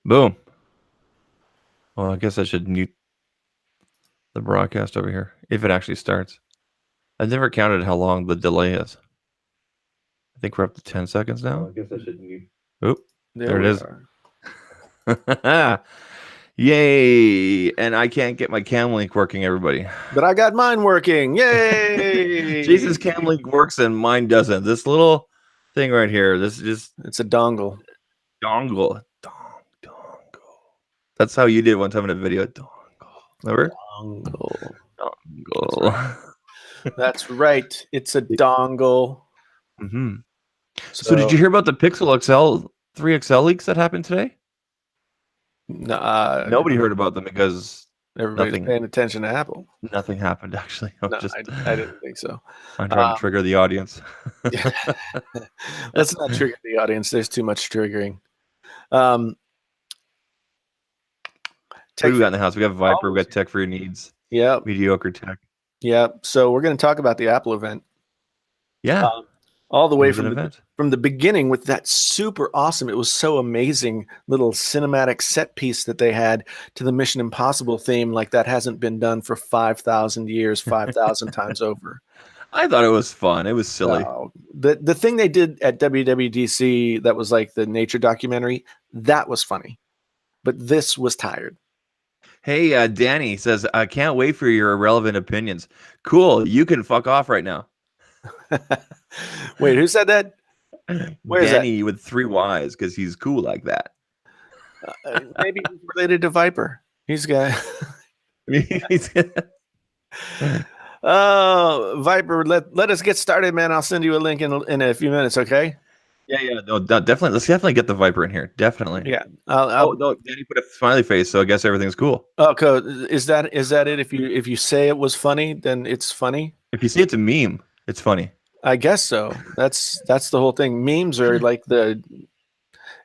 Boom. Well, I guess I should mute the broadcast over here if it actually starts. I've never counted how long the delay is. I think we're up to 10 seconds now. Well, I guess I should mute. Oop, there it is. Are. Yay! And I can't get my cam link working, everybody. But I got mine working. Yay! Jason's cam link works and mine doesn't. This little thing right here, this is just... It's a dongle. Dongle. Dongle. That's how you did one time in a video. Dongle. Remember? Dongle. Dongle. That's right. It's a dongle. Mm-hmm. So did you hear about the Pixel XL 3 XL leaks that happened today? Nobody heard about them because everybody's paying attention to Apple. Nothing happened, actually. I didn't think so. I'm trying to trigger the audience. Let's not trigger the audience. There's too much triggering. What do we got in the house? We got Viper. We got Tech for Your Needs. Yeah. Mediocre Tech. Yeah. So we're going to talk about the Apple event. Yeah. All the way from the beginning with that super awesome, it was so amazing little cinematic set piece that they had to the Mission Impossible theme, like that hasn't been done for 5,000 years, 5,000 times over. I thought it was fun. It was silly. The thing they did at WWDC that was like the nature documentary, that was funny. But this was tired. Hey, Danny says, I can't wait for your irrelevant opinions. Cool. You can fuck off right now. Wait, who said that? Where's Danny with 3 Y's because he's cool like that. Maybe he's related to Viper. He's got. Viper, let us get started, man. I'll send you a link in a few minutes, okay? Yeah, no, definitely. Let's definitely get the Viper in here. Definitely. Yeah. No, Danny put a smiley face, so I guess everything's cool. Okay, is that it? If you say it was funny, then it's funny. If you say it's a meme, it's funny. I guess so. That's the whole thing. Memes are like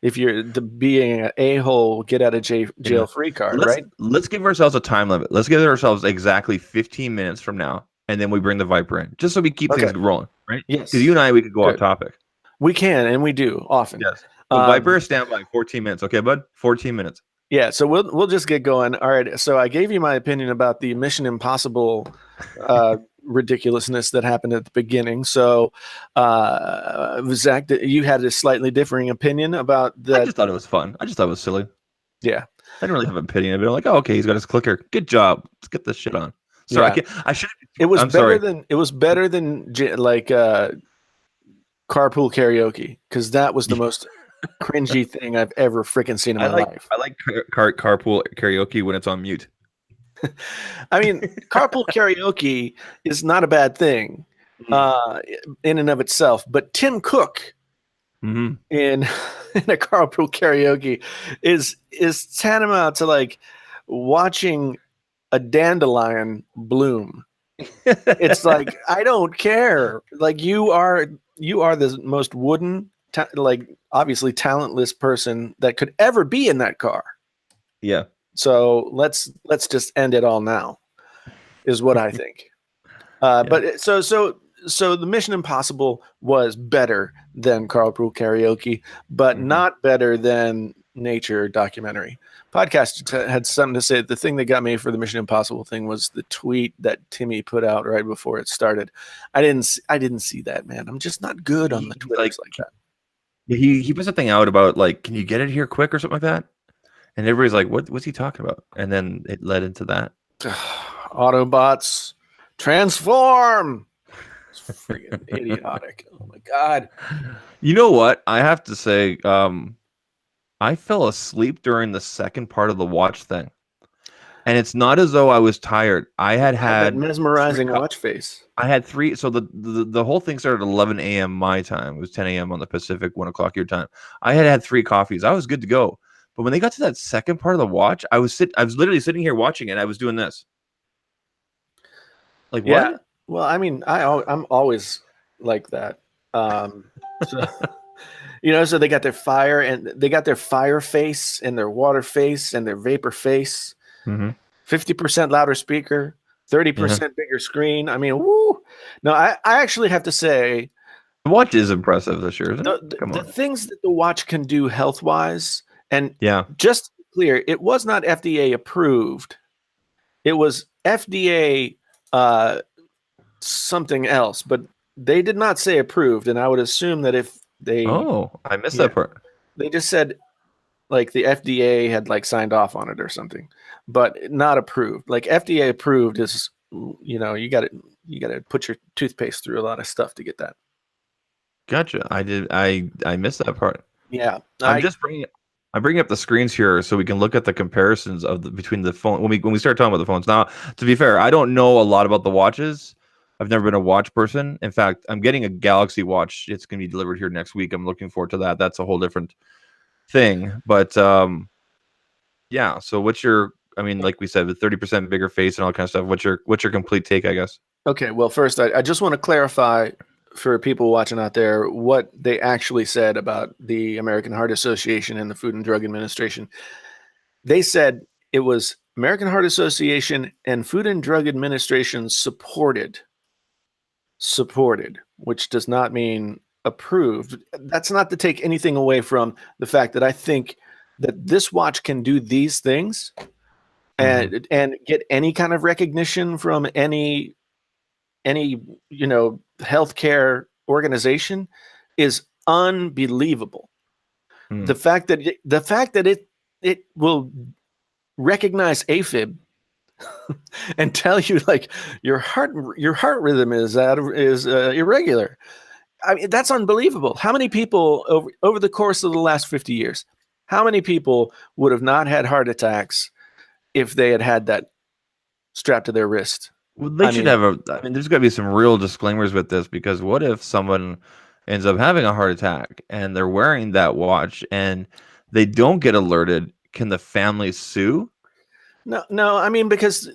if you're being an a-hole, get out of jail free card, right? Let's give ourselves a time limit. Let's give ourselves exactly 15 minutes from now, and then we bring the Viper in, just so we keep things rolling, right? Yes. Because you and I, we could go off topic. We can, and we do often. Yes. So Viper, stand by 14 minutes. Okay, bud? 14 minutes. Yeah, so we'll just get going. All right. So I gave you my opinion about the Mission Impossible ridiculousness that happened at the beginning. So Zach, you had a slightly differing opinion about that. I just thought it was fun. I just thought it was silly. Yeah. I didn't really have an opinion of it. I'm like, oh, okay, he's got his clicker. Good job. Let's get this shit on. Sorry, I should. It was better than like carpool karaoke, because that was the most cringy thing I've ever freaking seen in my life. I like carpool karaoke when it's on mute. I mean, carpool karaoke is not a bad thing in and of itself, but Tim Cook in a carpool karaoke is tantamount to like watching a dandelion bloom. It's like, I don't care. Like, you are the most wooden, like obviously talentless person that could ever be in that car. Yeah. So let's just end it all now, is what I think. But so the Mission Impossible was better than carpool karaoke, but not better than nature documentary. Podcast had something to say. The thing that got me for the Mission Impossible thing was the tweet that Timmy put out right before it started. I didn't see that, man. I'm just not good on the Twitters like that. He put something out about like, can you get it here quick or something like that? And everybody's like, what's he talking about? And then it led into that. Autobots transform. It's freaking idiotic. Oh my God. You know what? I have to say, I fell asleep during the second part of the watch thing. And it's not as though I was tired. I had that mesmerizing watch face. I had 3. So the whole thing started at 11 a.m. my time. It was 10 a.m. on the Pacific, 1 o'clock your time. I had 3 coffees. I was good to go. But when they got to that second part of the watch, I was literally sitting here watching it. I was doing this. Like, what? Yeah. Well, I mean, I'm always like that. So they got their fire, and they got their fire face and their water face and their vapor face. 50% louder speaker, 30% bigger screen. I mean, woo. No, I actually have to say, the watch is impressive this year, isn't it? The things that the watch can do health-wise And Yeah. just to be clear, it was not FDA approved. It was FDA something else, but they did not say approved. And I would assume that if they, Oh, I missed yeah, that part. they just said like the FDA had like signed off on it or something, but not approved. Like FDA approved is, you know, you got to put your toothpaste through a lot of stuff to get that. Gotcha. I missed that part. Yeah, I'm just bringing up the screens here so we can look at the comparisons of between the phone when we start talking about the phones. Now, to be fair, I don't know a lot about the watches. I've never been a watch person. In fact, I'm getting a Galaxy watch. It's going to be delivered here next week. I'm looking forward to that. That's a whole different thing. But yeah. So what's your? I mean, like we said, the 30% bigger face and all kind of stuff. What's your complete take? I guess. okay. Well, first, I just want to clarify for people watching out there what they actually said about the American Heart Association and the Food and Drug Administration. They said it was American Heart Association and Food and Drug Administration supported, which does not mean approved. That's not to take anything away from the fact that I think that this watch can do these things and get any kind of recognition from any you know healthcare organization is unbelievable. Mm. The fact that it will recognize AFib and tell you like your heart rhythm is irregular. I mean, that's unbelievable. How many people over the course of the last 50 years, how many people would have not had heart attacks if they had that strapped to their wrist? Well, they I should mean, have a. I mean, there's got to be some real disclaimers with this because what if someone ends up having a heart attack and they're wearing that watch and they don't get alerted? Can the family sue? no, I mean, because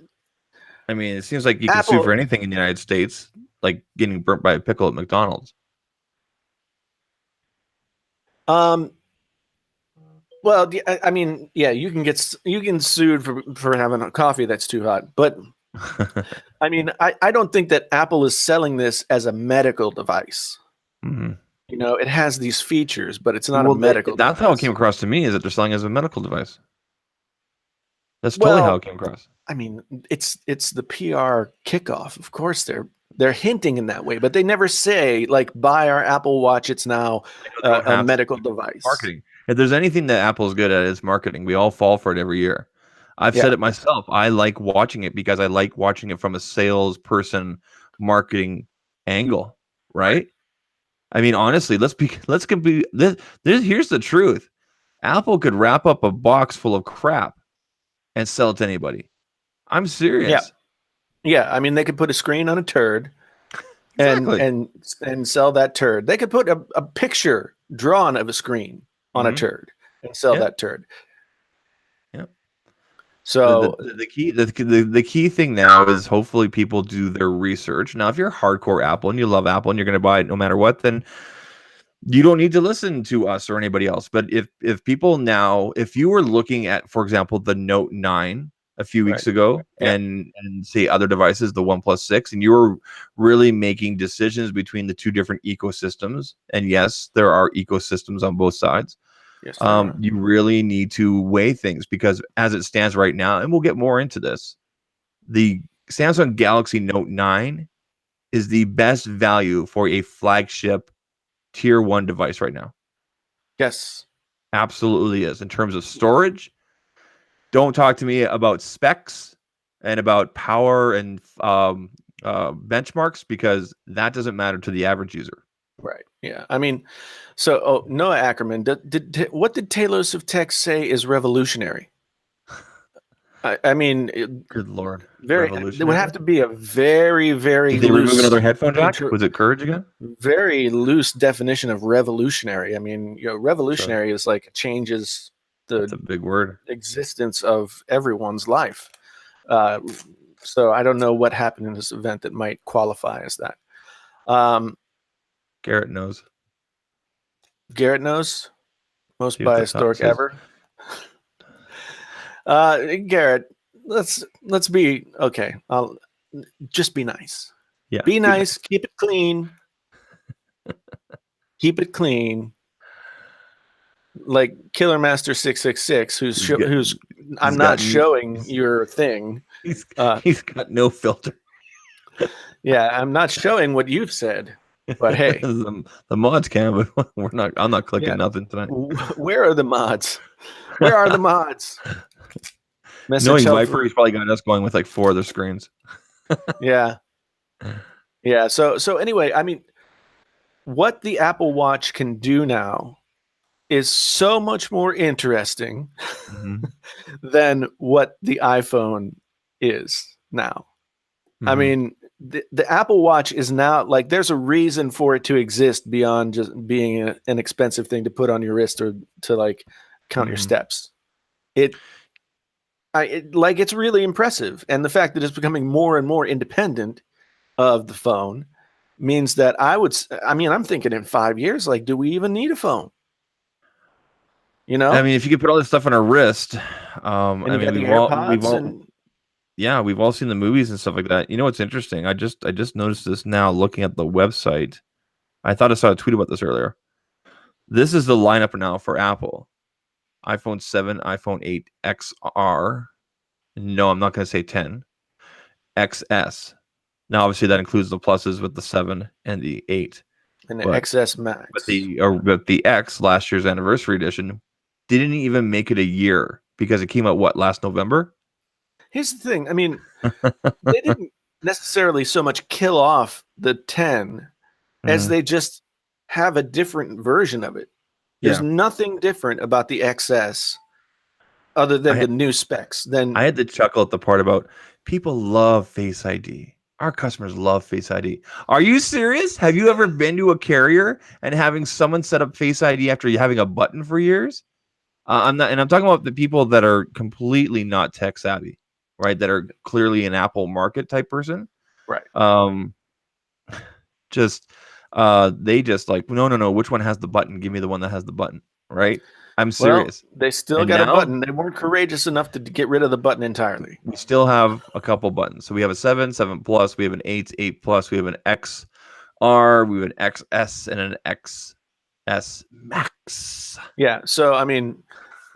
I mean, it seems like you can sue for Apple, anything in the United States, like getting burnt by a pickle at McDonald's. um, well, I mean, yeah, you can sued for having a coffee that's too hot, but I mean, I don't think that Apple is selling this as a medical device. Mhm. You know, it has these features, but it's not a Well, medical that's how it device. came across to me is that they're selling it as a medical device. That's totally how Well, it came across. I mean, it's the PR kickoff. Of course, they're hinting in that way, but they never say like, "Buy our Apple Watch. It's now I know they don't a have to. medical device." Marketing. If there's anything that Apple's good at, it's marketing. We all fall for it every year. I've Yeah, said it myself. I like watching it because I like watching it from a salesperson marketing angle, right. right? I mean, honestly, let's be this here's the truth. Apple could wrap up a box full of crap and sell it to anybody. I'm Yeah, serious. yeah. I mean, they could put a screen on a turd and Exactly. sell that turd. They could put a picture drawn of a screen on a Hmm. turd and sell Yep. that turd. Yep. The, So the, the key the key thing now is hopefully people do their research. Now, if you're hardcore Apple and you love Apple and you're going to buy it no matter what, then you don't need to listen to us or anybody else. But if people now, if you were looking at, for example, the Note 9 a few right. weeks ago Yeah. and say other devices, the OnePlus 6, and you were really making decisions between the two different ecosystems, and yes, there are ecosystems on both sides, Yes, there are. you really need to weigh things because as it stands right now, and we'll get more into this, the Samsung Galaxy Note 9 is the best value for a flagship tier one device right now. Yes. Absolutely is. In terms of storage, don't talk to me about specs and about power and benchmarks because that doesn't matter to the average user. Right. Yeah. I mean, so Noah Ackerman, what did Talos of Tech say is revolutionary? I mean, Good Lord. there would have Revolutionary. to be a very, Did very they remove another loose, headphone jack? Was it Courage again? very loose definition of revolutionary. I mean, you know, So revolutionary is like changes that's the a big word. existence of everyone's life. Uh, so I don't know what happened in this event that might qualify as that. Um, Garrett knows. Garrett knows most See what the biased top dork says. ever. Garrett, let's be okay. I'll just be nice. Yeah. Be Be nice. nice. Keep it clean. Keep it clean. like Killer Master 666, who's I'm not showing your thing. He's got no filter. Yeah, I'm not showing what you've said. But hey, the mods can, but I'm not clicking nothing tonight. Where are the mods? Where are the mods? Knowing Viper, he's probably got us going with like 4 other screens. Yeah. Yeah. So anyway, I mean, what the Apple Watch can do now is so much more interesting than what the iPhone is now. I mean, the Apple Watch is now like, there's a reason for it to exist beyond just being an expensive thing to put on your wrist or to like count your steps. It's really impressive. And the fact that it's becoming more and more independent of the phone means that I'm thinking in 5 years, like, do we even need a phone? You know? I mean, if you could put all this stuff on our wrist, we've all seen the movies and stuff like that. You know what's interesting? I just noticed this now looking at the website. I thought I saw a tweet about this earlier. This is the lineup now for Apple. iPhone 7, iPhone 8 XR. No, I'm not going to say 10. XS. Now, obviously, that includes the pluses with the 7 and the 8. And the XS Max. But the X, last year's anniversary edition, didn't even make it a year because it came out, last November? Here's the thing. I mean, they didn't necessarily so much kill off the 10 as they just have a different version of it. There's nothing different about the XS other than the new specs. I had to chuckle at the part about people love Face ID. Our customers love Face ID. Are you serious? Have you ever been to a carrier and having someone set up Face ID after you having a button for years? I'm talking about the people that are completely not tech savvy, right? That are clearly an Apple market type person, right? They just like, no. Which one has the button? Give me the one that has the button, right? I'm serious. Well, they still got a button. They weren't courageous enough to get rid of the button entirely. We still have a couple buttons. So we have a 7, 7 Plus, we have an 8, 8 Plus, we have an XR, we have an XS, and an XS Max. Yeah. So I mean,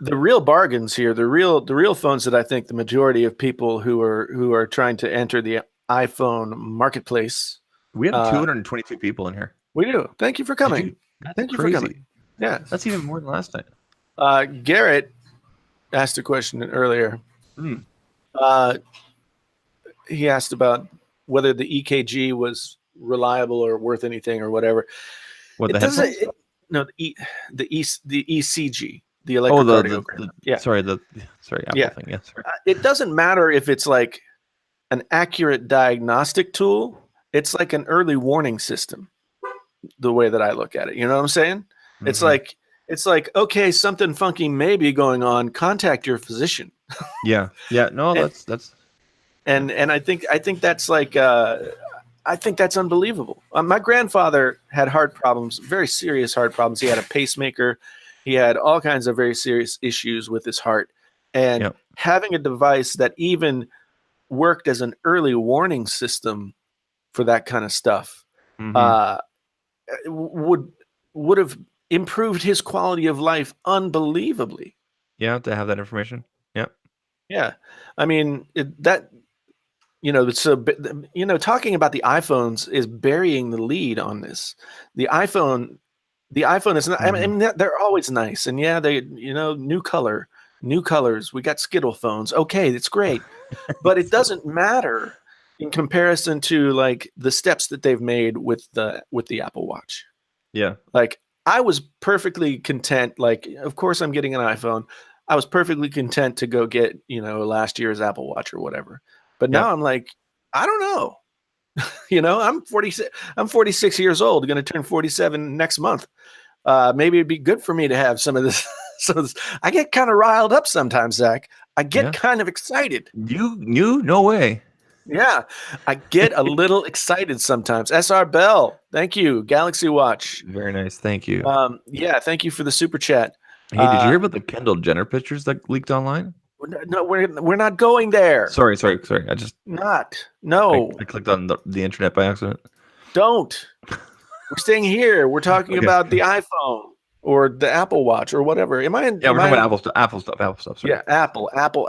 the real bargains here, the real phones that I think the majority of people who are trying to enter the iPhone marketplace. We have 222 people in here. We do. Thank you for coming. Thank you for coming. Yeah, that's even more than last time. Garrett asked a question earlier. He asked about whether the EKG was reliable or worth anything or whatever. What the headphones? The ECG, the electrocardiogram. Apple thing. Yeah, sorry. It doesn't matter if it's like an accurate diagnostic tool. It's like an early warning system. The way that I look at it, you know what I'm saying? It's like, okay, something funky may be going on. Contact your physician. Yeah. No, that's. And I think that's like, I think that's unbelievable. My grandfather had heart problems, very serious heart problems. He had a pacemaker. He had all kinds of very serious issues with his heart. And having a device that even worked as an early warning system for that kind of stuff would have improved his quality of life unbelievably. Yeah, to have that information. Yeah. I mean, talking about the iPhones is burying the lead on this. The iPhone is not, I mean, they're always nice. And yeah, they, new colors. We got Skittle phones. Okay, that's great. But it doesn't matter in comparison to like the steps that they've made with the Apple Watch. Yeah. Like I was perfectly content. Like, of course I'm getting an iPhone. I was perfectly content to go get, last year's Apple Watch or whatever. But now I'm like, I don't know. I'm 46 years old, going to turn 47 next month. Maybe it'd be good for me to have some of this. I get kind of riled up sometimes, Zach. I get kind of excited. No way. Yeah, I get a little excited sometimes. SR Bell, thank you. Galaxy Watch. Very nice. Thank you. Thank you for the super chat. Hey, did you hear about the Kendall Jenner pictures that leaked online? No, we're not going there. Sorry. I clicked on the internet by accident. Don't. We're staying here. We're talking about the iPhone. or the Apple Watch or whatever. Am I? Yeah, we're talking about Apple stuff. Apple stuff. Sorry. Yeah, Apple. Apple.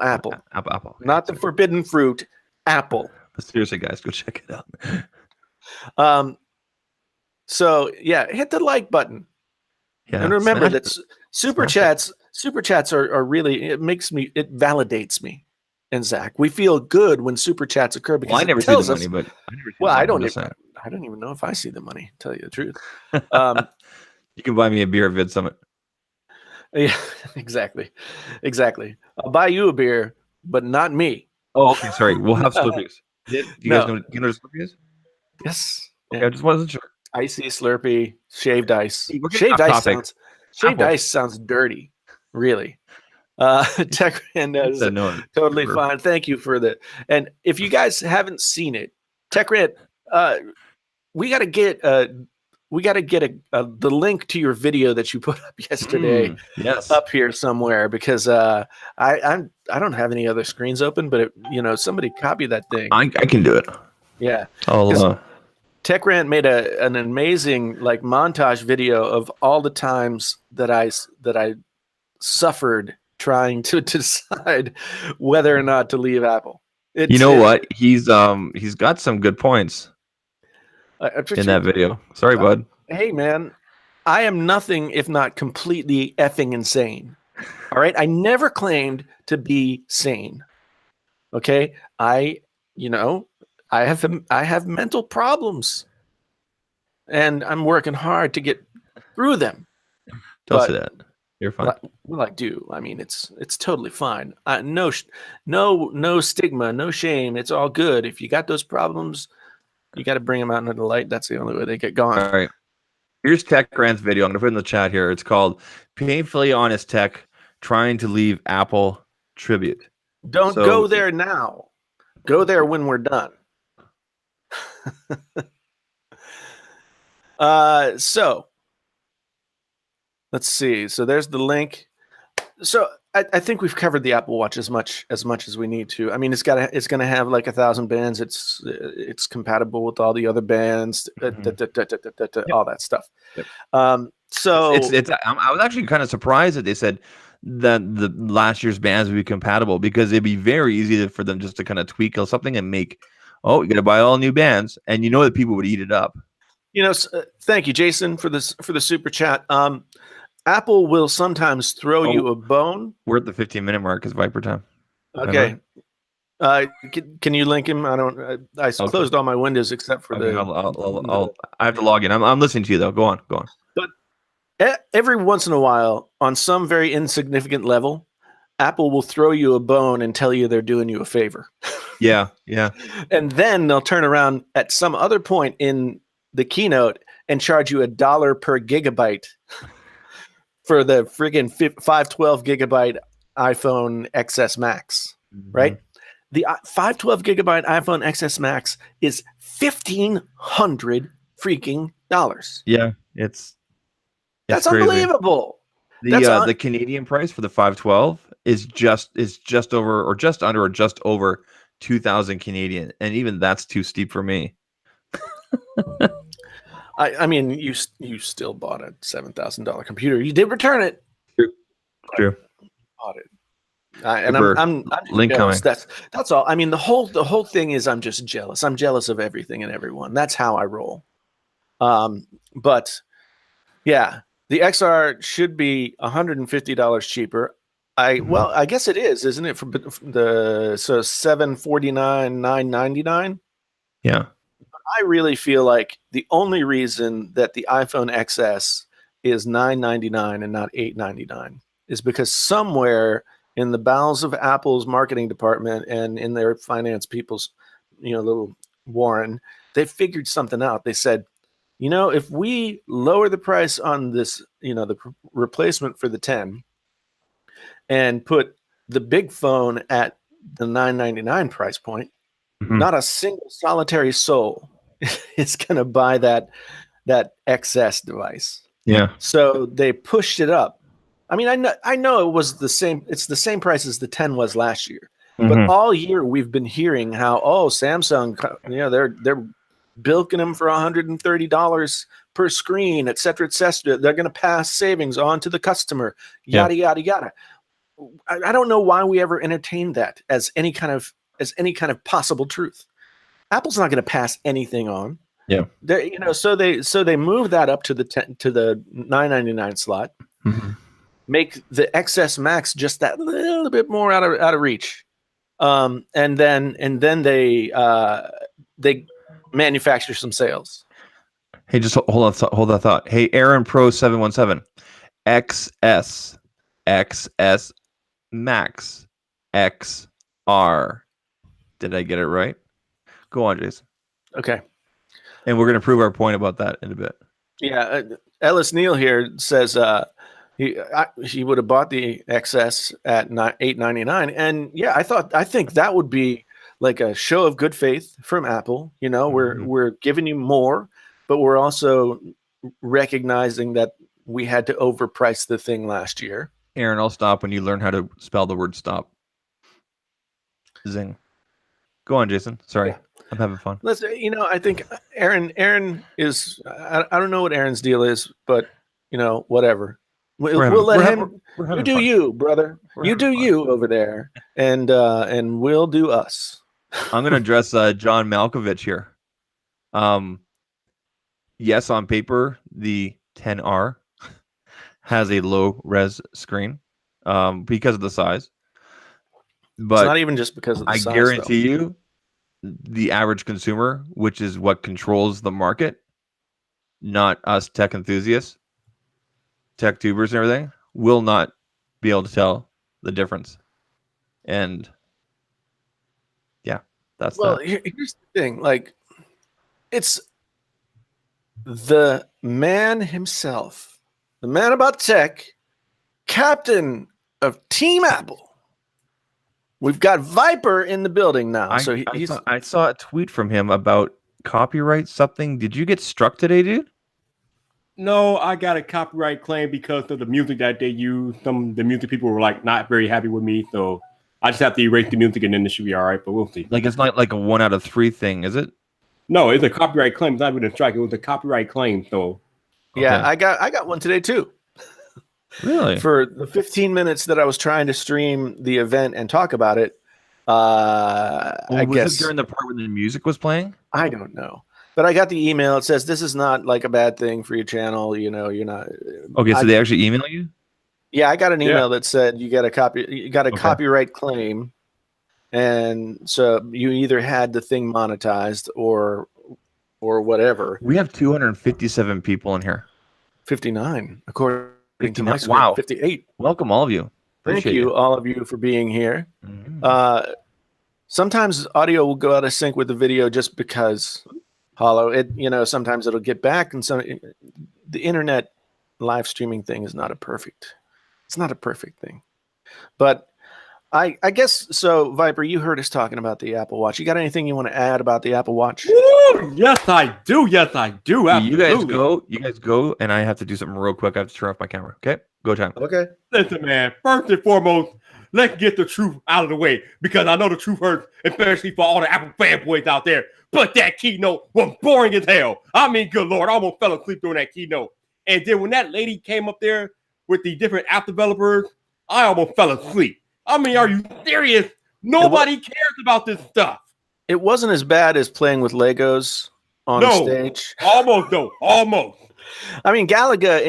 Not the forbidden fruit. Apple. But seriously, guys, go check it out. So yeah, hit the like button. Yeah, and remember that super chats are really, it validates me and Zach. We feel good when super chats occur because I never see the money, but I don't even know if I see the money, to tell you the truth. You can buy me a beer at Vid Summit. Yeah, exactly. I'll buy you a beer, but not me. Oh, okay. Sorry. We'll have Slurpees. You guys know what Slurpee is? Yes. Okay, I just wasn't sure. Icy Slurpee, shaved ice. Shaved ice sounds dirty, really. Tech Rand is totally fine. Thank you for that. And if you guys haven't seen it, Tech Rand, we got to get the link to your video that you put up yesterday. Yes, up here somewhere, because I don't have any other screens open, but somebody copy that thing. I can do it. Yeah. Tech Rant made an amazing montage video of all the times that I suffered trying to decide whether or not to leave Apple. What? He's got some good points in that video. Sorry, bud. Hey, man, I am nothing if not completely effing insane. All right, I never claimed to be sane. Okay, I have mental problems, and I'm working hard to get through them. Don't say that. You're fine. Well, I do. I mean, it's totally fine. No stigma, no shame. It's all good. If you got those problems, you got to bring them out into the light. That's the only way they get gone. All right. Here's Tech Grant's video. I'm going to put it in the chat here. It's called Painfully Honest Tech Trying to Leave Apple Tribute. Don't go there now. Go there when we're done. So let's see. So there's the link. So I think we've covered the Apple Watch as much as we need to. I mean, it's going to have 1,000 bands. It's compatible with all the other bands, all that stuff. Yep. So I was actually kind of surprised that they said that the last year's bands would be compatible, because it'd be very easy for them just to kind of tweak or something and make, you're going to buy all new bands, and that people would eat it up. Thank you, Jason, for the super chat. Apple will sometimes throw you a bone. We're at the 15-minute mark. It's Viper time. Okay. Can you link him? I closed all my windows except for I have to log in. I'm listening to you though. Go on. But every once in a while, on some very insignificant level, Apple will throw you a bone and tell you they're doing you a favor. Yeah. And then they'll turn around at some other point in the keynote and charge you $1 per gigabyte for the friggin' 512 gigabyte iPhone XS Max, right? The 512 gigabyte iPhone XS Max is $1,500 freaking dollars. Yeah, that's crazy. Unbelievable. The Canadian price for the 512 is just over or just under or just over 2,000 Canadian, and even that's too steep for me. I mean, you still bought a $7,000 computer. You did return it. True. Bought it. I'm link jealous. coming. That's all. I mean, the whole thing is I'm just jealous. I'm jealous of everything and everyone. That's how I roll. But yeah, the XR should be $150 cheaper. Well, I guess it is, isn't it? For the $749, $999. Yeah. I really feel like the only reason that the iPhone XS is $999 and not $899 is because somewhere in the bowels of Apple's marketing department and in their finance people's, little Warren, they figured something out. They said, if we lower the price on this, the replacement for the 10 and put the big phone at the $999 price point, not a single solitary soul is going to buy that XS device. Yeah. So they pushed it up. I mean, I know it was the same. It's the same price as the 10 was last year. But all year we've been hearing how Samsung, they're bilking them for $130 per screen, et cetera, et cetera. They're going to pass savings on to the customer, yada, yada, yada. I don't know why we ever entertained that as any kind of possible truth. Apple's not going to pass anything on. Yeah. So they move that up to the $9.99 slot, make the XS Max just that little bit more out of reach, and then they manufacture some sales. Hey, just hold that thought. Hey, Aaron Pro 717, XS Max XR. Did I get it right? Go on, Jason. Okay. And we're going to prove our point about that in a bit. Yeah. Ellis Neal here says he would have bought the XS at $899. And yeah, I think that would be like a show of good faith from Apple. We're giving you more, but we're also recognizing that we had to overprice the thing last year. Aaron, I'll stop when you learn how to spell the word stop. Zing. Go on, Jason. Sorry. Yeah. I'm having fun. I think Aaron is, I don't know what Aaron's deal is, but whatever. We'll let him. You do you, brother. You do you over there, and we'll do us. I'm going to address John Malkovich here. Yes, on paper, the 10R has a low res screen because of the size. But it's not even just because of the size. I guarantee you, the average consumer, which is what controls the market, not us tech enthusiasts, tech tubers and everything, will not be able to tell the difference. And yeah, that's here's the thing. Like, it's the man himself, the man about tech, captain of Team Apple. We've got Viper in the building now. I saw a tweet from him about copyright something. Did you get struck today, dude? No, I got a copyright claim because of the music that they used. The music people were like not very happy with me, so I just have to erase the music and then it should be all right. But we'll see. Like, it's not like a 1 out of 3 thing, is it? No, it's a copyright claim. It's not even a strike. It was a copyright claim. So yeah, okay. I got one today too. Really? For the 15 minutes that I was trying to stream the event and talk about it, I guess it during the part when the music was playing? I don't know. But I got the email. It says this is not like a bad thing for your channel. You're not. Okay, so they actually email you? Yeah, I got an email that said you got a copyright claim, and so you either had the thing monetized or whatever. We have 257 people in here. 59 according. Wow. 58. Welcome, all of you. Thank you, all of you, for being here. Mm-hmm. Sometimes audio will go out of sync with the video just because hollow. Sometimes it'll get back, and the internet live streaming thing is not a perfect. It's not a perfect thing, but I guess so. Viper, you heard us talking about the Apple Watch. You got anything you want to add about the Apple Watch? Woo! Yes, I do. Yes, I do. Absolutely. You guys go, and I have to do something real quick. I have to turn off my camera. Okay, go time. Okay. Listen, man. First and foremost, let's get the truth out of the way because I know the truth hurts, especially for all the Apple fanboys out there. But that keynote was boring as hell. I mean, good Lord, I almost fell asleep during that keynote. And then when that lady came up there with the different app developers, I almost fell asleep. I mean, are you serious? Nobody cares about this stuff. It wasn't as bad as playing with Legos on stage. Almost though. Almost. I mean, Galaga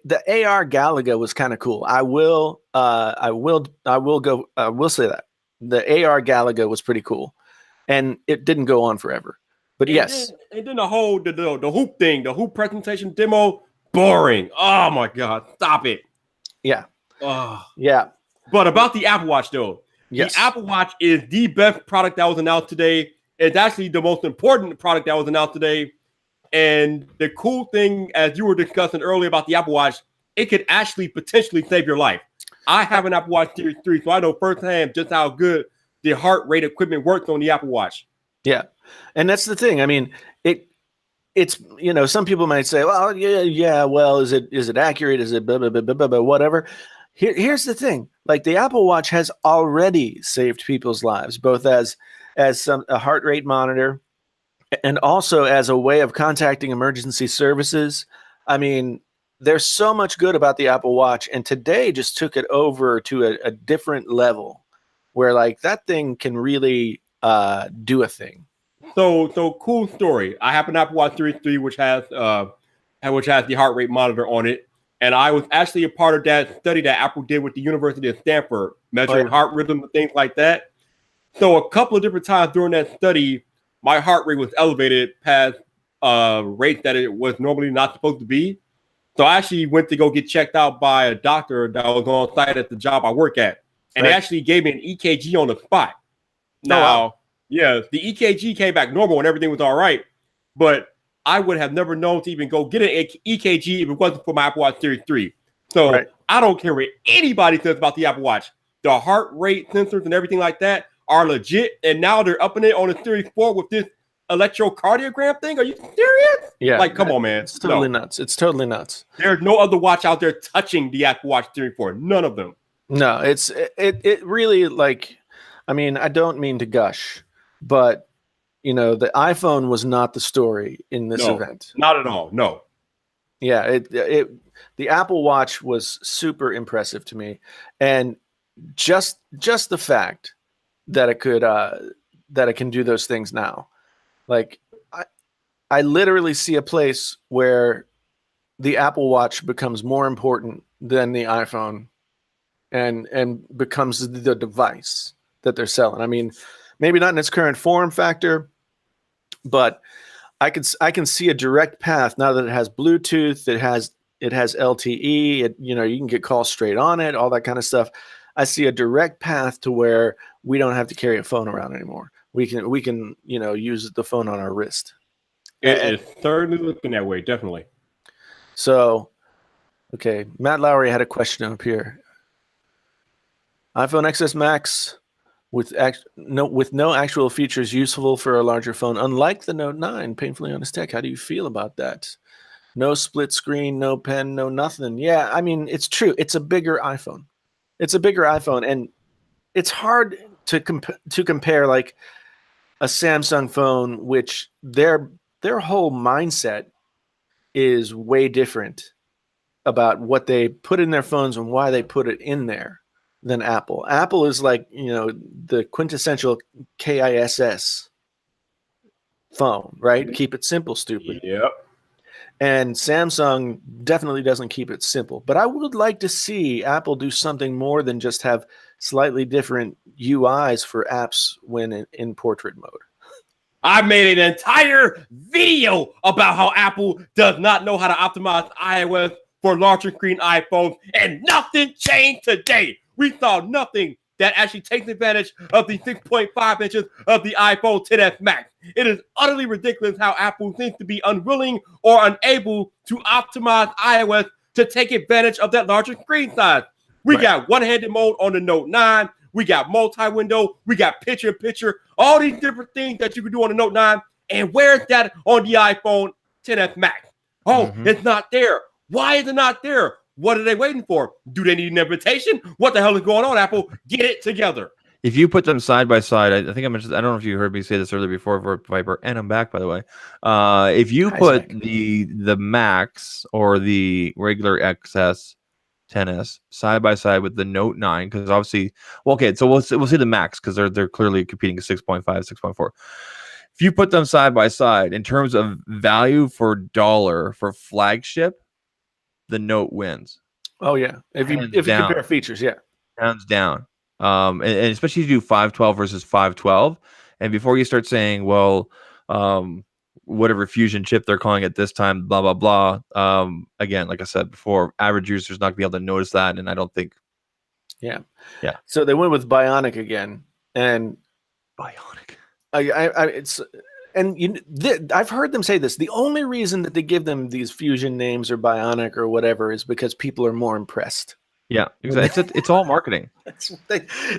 the AR Galaga was kind of cool. I will say that the AR Galaga was pretty cool, and it didn't go on forever. But yes, and then the whole the hoop thing, the hoop presentation demo, boring. Oh my God, stop it. Yeah. Oh. Yeah. But about the Apple Watch, though, the Apple Watch is the best product that was announced today. It's actually the most important product that was announced today. And the cool thing, as you were discussing earlier about the Apple Watch, it could actually potentially save your life. I have an Apple Watch Series 3, so I know firsthand just how good the heart rate equipment works on the Apple Watch. Yeah, and that's the thing. I mean, it's some people might say, well, yeah, well, is it accurate? Is it blah, blah, blah, blah, blah, whatever? Here's the thing. Like, the Apple Watch has already saved people's lives, both as a heart rate monitor And also as a way of contacting emergency services. I mean, there's so much good about the Apple Watch, and today just took it over to a different level where like that thing can really do a thing. So cool story. I have an Apple Watch Series 3, which has the heart rate monitor on it. And I was actually a part of that study that Apple did with the University of Stanford, measuring heart rhythm and things like that. So a couple of different times during that study, my heart rate was elevated past rates that it was normally not supposed to be. So I actually went to go get checked out by a doctor that was on site at the job I work at. And they actually gave me an EKG on the spot. Now, yeah, the EKG came back normal and everything was all right. But I would have never known to even go get an EKG if it wasn't for my Apple Watch Series 3. So I don't care what anybody says about the Apple Watch. The heart rate sensors and everything like that are legit. And now they're upping it on the Series 4 with this electrocardiogram thing. Are you serious? Yeah. Like, come on, man. It's totally nuts. It's totally nuts. There's no other watch out there touching the Apple Watch Series 4. None of them. No, it really, like, I mean, I don't mean to gush, but you know, the iPhone was not the story in this event. Not at all. No. Yeah, the Apple Watch was super impressive to me, and just the fact that it could that it can do those things now, like I literally see a place where the Apple Watch becomes more important than the iPhone, and becomes the device that they're selling. I mean, maybe not in its current form factor, but I can see a direct path now that it has Bluetooth, it has LTE, you can get calls straight on it, all that kind of stuff. I see a direct path to where we don't have to carry a phone around anymore. We can use the phone on our wrist. It is certainly looking that way, definitely. So, okay, Matt Lowry had a question up here. iPhone XS Max with no actual features useful for a larger phone, unlike the Note 9. Painfully Honest Tech. How do you feel about that? No split screen, no pen, no nothing. Yeah, I mean, it's true. It's a bigger iPhone. And it's hard to compare like a Samsung phone, which their whole mindset is way different about what they put in their phones and why they put it in there than Apple. Apple is like, the quintessential KISS phone, right? Keep it simple, stupid. Yep. And Samsung definitely doesn't keep it simple. But I would like to see Apple do something more than just have slightly different UIs for apps when in portrait mode. I made an entire video about how Apple does not know how to optimize iOS for larger screen iPhones, and nothing changed today. We saw nothing that actually takes advantage of the 6.5 inches of the iPhone XS Max. It is utterly ridiculous how Apple seems to be unwilling or unable to optimize iOS to take advantage of that larger screen size. We got one-handed mode on the Note 9. We got multi-window. We got picture-in-picture. All these different things that you can do on the Note 9. And where's that on the iPhone XS Max? It's not there. Why is it not there? What are they waiting for? Do they need an invitation? What the hell is going on, Apple? Get it together. If you put them side by side, I think I mentioned, I don't know if you heard me say this earlier before for Viper, and I'm back, by the way. If you put the Max or the regular XS 10s side by side with the Note 9, because obviously, so we'll see the Max because they're clearly competing at 6.5, 6.4. If you put them side by side in terms of value for dollar for flagship, the Note wins. Oh yeah, if you compare features, yeah, hands down. And especially if you do 512 versus 512, and before you start saying, well, whatever fusion chip they're calling it this time, blah blah blah. Again, like I said before, average users not gonna be able to notice that, and I don't think. Yeah. So they went with Bionic again, and Bionic. I've heard them say this. The only reason that they give them these fusion names or Bionic or whatever is because people are more impressed. Yeah, exactly. It's all marketing.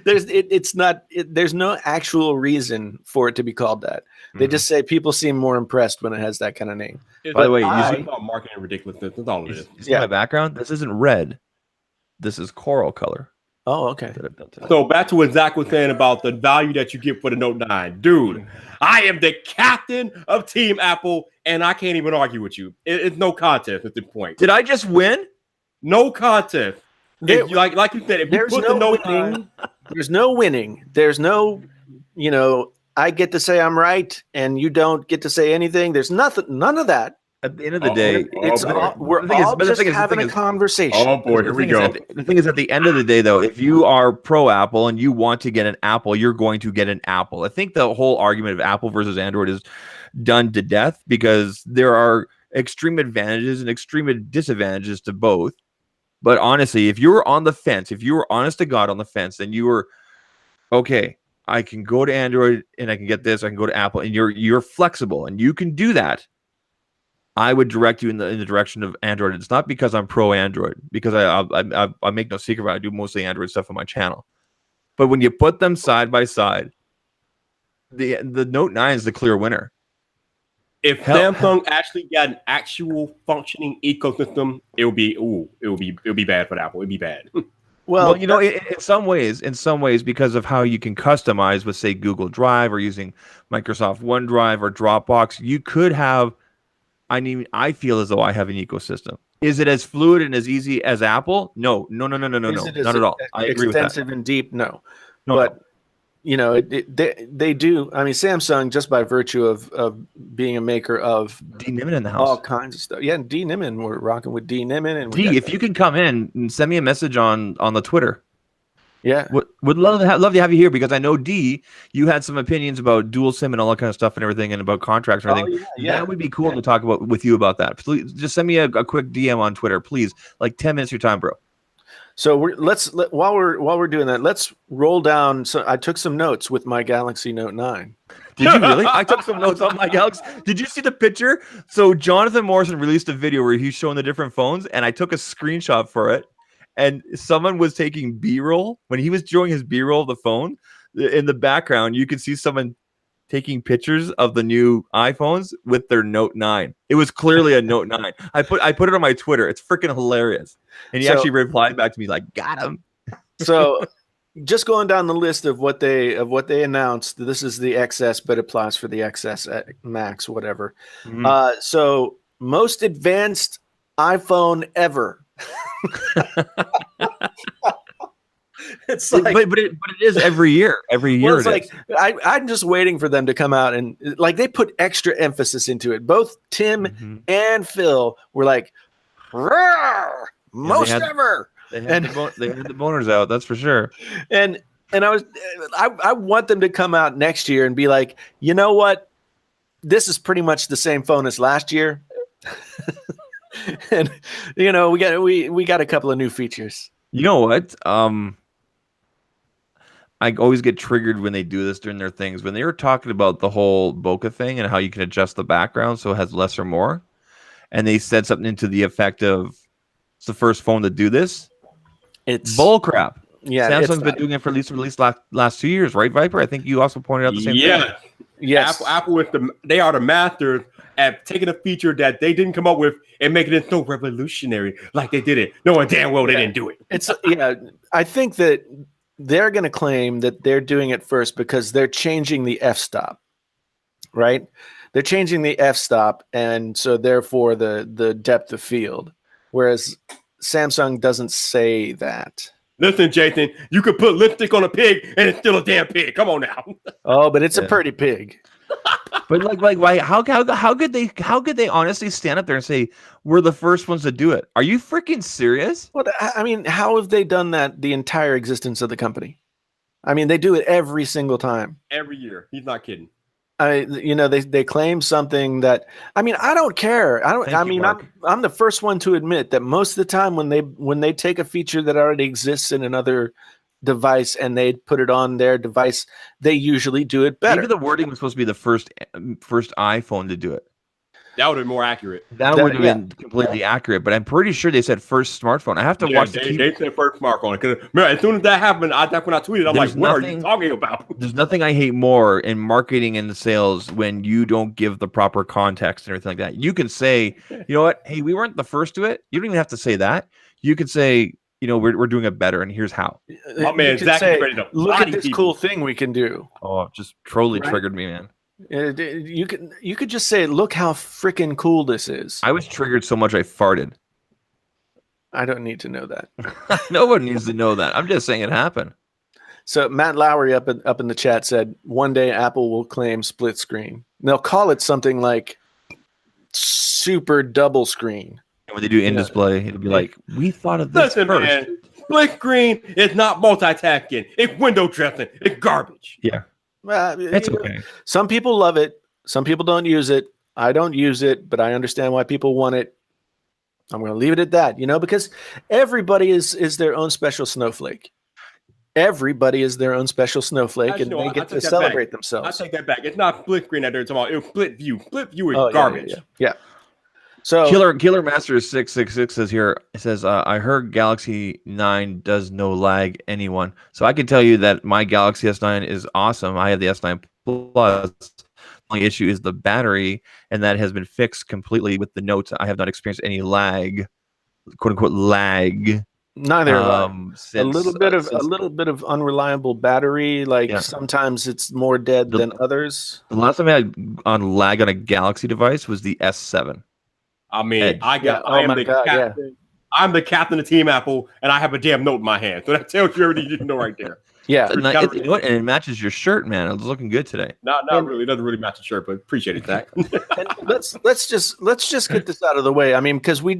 There's no actual reason for it to be called that. They just say people seem more impressed when it has that kind of name. By the way, it's all marketing ridiculousness. That's all it is. You see my background? This isn't red. This is coral color. Oh, okay. So back to what Zach was saying about the value that you get for the Note 9. Dude, I am the captain of Team Apple, and I can't even argue with you. It's no contest at this point. Did I just win? No contest. If you, like you said, if you put the Note 9... There's no winning. There's no, I get to say I'm right, and you don't get to say anything. There's nothing, none of that. At the end of the day, we're all just having a conversation. Oh boy, here we go. The thing is, at the end of the day, though, if you are pro Apple and you want to get an Apple, you're going to get an Apple. I think the whole argument of Apple versus Android is done to death because there are extreme advantages and extreme disadvantages to both. But honestly, if you were on the fence, if you were honest to God on the fence, then you were okay. I can go to Android and I can get this. I can go to Apple, and you're flexible and you can do that. I would direct you in the direction of Android. It's not because I'm pro Android, because I make no secret about it. I do mostly Android stuff on my channel. But when you put them side by side, the Note 9 is the clear winner. If Samsung actually got an actual functioning ecosystem, it would be bad for Apple. It'd be bad. Well, in some ways, because of how you can customize with, say, Google Drive or using Microsoft OneDrive or Dropbox, you could have. I feel as though I have an ecosystem. Is it as fluid and as easy as Apple? No, not at all. I agree with that. Extensive and deep, no. But they do. I mean, Samsung, just by virtue of being a maker of D Nimmin in the house, all kinds of stuff. Yeah, D Nimmin, we're rocking with D Nimmin. And if you can come in and send me a message on the Twitter. Yeah, would love to have you here, because I know D, you had some opinions about dual SIM and all that kind of stuff and everything, and about contracts and everything. That would be cool to talk about with you about that. Please just send me a quick DM on Twitter, please. Like 10 minutes of your time, bro. So while we're doing that, let's roll down. So I took some notes with my Galaxy Note 9. Did you really? I took some notes on my Galaxy. Did you see the picture? So Jonathan Morrison released a video where he's showing the different phones, and I took a screenshot for it. And someone was taking B-roll. When he was showing his B-roll of the phone, in the background, you could see someone taking pictures of the new iPhones with their Note 9. It was clearly a Note 9. I put it on my Twitter. It's freaking hilarious. And he actually replied back to me like, "Got him." So just going down the list of what they announced, this is the XS, but it applies for the XS Max, whatever. Mm-hmm. So most advanced iPhone ever. It's like, but it is every year. Every year, it's like I'm just waiting for them to come out, and like they put extra emphasis into it. Both Tim and Phil were like, most ever. They had the boners out, that's for sure. And I want them to come out next year and be like, you know what? This is pretty much the same phone as last year. And we got a couple of new features. You know what? I always get triggered when they do this during their things. When they were talking about the whole bokeh thing and how you can adjust the background so it has less or more, and they said something into the effect of, it's the first phone to do this. It's bull crap. Yeah, Samsung's been doing it for at least last 2 years, right, Viper? I think you also pointed out the same thing. Yes. Apple they are the masters at taking a feature that they didn't come up with and making it so revolutionary like they did it. Knowing damn well they didn't do it. I think that they're going to claim that they're doing it first because they're changing the f-stop, right? They're changing the f-stop, and so therefore the depth of field, whereas Samsung doesn't say that. Listen, Jason, you could put lipstick on a pig and it's still a damn pig. Come on now. Oh, but it's a pretty pig. But like why? How could they honestly stand up there and say we're the first ones to do it? Are you freaking serious? Well, I mean, how have they done that the entire existence of the company? I mean, they do it every single time. Every year. He's not kidding. They claim something that, I mean, I don't care. I'm the first one to admit that most of the time when they take a feature that already exists in another device and they put it on their device, they usually do it better. Maybe the wording was supposed to be the first iPhone to do it. That would have been more accurate. That would have been completely accurate, but I'm pretty sure they said first smartphone. I have to watch They said first smartphone. Because as soon as that happened, that's when I tweeted. I'm like, what are you talking about? There's nothing I hate more in marketing and sales when you don't give the proper context and everything like that. You can say, you know what? Hey, we weren't the first to it. You don't even have to say that. You could say, we're doing it better, and here's how. My man Zach is ready to look at body this people. cool thing we can do. Oh, it just totally Right? triggered me, man. You could just say, look how freaking cool this is. I was triggered so much I farted. I don't need to know that. No one needs to know that. I'm just saying it happened. So Matt Lowry up in the chat said, one day Apple will claim split screen. They'll call it something like super double screen. And when they do in display, it'll be like, we thought of this Listen, first. man, split screen is not multitasking. It's window dressing. It's garbage. Yeah. It's okay. Some people love it. Some people don't use it. I don't use it, but I understand why people want it. I'm going to leave it at that, because everybody is their own special snowflake. Everybody is their own special snowflake, and they get to celebrate themselves. I take that back. It's not split screen that they're talking about. It was split view. Split view is garbage. Yeah. So Killer Master 666 says here. It says, I heard Galaxy 9 does no lag. Anyone? So I can tell you that my Galaxy S9 is awesome. I have the S9 Plus. The only issue is the battery, and that has been fixed completely with the Note. I have not experienced any lag, quote unquote lag. Neither a little bit of unreliable battery. Sometimes it's more dead than others. The last time I had on lag on a Galaxy device was the S7. I mean, I'm the captain of Team Apple, and I have a damn note in my hand. So that tells you everything you need to know right there. Yeah, and it matches your shirt, man. It's looking good today. Not really. It doesn't really match the shirt, but appreciate it, Zach. let's just get this out of the way. I mean, because we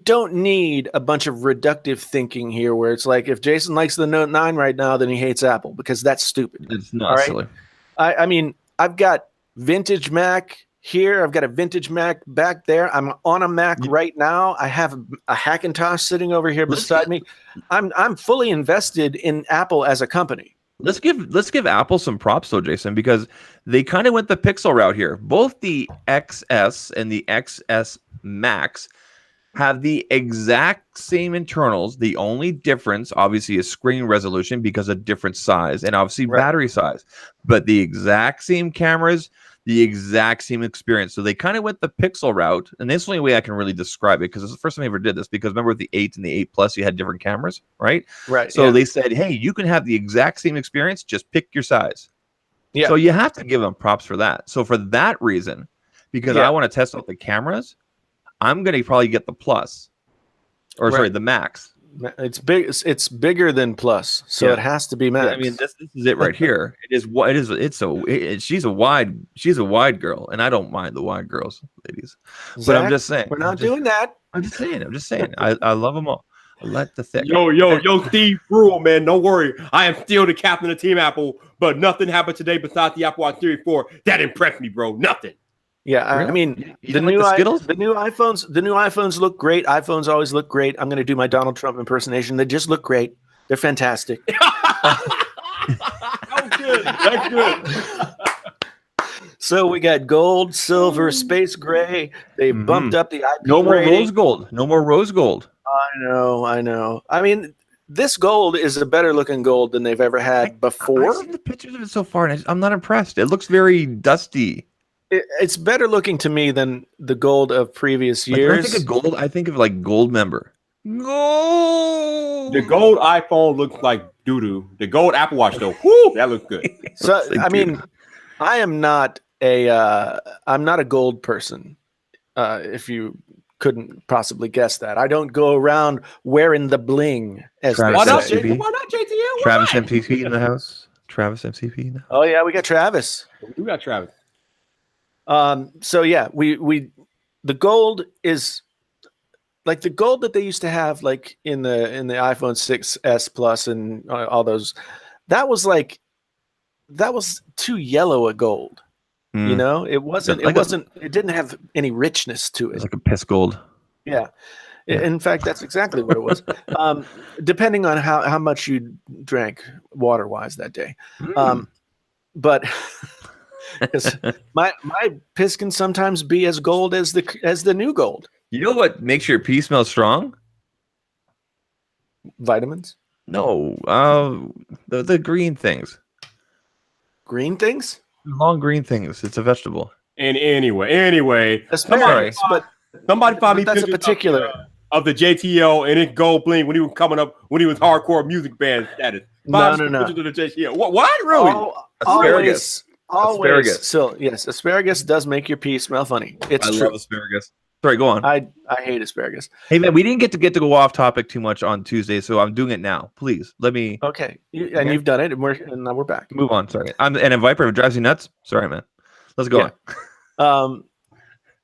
don't need a bunch of reductive thinking here, where it's like if Jason likes the Note 9 right now, then he hates Apple, because that's stupid. It's not silly. I mean, I've got vintage Mac here. I've got a vintage Mac back there. I'm on a Mac right now. I have a Hackintosh sitting over here beside me. I'm fully invested in Apple as a company. Let's give Apple some props though, Jason, because they kind of went the Pixel route here. Both the XS and the XS Max have the exact same internals. The only difference, obviously, is screen resolution because of different size and obviously battery size. But the exact same cameras, the exact same experience. So they kind of went the Pixel route, and that's the only way I can really describe it, because it's the first time I ever did this. Because remember with the 8 and the 8 Plus, you had different cameras, right? Right. So they said, hey, you can have the exact same experience, just pick your size. Yeah. So you have to give them props for that. So for that reason, because I want to test out the cameras, I'm going to probably get the Plus, or sorry, the Max. It's big. It's bigger than Plus, so it has to be Max. I mean, this is it right here. It is what it is. She's a wide girl, and I don't mind the wide girls, ladies. But Zach, I'm just saying, we're not doing that. I'm just saying. I love them all. I like the thick. Yo, Steve Brule, man. Don't worry. I am still the captain of Team Apple, but nothing happened today besides the Apple Watch Series 4 that impressed me, bro. Nothing. Yeah, really? I mean, the new iPhones look great. iPhones always look great. I'm going to do my Donald Trump impersonation. They just look great. They're fantastic. That's good. That's good. So we got gold, silver, space gray. They bumped up the IP No more rating. rose gold. No more rose gold. I know. I mean, this gold is a better looking gold than they've ever had before. I've seen the pictures of it so far, and I'm not impressed. It looks very dusty. It's better looking to me than the gold of previous years. When I think of gold, I think of like gold member. Gold. The gold iPhone looks like doo-doo. The gold Apple Watch, though, whoo, that looks good. So, I mean, I'm not a gold person. If you couldn't possibly guess that, I don't go around wearing the bling. As why not, JTL? Travis MCP in the house. Travis MCP in the house. Oh yeah, we got Travis. We got Travis. So yeah, we the gold is like the gold that they used to have, like in the iPhone 6s Plus and all those. That was too yellow a gold. You know, it wasn't. It didn't have any richness to it. It's like a piss gold. Yeah. In fact, that's exactly what it was. Depending on how much you drank water wise that day. But my piss can sometimes be as gold as the new gold. You know what makes your pee smell strong? Vitamins? No, the green things. Green things? Long green things. It's a vegetable. And anyway, asparagus, but somebody find me that's a pictures particular. of the JTL and it gold bling when he was coming up when he was hardcore music band status. No. Pictures of the JTL. What? Really? Asparagus. Always. So yes, asparagus does make your pee smell funny. It's true. I love asparagus. Sorry, go on. I hate asparagus. Hey man, we didn't get to go off topic too much on Tuesday, so I'm doing it now. Please let me. Okay, you've done it, and now we're back. Move on. Sorry, and a Viper drives you nuts. Sorry, man. Let's go on.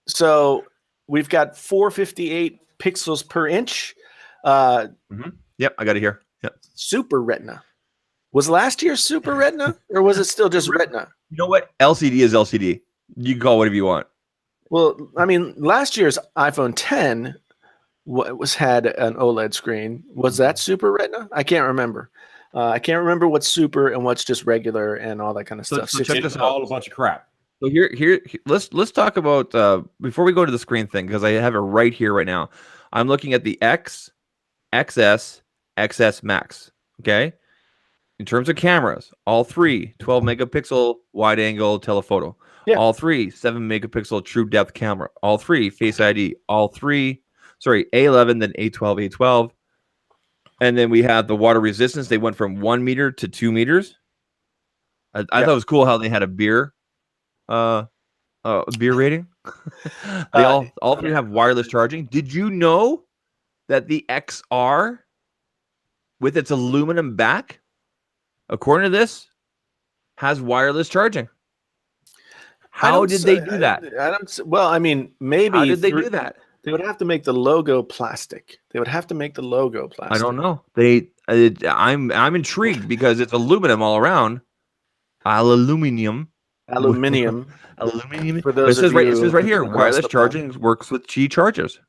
So we've got 458 pixels per inch. Yep, I got it here. Yep. Super Retina. Was last year's Super Retina, or was it still just Retina? You know what? LCD is LCD. You can call it whatever you want. Well, I mean, last year's iPhone 10 had an OLED screen. Was that Super Retina? I can't remember. I can't remember what's super and what's just regular and all that kind of stuff. So check this out. All a bunch of crap. So here, let's talk about before we go to the screen thing, because I have it right here right now. I'm looking at the X, XS, XS Max. Okay. In terms of cameras, all three 12 megapixel wide angle telephoto. Yeah. All three 7 megapixel true depth camera. All three Face ID. All three, A11, then A12, A12. And then we have the water resistance. They went from 1 meter to 2 meters. I thought it was cool how they had a beer rating. They all three have wireless charging. Did you know that the XR with its aluminum back, according to this, has wireless charging? How did they do that? Well, I mean, maybe. How did they do that? They would have to make the logo plastic. I don't know. I'm intrigued because it's aluminum all around. Aluminium. For those it says right here, wireless charging works with Qi chargers.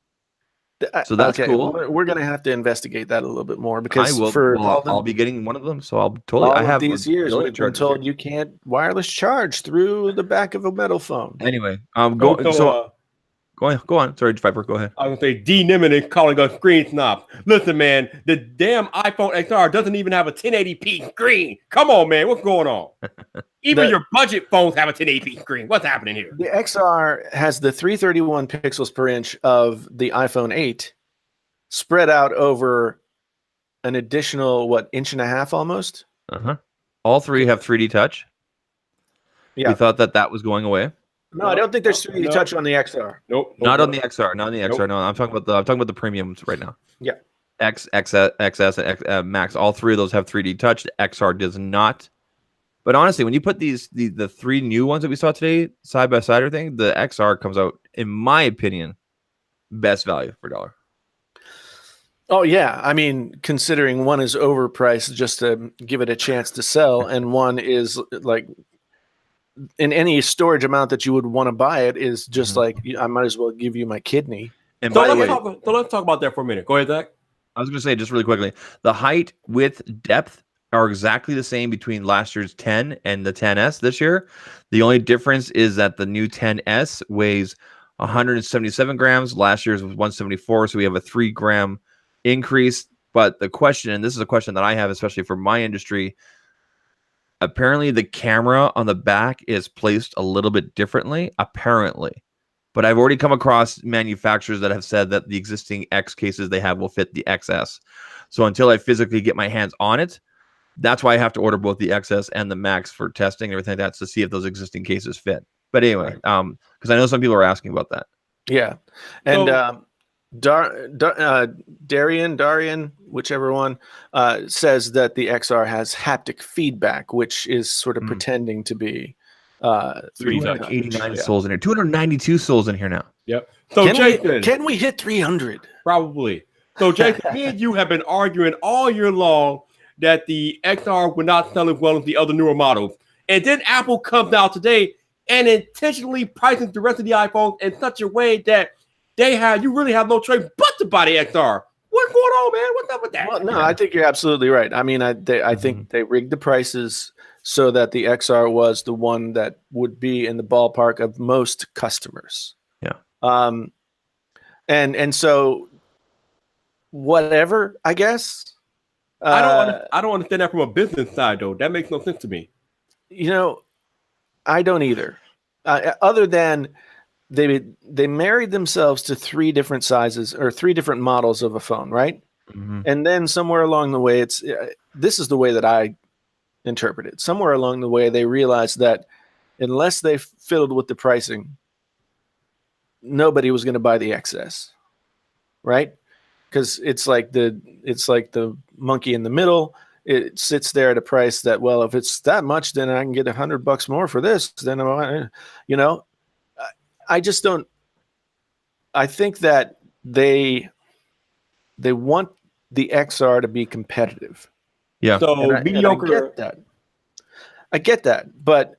So that's cool. We're going to have to investigate that a little bit more because I'll be getting one of them. So I'll totally. I have these years we've been told you can't wireless charge through the back of a metal phone. Anyway, go on. Sorry, Viper, go ahead. I was going to say D-Nimin calling us screen snobs. Listen, man, the damn iPhone XR doesn't even have a 1080p screen. Come on, man, what's going on? Even your budget phones have a 1080p screen. What's happening here? The XR has the 331 pixels per inch of the iPhone 8 spread out over an additional, inch and a half almost? All three have 3D touch. Yeah. We thought that was going away. No, I don't think there's 3D touch on the XR. Nope. Not on the XR. Not on the XR. No, I'm talking about the premiums right now. Yeah. XS, and Max. All three of those have 3D touch. The XR does not. But honestly, when you put the three new ones that we saw today side by side, everything, the XR comes out, in my opinion, best value for dollar. Oh yeah, I mean, considering one is overpriced just to give it a chance to sell, and one is like, in any storage amount that you would want to buy it, is just like, I might as well give you my kidney. And so let's talk about that for a minute. Go ahead, Zach. I was going to say just really quickly, the height, width, depth are exactly the same between last year's 10 and the 10S this year. The only difference is that the new 10S weighs 177 grams. Last year's was 174, so we have a 3 gram increase. But the question, and this is a question that I have, especially for my industry, apparently the camera on the back is placed a little bit differently, apparently. But I've already come across manufacturers that have said that the existing X cases they have will fit the XS. So until I physically get my hands on it, that's why I have to order both the XS and the Max for testing and everything like that, to see if those existing cases fit. But anyway, because I know some people are asking about that. Yeah. And Darian, whichever one, says that the XR has haptic feedback, which is sort of pretending to be 3D touch. 89 souls in here. 292 souls in here now. Yep. So Jason, can we hit 300? Probably. So Jason, me and you have been arguing all year long that the XR would not sell as well as the other newer models. And then Apple comes out today and intentionally prices the rest of the iPhones in such a way that you really have no choice but to buy the XR. What's going on, man? What's up with that? Well, no, I think you're absolutely right. I mean, I think they rigged the prices so that the XR was the one that would be in the ballpark of most customers. Yeah. And so whatever, I guess. I don't understand that from a business side, though. That makes no sense to me. I don't either. Other than they married themselves to 3 different sizes or 3 different models of a phone, right? Mm-hmm. And then somewhere along the way, this is the way that I interpret it. Somewhere along the way, they realized that unless they fiddled with the pricing, nobody was going to buy the XS, right? Because it's like the monkey in the middle. It sits there at a price that, well, if it's that much, then I can get $100 more for this. Then I just don't. I think that they want the XR to be competitive. Yeah. So And mediocre. I get that, but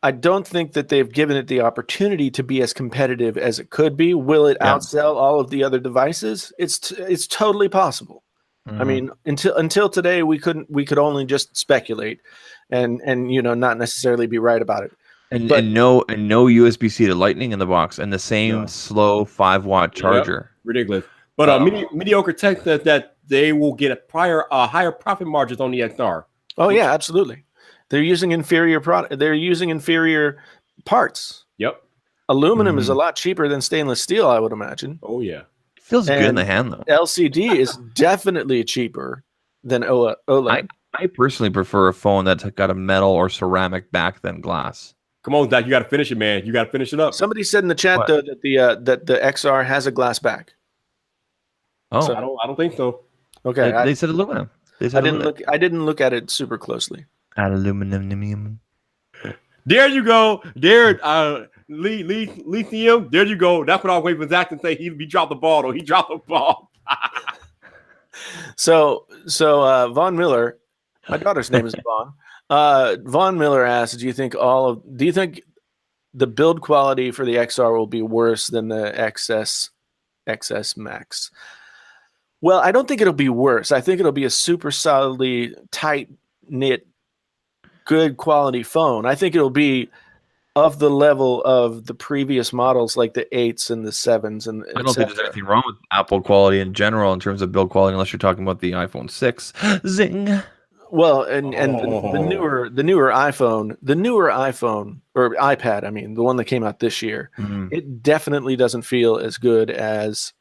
I don't think that they've given it the opportunity to be as competitive as it could be. Will it outsell all of the other devices? It's totally possible. Mm-hmm. I mean, until today, we could only just speculate, and not necessarily be right about it. And But no USB-C to Lightning in the box, and the same slow 5-watt charger. Yep. Ridiculous. But mediocre tech that they will get a higher profit margins on the XR. Oh yeah, absolutely. They're using inferior They're using inferior parts. Yep. Aluminum is a lot cheaper than stainless steel, I would imagine. Oh yeah. Feels good in the hand though. LCD is definitely cheaper than OLED. I personally prefer a phone that's got a metal or ceramic back than glass. Come on, Doc, you got to finish it, man. You got to finish it up. Somebody said in the chat though that the XR has a glass back. Oh, So, I don't think so. Okay, they said aluminum. They said I didn't look at it super closely. Aluminum. There you go. There, lithium. There you go. That's what I was waiting for Zach to say. He dropped the ball, though. He dropped the ball. So Von Miller, my daughter's name is Vaughn. Von Miller asked, do you think the build quality for the XR will be worse than the XS Max? Well, I don't think it'll be worse. I think it'll be a super solidly tight knit, good quality phone. I think it'll be of the level of the previous models, like the 8s and the 7s. And I don't think there's anything wrong with Apple quality in general in terms of build quality, unless you're talking about the iPhone 6. Zing. Well, and the newer iPhone or iPad, I mean, the one that came out this year, it definitely doesn't feel as good as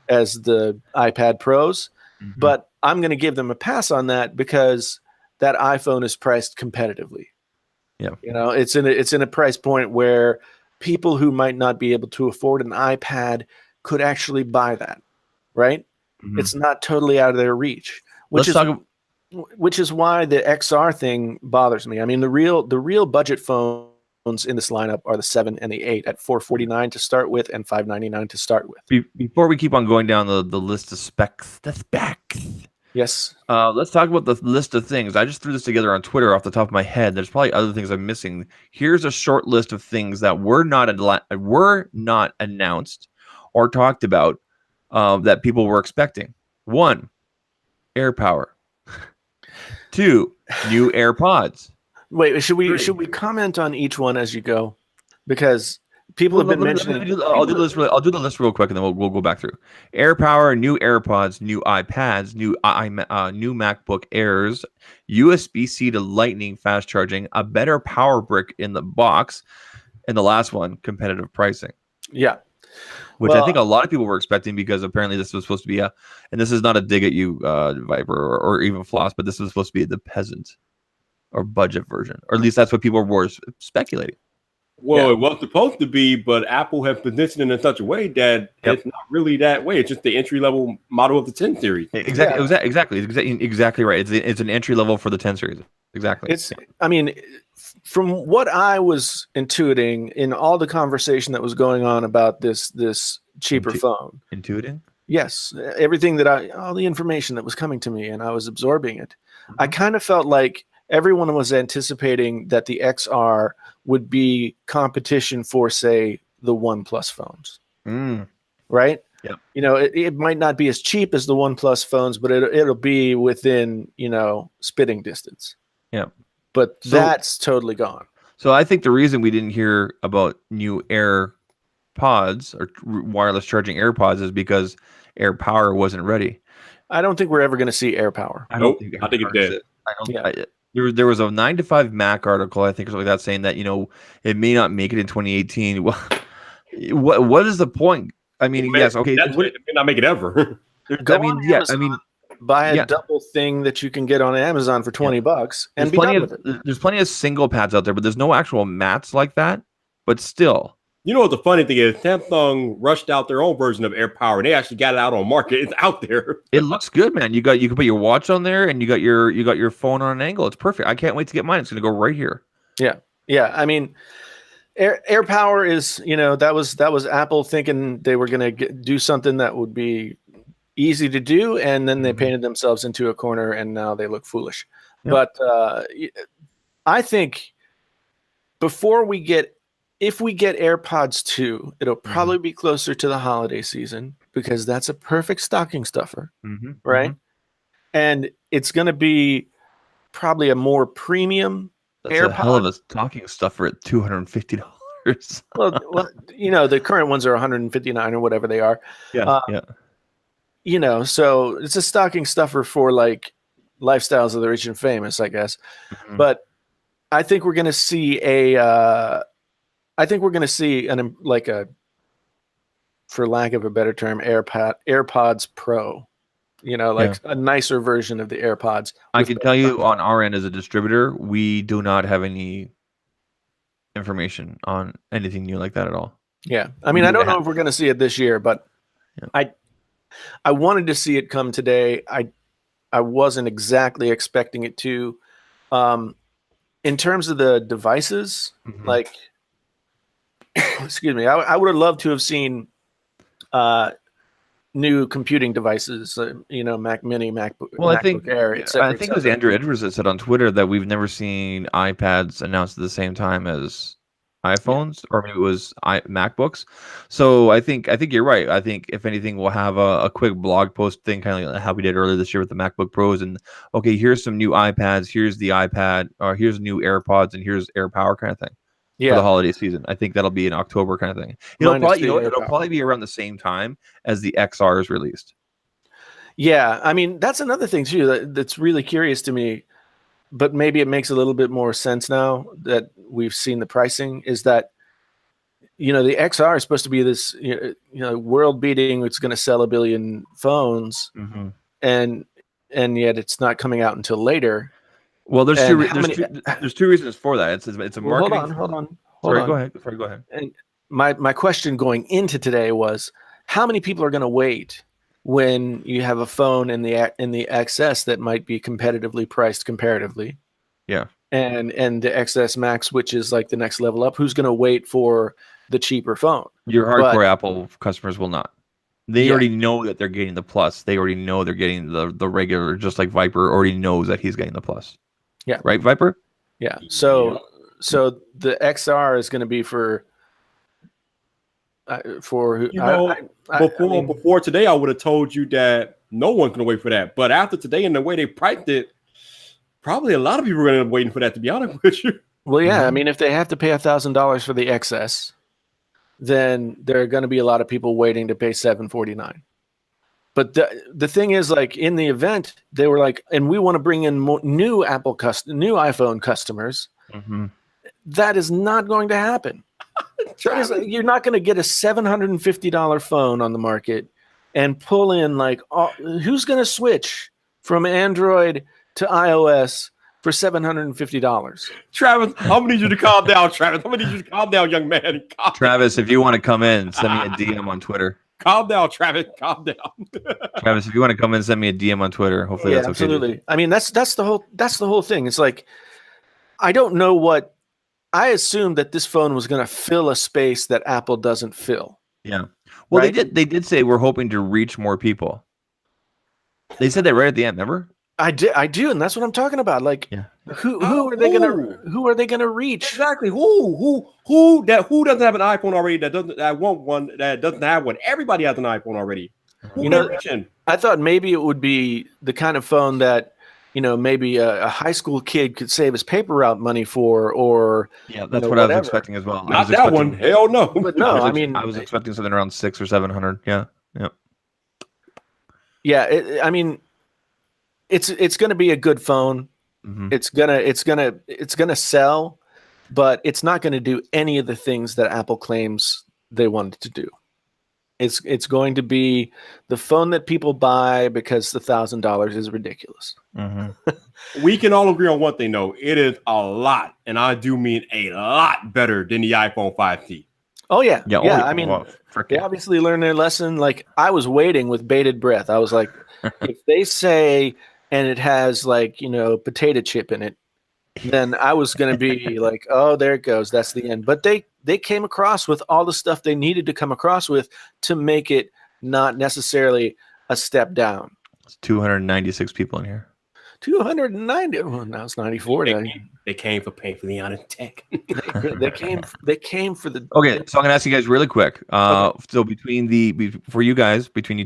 the iPad Pros. Mm-hmm. But I'm going to give them a pass on that because that iPhone is priced competitively. Yeah, it's in a price point where people who might not be able to afford an iPad could actually buy that, right? Mm-hmm. It's not totally out of their reach, which is why the XR thing bothers me. I mean, the real budget phones in this lineup are the 7 and the 8 at $449 to start with and $599 to start with. Before we keep on going down the list of specs, yes. Let's talk about the list of things. I just threw this together on Twitter off the top of my head. There's probably other things I'm missing. Here's a short list of things that were not announced or talked about that people were expecting. 1, AirPower. 2, new AirPods. Wait, should we comment on each one as you go? Because people have been mentioning. I'll do the list real quick, and then we'll go back through. AirPower, new AirPods, new iPads, new MacBook Airs, USB-C to Lightning fast charging, a better power brick in the box, and the last one, competitive pricing. Yeah. Which I think a lot of people were expecting because apparently this was supposed to be and this is not a dig at you, Viper or even Floss, but this was supposed to be the peasant or budget version, or at least that's what people were speculating. Well, it was supposed to be, but Apple has positioned it in such a way that it's not really that way. It's just the entry level model of the 10 series. Exactly right. It's an entry level for the 10 series. Exactly. I mean, from what I was intuiting in all the conversation that was going on about this cheaper phone. Intuiting? Yes. Everything all the information that was coming to me and I was absorbing it. Mm-hmm. I kind of felt like everyone was anticipating that the XR would be competition for, say, the OnePlus phones. Right? Yeah. It might not be as cheap as the OnePlus phones, but it'll be within, spitting distance. Yeah. But that's totally gone. So I think the reason we didn't hear about new AirPods or wireless charging AirPods is because AirPower wasn't ready. I don't think we're ever going to see AirPower. I think it did. There was a 9to5 Mac article, I think, or something like that, saying that it may not make it in 2018. Well, What is the point? I mean, yes, okay. That's it. They may not make it ever. Go I mean, on yeah, Amazon, I mean, buy a yeah. double thing that you can get on Amazon for $20 and be done with it. There's plenty of single pads out there, but there's no actual mats like that. But still, You know what the funny thing is? Samsung rushed out their own version of Air Power, and they actually got it out on market. It's out there. it looks good, man. You can put your watch on there, and you got your phone on an angle. It's perfect. I can't wait to get mine. It's gonna go right here. Yeah. I mean, Air Power is, that was Apple thinking they were going to do something that would be easy to do, and then they painted themselves into a corner, and now they look foolish. Yep. But I think if we get AirPods 2, it'll probably be closer to the holiday season, because that's a perfect stocking stuffer, right? And it's going to be probably a more premium That's AirPod. a hell of a stocking stuffer at $250. well, the current ones are 159 or whatever they are. Yeah. So it's a stocking stuffer for like lifestyles of the rich and famous, I guess. But I think we're going to see for lack of a better term, AirPods Pro. A nicer version of the AirPods. I can tell you on our end as a distributor, we do not have any information on anything new like that at all. Yeah. I mean, I don't know if we're going to see it this year, but I wanted to see it come today. I wasn't exactly expecting it to. In terms of the devices, like, excuse me, I would have loved to have seen new computing devices, Mac Mini, MacBook Air, etc. I think it was Andrew Edwards that said on Twitter that we've never seen iPads announced at the same time as iPhones, or maybe it was MacBooks. So I think you're right. I think if anything, we'll have a quick blog post thing, kind of like how we did earlier this year with the MacBook Pros. And okay, here's some new iPads, here's the iPad, or here's new AirPods, and here's AirPower kind of thing. For the holiday season. I think that'll be in October kind of thing. It'll probably be around the same time as the XR is released. Yeah, I mean, that's another thing too that's really curious to me, but maybe it makes a little bit more sense now that we've seen the pricing, is that the XR is supposed to be this world beating, it's going to sell 1 billion phones, and yet it's not coming out until later. Well, there's two reasons for that. It's a marketing. Hold on. Sorry, go ahead. And my question going into today was, how many people are going to wait when you have a phone in the XS that might be competitively priced comparatively? Yeah. And the XS Max, which is like the next level up. Who's going to wait for the cheaper phone? Your hardcore Apple customers will not. They already know that they're getting the Plus. They already know they're getting the regular, just like Viper already knows that he's getting the Plus. Yeah. Right, Viper? Yeah. So the XR is going to be before today, I would have told you that no one's going to wait for that. But after today and the way they priced it, probably a lot of people are going to be waiting for that, to be honest with you. Well, yeah. I mean, if they have to pay $1,000 for the XS, then there are going to be a lot of people waiting to pay $749. But the thing is, like, in the event, they were like, and we want to bring in new iPhone customers. That is not going to happen. You're not going to get a $750 phone on the market and pull in who's going to switch from Android to iOS for $750? Travis, I'm gonna need you to calm down, Travis. I'm gonna need you to calm down, young man. Travis, if you want to come in, send me a DM on Twitter. Calm down, Travis. Calm down. Travis, if you want to come in, send me a DM on Twitter. Hopefully that's okay. Absolutely. I mean, that's the whole thing. It's like, I don't know what I assumed that this phone was going to fill a space that Apple doesn't fill. Yeah. Well, right? they did say we're hoping to reach more people. They said that right at the end, remember? I do, and that's what I'm talking about. Like, who are they gonna reach? Exactly. Who doesn't have an iPhone already? That want one? That doesn't have one? Everybody has an iPhone already. I thought maybe it would be the kind of phone that maybe a high school kid could save his paper route money for, or that's what I was expecting as well. Not that one. Hell no. But no, I was expecting something around 600 or 700. Yeah. I mean, it's going to be a good phone. It's gonna sell, but it's not going to do any of the things that Apple claims they wanted to do. It's going to be the phone that people buy because the $1,000 is ridiculous. We can all agree on one thing, though. It is a lot, and I do mean a lot better than the iPhone 5C. Oh yeah, Yeah. yeah. I mean, they obviously learned their lesson. Like, I was waiting with bated breath. I was like, if they say, and it has like, potato chip in it, then I was going to be like, oh, there it goes. That's the end. But they came across with all the stuff they needed to come across with to make it not necessarily a step down. It's 296 people in here. 290. Well, now it's 94. They came for Painfully Honest Tech. They came for the. Okay, so I'm gonna ask you guys really quick. Okay. So between you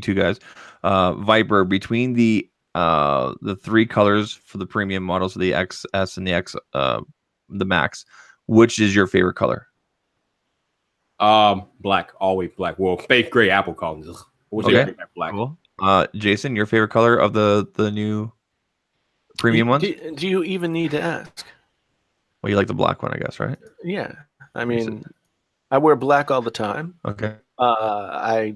two guys, Viper, between the 3 colors for the premium models, the XS and the Max, which is your favorite color? Black, always black. Well, space gray apple colors. Okay. Black. Cool. Jason, your favorite color of the new premium ones? Do you even need to ask? Well, you like the black one, I guess, right? Yeah, I mean, I wear black all the time. Okay. For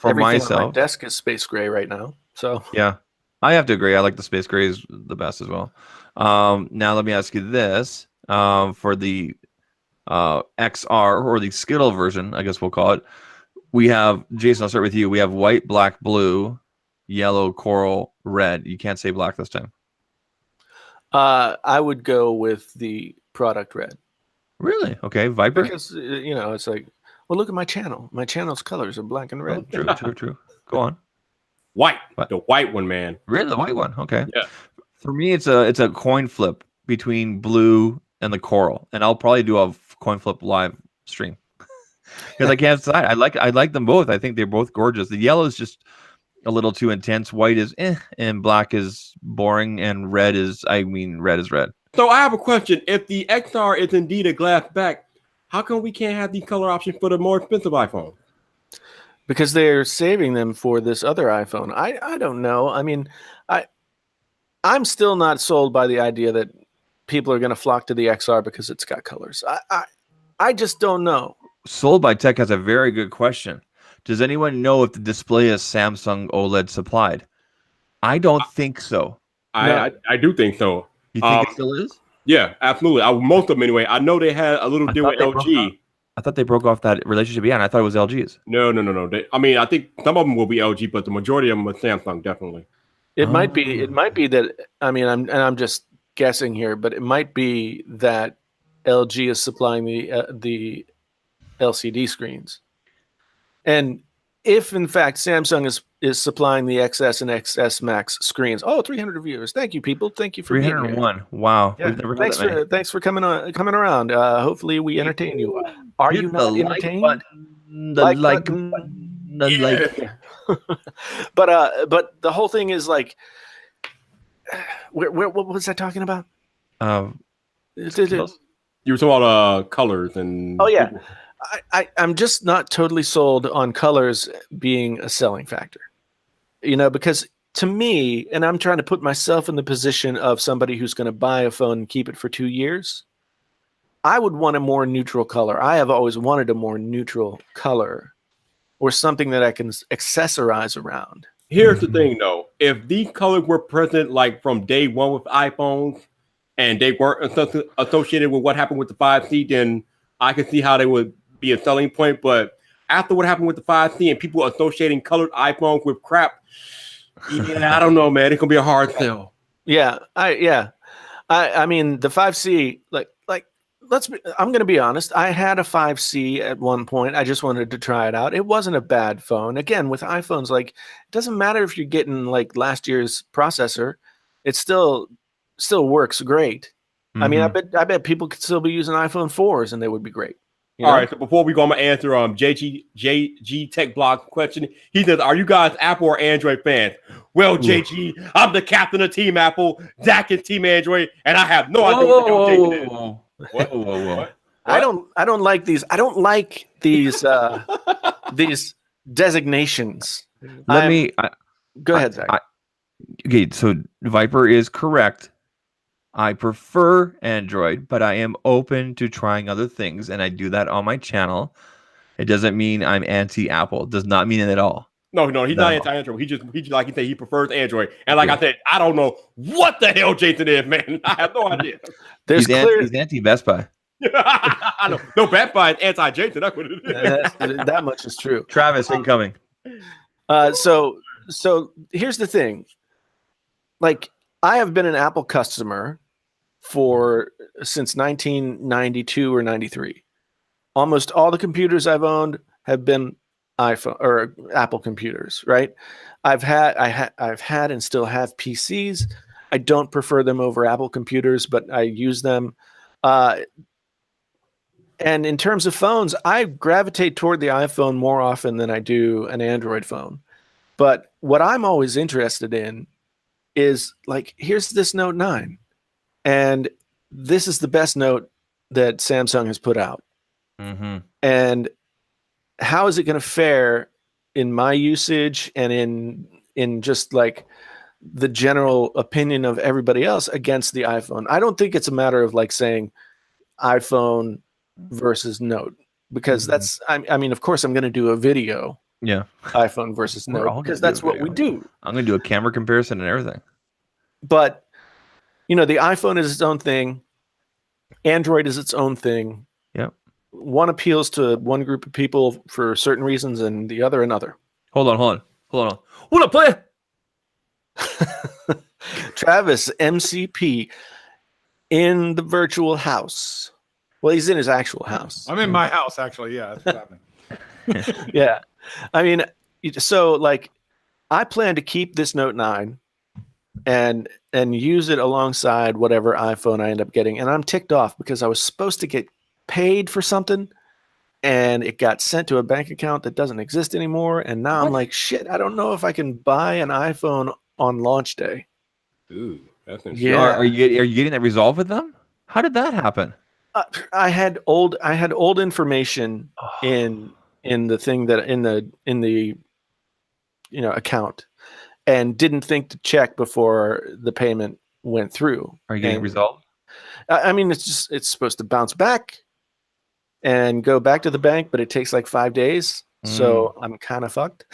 everything myself, on my desk is space gray right now. So yeah, I have to agree. I like the space gray is the best as well. Now let me ask you this: for the XR or the Skittle version, I guess we'll call it. We have, Jason, I'll start with you. We have white, black, blue, yellow, coral, red. You can't say black this time. I would go with the product red. Really? Okay, Viper. Because it's like, well, look at my channel. My channel's colors are black and red. Oh, true. Go on. White, the white one, man. Really, the white one? Okay. Yeah. For me, it's a coin flip between blue and the coral, and I'll probably do a coin flip live stream because I can't decide. I like them both. I think they're both gorgeous. The yellow is just a little too intense. White is and black is boring, and red is red. So I have a question. If the XR is indeed a glass back, how come we can't have the color option for the more expensive iPhone? Because they're saving them for this other iPhone. I don't know. I mean, I'm still not sold by the idea that people are going to flock to the XR because it's got colors. I just don't know. Sold by Tech has a very good question. Does anyone know if the display is Samsung OLED supplied? I don't think so. I do think so. You think it still is? Yeah, absolutely. Most of them anyway. I know they had a little deal with LG. I thought they broke off that relationship. Yeah, and I thought it was LG's. No. I think some of them will be LG, but the majority of them are Samsung, definitely. It might be that. I mean, I'm just guessing here, but it might be that LG is supplying the LCD screens, and if in fact Samsung is supplying the XS and XS Max screens. Oh, 300 viewers. Thank you, people. Thank you for 301. Wow. Yeah. Thanks for coming around. Hopefully we entertain you. Are you not entertained? The like button. But the whole thing is like, what was I talking about? You were talking about colors and. Oh yeah, I'm just not totally sold on colors being a selling factor. Because to me, and I'm trying to put myself in the position of somebody who's going to buy a phone and keep it for 2 years. I would want a more neutral color. I have always wanted a more neutral color, or something that I can accessorize around. Here's the thing, though. If these colors were present like from day one with iPhones, and they weren't associated with what happened with the 5C, then I can see how they would be a selling point. But after what happened with the 5C and people associating colored iPhones with crap, yeah, I don't know, man. It's gonna be a hard sell. Yeah, I mean the 5C, I'm gonna be honest. I had a 5C at one point. I just wanted to try it out. It wasn't a bad phone. Again, with iPhones, like, it doesn't matter if you're getting like last year's processor, it still works great. I mean, I bet people could still be using iPhone 4s and they would be great. All right, so before we go, I'm gonna answer JG Tech Blog question. He says, "Are you guys Apple or Android fans?" Well, JG, I'm the captain of Team Apple, Zach is Team Android, and I have no idea what the hell JG is. Whoa. I don't like these. I don't like these these designations. Go ahead, Zach. Okay, so Viper is correct. I prefer Android, but I am open to trying other things, and I do that on my channel. It doesn't mean I'm anti-Apple. It does not mean it at all. No, he's not anti-Android. He just like he said, he prefers Android. And like I said, I don't know what the hell Jason is, man. I have no idea. He's anti-Best Buy. I know. No, Best Buy is anti-Jason. That's what it is. That much is true. Travis, incoming. So here's the thing. Like, I have been an Apple customer since 1992 or 93. Almost all the computers I've owned have been iPhone or Apple computers, right? I've had and still have PCs. I don't prefer them over Apple computers, but I use them. And in terms of phones, I gravitate toward the iPhone more often than I do an Android phone. But what I'm always interested in is, like, here's this Note 9. And this is the best Note that Samsung has put out. Mm-hmm. And how is it going to fare in my usage and in just like the general opinion of everybody else against the iPhone? I don't think it's a matter of like saying iPhone versus Note, because that's, I mean, of course I'm going to do a video. Yeah. iPhone versus Note, because that's what we do. I'm going to do a camera comparison and everything. But, the iPhone is its own thing. Android is its own thing. Yep. One appeals to one group of people for certain reasons and the other another. Hold on. Hold up, player. Travis, MCP, in the virtual house. Well, he's in his actual house. I'm in my house, actually. Yeah, that's what's happening. Yeah. I mean, so like, I plan to keep this Note 9 and use it alongside whatever iPhone I end up getting. And I'm ticked off because I was supposed to get paid for something and it got sent to a bank account that doesn't exist anymore. And now I'm like, shit, I don't know if I can buy an iPhone on launch day. Ooh, that's interesting. Yeah. Are you getting that resolved with them? How did that happen? I had old information in the thing that in the account, and didn't think to check before the payment went through. Are you getting it resolved? I mean, it's supposed to bounce back and go back to the bank, but it takes like 5 days. So I'm kind of fucked.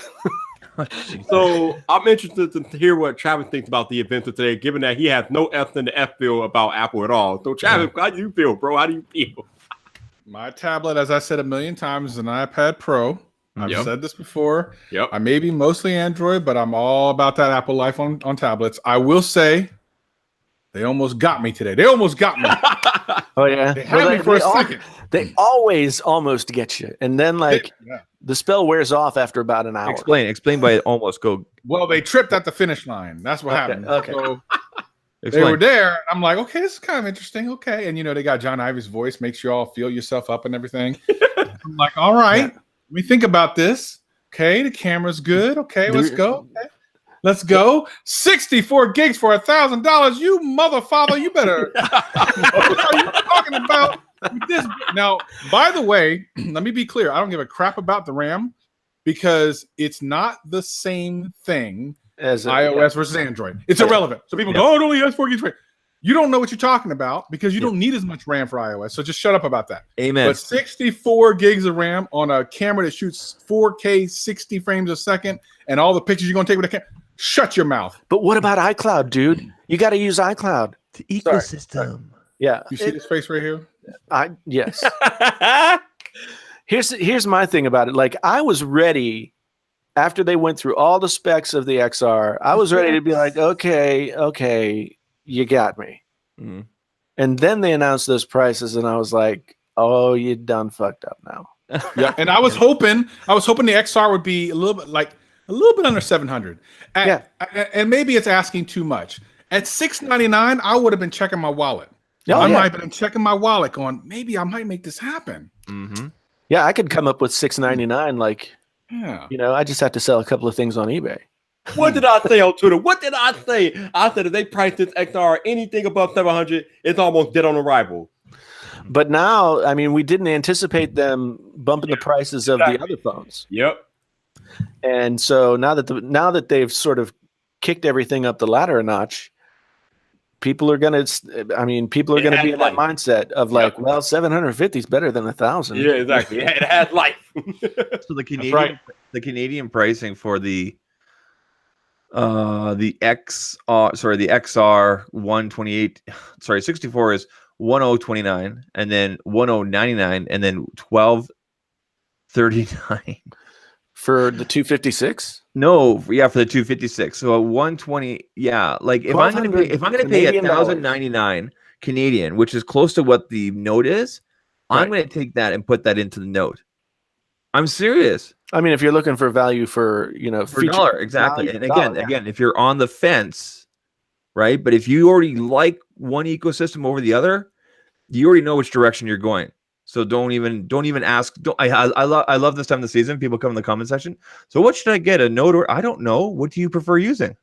So I'm interested to hear what Travis thinks about the event of today, given that he has no F in the F feel about Apple at all. So Travis, how do you feel, bro? How do you feel? My tablet, as I said a million times, is an iPad Pro. I've said this before. Yep. I may be mostly Android, but I'm all about that Apple life on tablets. I will say they almost got me today. They almost got me. Oh, yeah. They had me for a second. They always almost get you. And then, like, the spell wears off after about an hour. Explain by almost go. Well, they tripped at the finish line. That's what happened. Okay. So they were there. I'm like, okay, this is kind of interesting. Okay. And, they got John Ivy's voice, makes you all feel yourself up and everything. I'm like, all right. Let me think about this. Okay, the camera's good. Okay, let's go. Okay. Let's go. 64 gigs for $1,000. You mother father, you better. What are you talking about with this? Now, by the way, let me be clear. I don't give a crap about the RAM because it's not the same thing as iOS versus Android. It's irrelevant. So people go, oh, it only has 4 gigs. You don't know what you're talking about because you don't need as much RAM for iOS. So just shut up about that. Amen. But 64 gigs of RAM on a camera that shoots 4K 60 frames a second and all the pictures you're going to take with the camera. Shut your mouth. But what about iCloud, dude? You got to use iCloud. The ecosystem. Sorry. Yeah. You see this face right here? Yes. Here's my thing about it. Like, I was ready after they went through all the specs of the XR. I was ready to be like, okay, you got me. Mm-hmm. And then they announced those prices, and I was like, oh, you done fucked up now. Yeah. And I was hoping the XR would be a little bit under 700. And maybe it's asking too much. At $699, I would have been checking my wallet. I might have been checking my wallet going, maybe I might make this happen. Mm-hmm. Yeah, I could come up with $699. Like, I just have to sell a couple of things on eBay. What did I say on Twitter? What did I say? I said if they price this XR anything above 700, it's almost dead on arrival. But now, I mean, we didn't anticipate them bumping the prices of the other phones. Yep. And so now that they've sort of kicked everything up the ladder a notch, people are going to be in that mindset of like, well, 750 is better than 1,000. Yeah, exactly. It has life. So the Canadian pricing for the XR 128, 64 is 1029, and then 1099, and then 1239 for the 256. No, yeah, for the 256. So 120, yeah. Like if I'm gonna pay $1,099 Canadian, which is close to what the note is, I'm gonna take that and put that into the note. I'm serious. I mean, if you're looking for value for for a dollar, exactly. And again, if you're on the fence, right? But if you already like one ecosystem over the other, you already know which direction you're going. So don't even ask. I love this time of the season. People come in the comment section. So what should I get? A note or I don't know. What do you prefer using?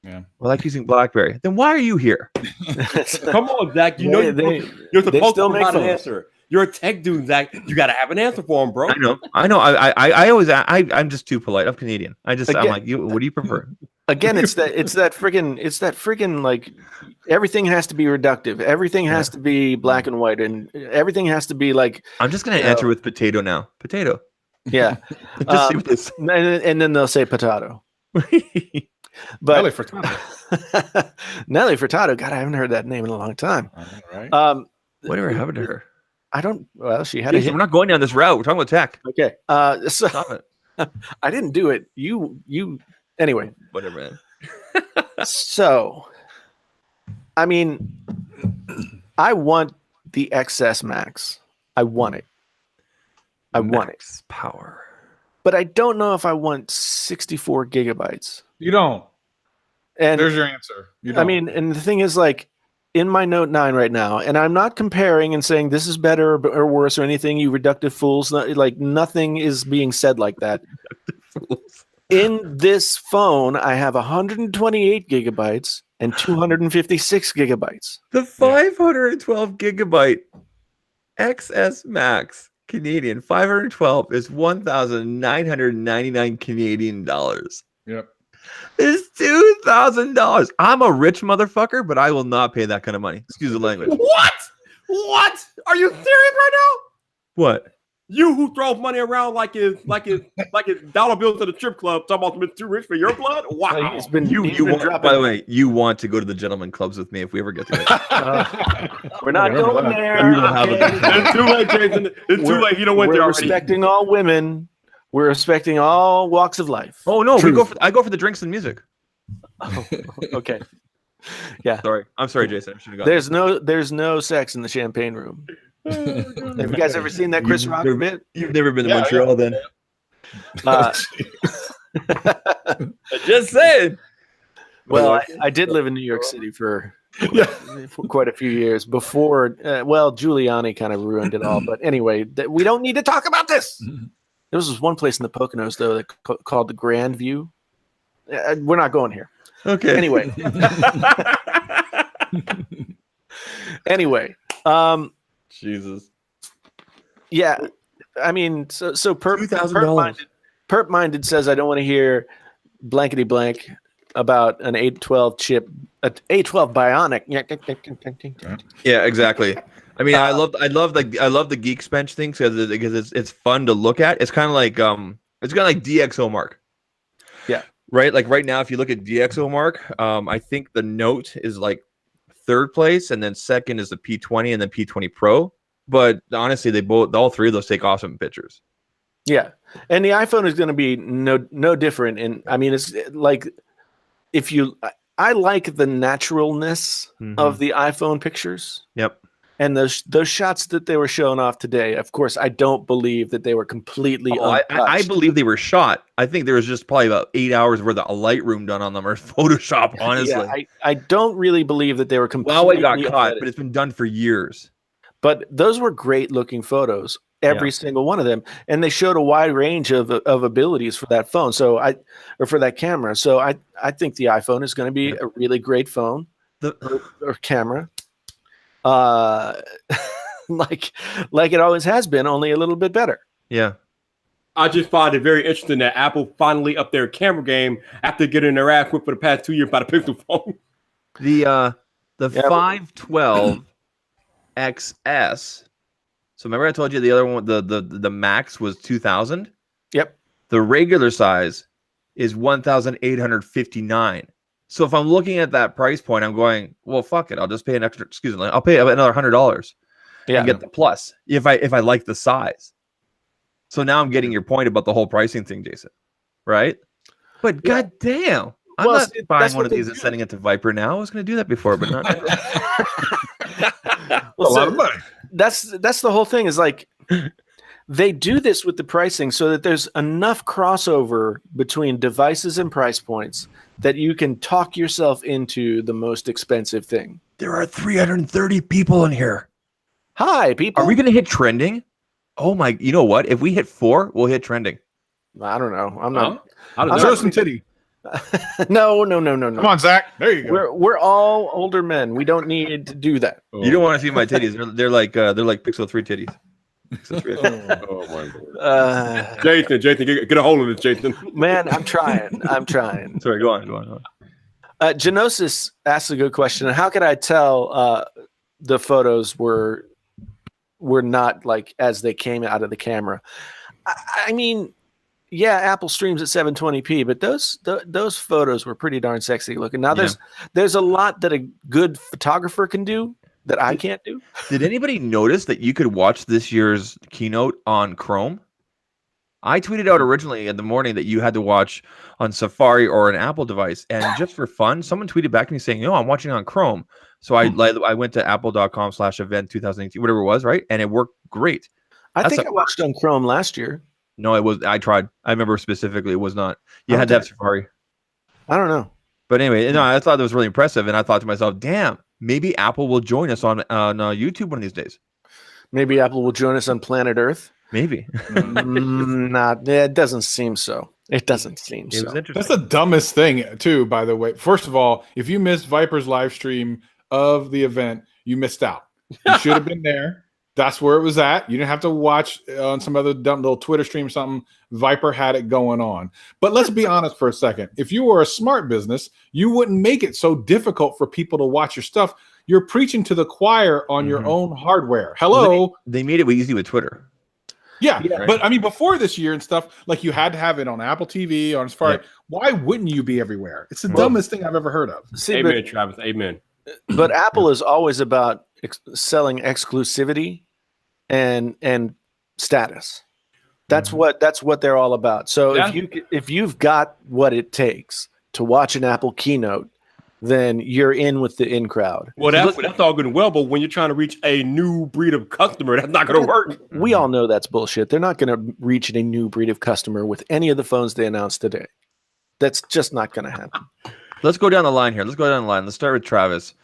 Yeah, I like using BlackBerry. Then why are you here? Come on, Zach. You're supposed to provide an answer. You're a tech dude, Zach. You got to have an answer for him, bro. I know. I always I'm just too polite. I'm Canadian. I'm like you. What do you prefer? Again, it's that friggin' like everything has to be reductive. Everything has to be black and white, and everything has to be like. I'm just gonna answer with potato now. Potato. Yeah. Just see what this. And then they'll say potato. But Nelly Furtado. Nelly Furtado. God, I haven't heard that name in a long time. Right? Whatever happened to her? I don't. Well, she had a hit. We're not going down this route. We're talking about tech. Okay. So Stop it. I didn't do it. You. Anyway. Whatever, man. So, I mean, I want the XS Max. I want it. I want it. Power. But I don't know if I want 64 gigabytes. You don't. And there's your answer. You don't. I mean, and the thing is, like, in my Note 9 right now, and I'm not comparing and saying this is better or worse or anything, you reductive fools. Like, nothing is being said like that. In this phone, I have 128 gigabytes and 256 gigabytes. The 512 gigabyte XS Max Canadian 512 is 1,999 Canadian dollars. Yep. It's $2,000. I'm a rich motherfucker, but I will not pay that kind of money. Excuse the language. What? Are you serious right now? What? You who throws money around like it's dollar bills at a strip club, talking about too rich for your blood? Wow. He's been dropping. By the way, you want to go to the gentleman clubs with me if we ever get together. We're not going there. It's too late, Jason. It's too late. You don't went there already. We're respecting all women. We're respecting all walks of life. Oh no, I go for the drinks and music. Oh, okay. Yeah. I'm sorry, Jason. I should have gone. There's no sex in the champagne room. Have you guys ever seen that Chris Rock bit? You've never been to Montreal, then. Just saying. Well, I did live in New York City for quite a few years before. Giuliani kind of ruined it all. But anyway, we don't need to talk about this. There was this one place in the Poconos, though, that called the Grand View. We're not going here. Okay. Anyway. Jesus. Yeah. I mean, so perp-minded says I don't want to hear blankety blank about an 812 chip, an 812 Bionic. Yeah, exactly. I mean, I love the Geeksbench thing because it's fun to look at. It's kind of like DxO Mark. Yeah. Right. Like right now, if you look at DxO Mark, I think the Note is like third place, and then second is the P20 and then P20 Pro. But honestly, all three of those take awesome pictures. Yeah, and the iPhone is going to be no different. And I mean, it's like I like the naturalness of the iPhone pictures. Yep. And those shots that they were showing off today, of course, I don't believe that they were completely I believe they were shot. I think there was just probably about 8 hours worth of Lightroom done on them or Photoshop, honestly. Yeah, I don't really believe that they were completely Huawei got caught, but it's been done for years. But those were great looking photos, every single one of them. And they showed a wide range of abilities for that phone. Or for that camera. So I think the iPhone is going to be a really great phone or camera. Like it always has been, only a little bit better. Yeah. I just find it very interesting that Apple finally upped their camera game after getting their ass whipped for the past 2 years by the Pixel phone. The 512 XS So remember I told you the other one, the max was 2,000. Yep. The regular size is 1,859. So if I'm looking at that price point, I'm going, well, fuck it. I'll just pay an extra. Excuse me. I'll pay another $100 and get the plus if I like the size. So now I'm getting your point about the whole pricing thing, Jason. Right? But goddamn, I'm not buying one of these and sending it to Viper now. I was going to do that before, but not now. Well, a lot of money. That's the whole thing. Is like they do this with the pricing so that there's enough crossover between devices and price points that you can talk yourself into the most expensive thing. There are 330 people in here. Hi, people. Are we going to hit trending? Oh my! You know what? If we hit 4, we'll hit trending. I don't know. I'm not. Show some titty. No. Come on, Zach. There you go. We're all older men. We don't need to do that. You don't want to see my titties. They're like Pixel 3 titties. Oh my God. Jason, get a hold of this, Jason. Man, I'm trying. Sorry, go on. Genosis asked a good question. How could I tell the photos were not like as they came out of the camera? I mean, yeah, Apple streams at 720p, but those photos were pretty darn sexy looking. Now there's a lot that a good photographer can do that I can't do. Did anybody notice that you could watch this year's keynote on Chrome? I tweeted out originally in the morning that you had to watch on Safari or an Apple device, and just for fun, someone tweeted back to me saying, "No, I'm watching on Chrome." So I went to apple.com/event 2018, whatever it was, right, and it worked great. I think I watched on Chrome last year. No, it was. I tried. I remember specifically it was not. You had to have Safari. I don't know. But anyway, no, I thought that was really impressive, and I thought to myself, "Damn, maybe Apple will join us on YouTube one of these days." Maybe Apple will join us on planet Earth. Maybe. It doesn't seem so. It doesn't seem so. That's the dumbest thing, too, by the way. First of all, if you missed Viper's live stream of the event, you missed out. You should have been there. That's where it was at. You didn't have to watch on some other dumb little Twitter stream or something. Viper had it going on. But let's be honest for a second. If you were a smart business, you wouldn't make it so difficult for people to watch your stuff. You're preaching to the choir on your own hardware. Hello. Well, they made it easy with Twitter. Yeah, right. But I mean, before this year and stuff, like you had to have it on Apple TV, on Safari. Yep. Why wouldn't you be everywhere? It's the dumbest thing I've ever heard of. Amen, Travis. Amen. But Apple is always about selling exclusivity and status. That's what they're all about. So if you've got what it takes to watch an Apple keynote, then you're in with the in crowd. Well, that's all good and well, but when you're trying to reach a new breed of customer, that's not going to work. We all know that's bullshit. They're not going to reach a new breed of customer with any of the phones they announced today. That's just not going to happen. Let's go down the line here. Let's start with Travis.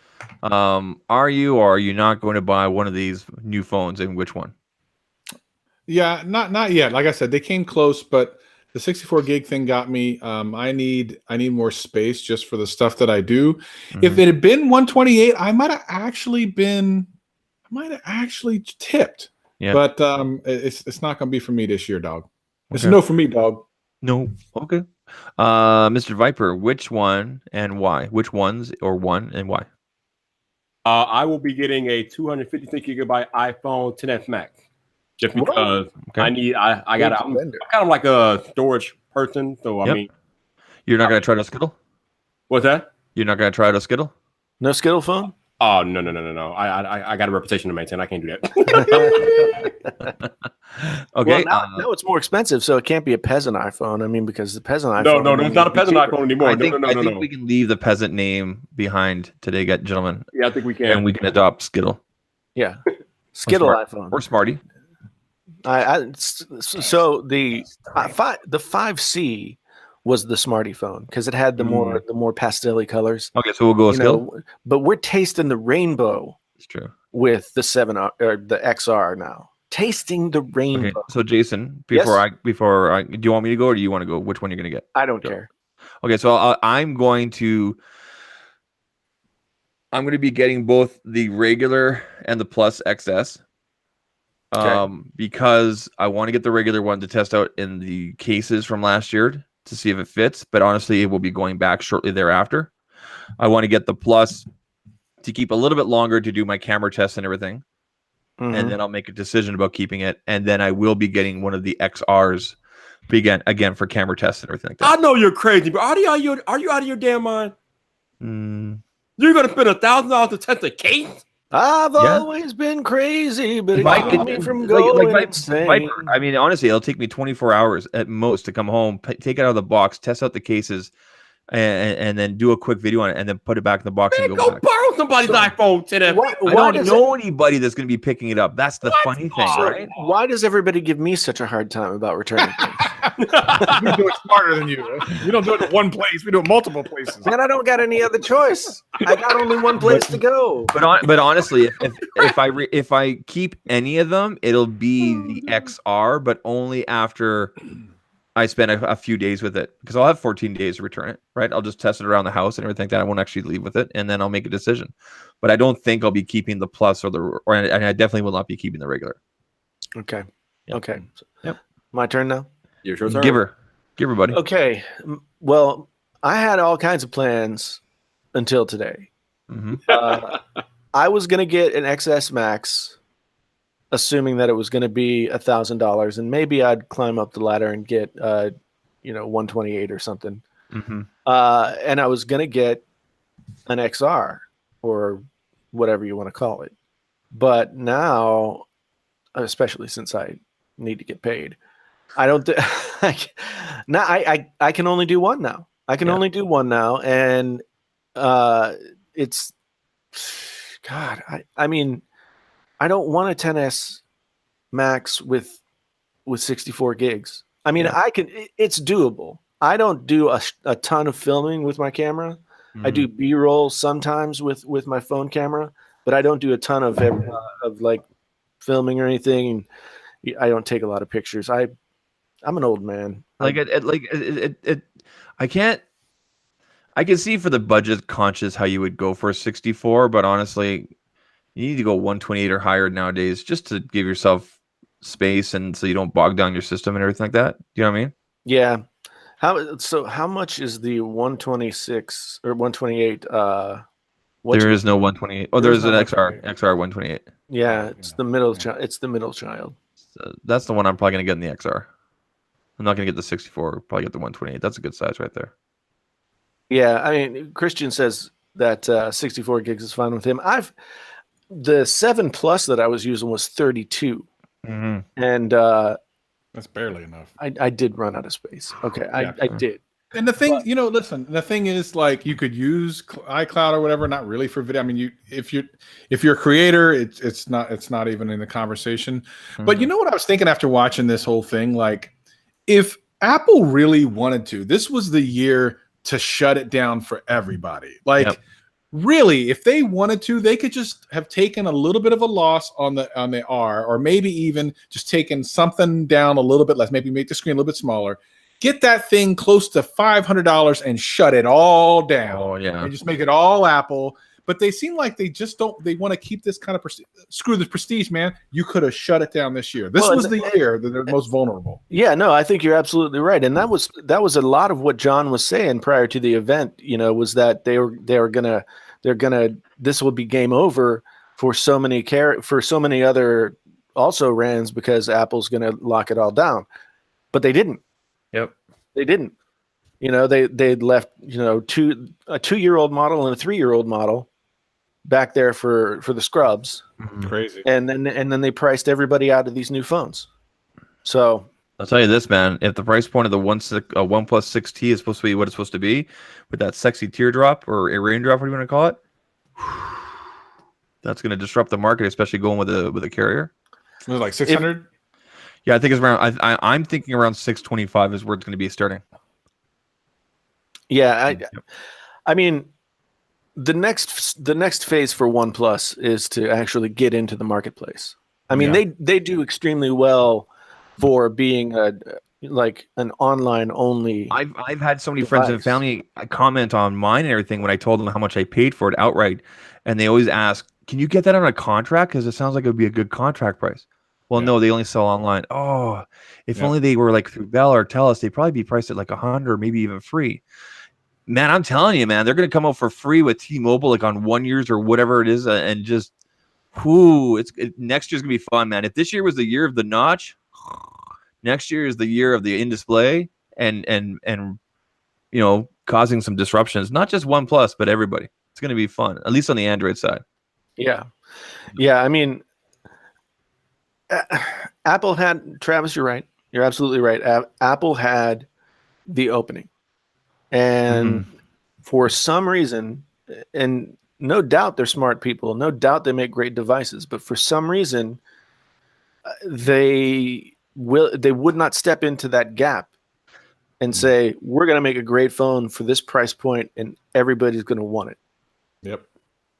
Are you or are you not going to buy one of these new phones, and which one? Yeah, not yet. Like I said, they came close, but the 64 gig thing got me. I need more space just for the stuff that I do. If it had been 128, I might have actually tipped. Yeah. But it's not going to be for me this year, dog. It's a no for me, dog. No. Okay. Mr. Viper, which one and why? Which ones or one and why? I will be getting a 256 gigabyte iPhone XS Max. Just because I'm kind of like a storage person. So, I mean. You're not going to try to Skittle? What's that? You're not going to try to Skittle? No Skittle phone? Oh, no. I got a reputation to maintain. I can't do that. Okay. Well, now it's more expensive, so it can't be a peasant iPhone. I mean, because the peasant iPhone. No, it's not a peasant iPhone anymore. I think we can leave the peasant name behind today, gentlemen. Yeah, I think we can. And we can adopt Skittle. Yeah. Skittle iPhone. Or Smarty. So the 5C was the Smarty phone because it had the more pastel-y colors. Okay, so we'll go with Skittle. But we're tasting the rainbow. It's true. With the 7 or the XR now. Tasting the rainbow. Okay, so Jason, before I do you want me to go or do you want to go? Which one you're going to get? I don't care. Okay, so I'm going to be getting both the regular and the Plus XS. Because I want to get the regular one to test out in the cases from last year to see if it fits, but honestly, it will be going back shortly thereafter. I want to get the Plus to keep a little bit longer to do my camera tests and everything. and then I'll make a decision about keeping it, and then I will be getting one of the XRs again for camera tests and everything like that. I know you're crazy, but are you out of your damn mind? You're gonna spend $1,000 to test a case? I've always been crazy, but it kept me from going insane. Viper, I mean, honestly, it'll take me 24 hours at most to come home, take it out of the box, test out the cases, and then do a quick video on it, and then put it back in the box and go back. Borrow somebody's iPhone today. I don't know anybody that's going to be picking it up. That's the funny thing, right? Why does everybody give me such a hard time about returning things? We do it smarter than you. We don't do it in one place. We do it multiple places. And I don't got any other choice. I got only one place to go. But honestly, if I keep any of them, it'll be the XR, but only after I spend a few days with it, because I'll have 14 days to return it, right? I'll just test it around the house and everything like that. I won't actually leave with it, and then I'll make a decision. But I don't think I'll be keeping the Plus and I definitely will not be keeping the regular. Okay. Yep. Okay. Yep. My turn now? Your turn. Give her, buddy. Okay. Well, I had all kinds of plans until today. I was going to get an XS Max, assuming that it was going to be $1,000, and maybe I'd climb up the ladder and get 128 or something. And I was going to get an XR or whatever you want to call it. But now, especially since I need to get paid, I don't. I can only do one now. Only do one now, and it's God. I mean, I don't want a 10s Max with 64 gigs. I mean, it's doable. I don't do a ton of filming with my camera. I do B-roll sometimes with my phone camera, but I don't do a ton of like filming or anything. I don't take a lot of pictures. I'm an old man. I can see for the budget conscious how you would go for a 64, but honestly, you need to go 128 or higher nowadays just to give yourself space and so you don't bog down your system and everything like that. Do you know what I mean? Yeah. How much is the 126 or 128? There is no 128. Oh, there's an XR 128. Yeah, it's the middle child. It's the middle child. So that's the one I'm probably gonna get in the XR. I'm not gonna get the 64. Probably get the 128. That's a good size right there. Yeah, I mean, Christian says that 64 gigs is fine with him. The 7 Plus that I was using was 32, and that's barely enough. I did run out of space. Okay, I did. And the thing, listen, the thing is, like, you could use iCloud or whatever, not really for video. I mean, if you're a creator, it's not even in the conversation. But you know what I was thinking after watching this whole thing? Like, if Apple really wanted to, this was the year to shut it down for everybody. Like, really, if they wanted to, they could just have taken a little bit of a loss on the R, or maybe even just taken something down a little bit less, maybe make the screen a little bit smaller. Get that thing close to $500 and shut it all down. Oh, yeah. And just make it all Apple. But they seem like they just don't. They want to keep this kind of screw the prestige, man. You could have shut it down this year. This was the year that they're most vulnerable. Yeah, no, I think you're absolutely right, and that was a lot of what John was saying prior to the event. Was that they're gonna this will be game over for so many other also RANs because Apple's gonna lock it all down, but they didn't. Yep, they didn't. They'd left a 2-year-old model and a 3-year-old model back there for the scrubs. Crazy. And then they priced everybody out of these new phones. So I'll tell you this, man. If the price point of the OnePlus 6T is supposed to be what it's supposed to be, with that sexy teardrop or a raindrop, what do you want to call it? That's going to disrupt the market, especially going with a carrier. It was like 600. Yeah, I think it's around. I'm thinking around 625 is where it's going to be starting. Yeah, I mean, the next phase for OnePlus is to actually get into the marketplace. I mean, they do extremely well for being an online only. I've had so many friends and family comment on mine and everything when I told them how much I paid for it outright, and they always ask, "Can you get that on a contract? Because it sounds like it would be a good contract price." Well, no, they only sell online. Oh, if only they were like through Bell or Telus, they'd probably be priced at like $100, maybe even free. Man, I'm telling you, man, they're going to come out for free with T-Mobile, like on 1 year or whatever it is, and just Next year's gonna be fun, man. If this year was the year of the notch, next year is the year of the in-display and causing some disruptions. Not just OnePlus, but everybody. It's gonna be fun, at least on the Android side. Yeah. I mean, Apple had, Travis, you're right. You're absolutely right. Apple had the opening, and for some reason, and no doubt they're smart people, no doubt they make great devices, but for some reason, they would not step into that gap and say, we're going to make a great phone for this price point and everybody's going to want it. Yep.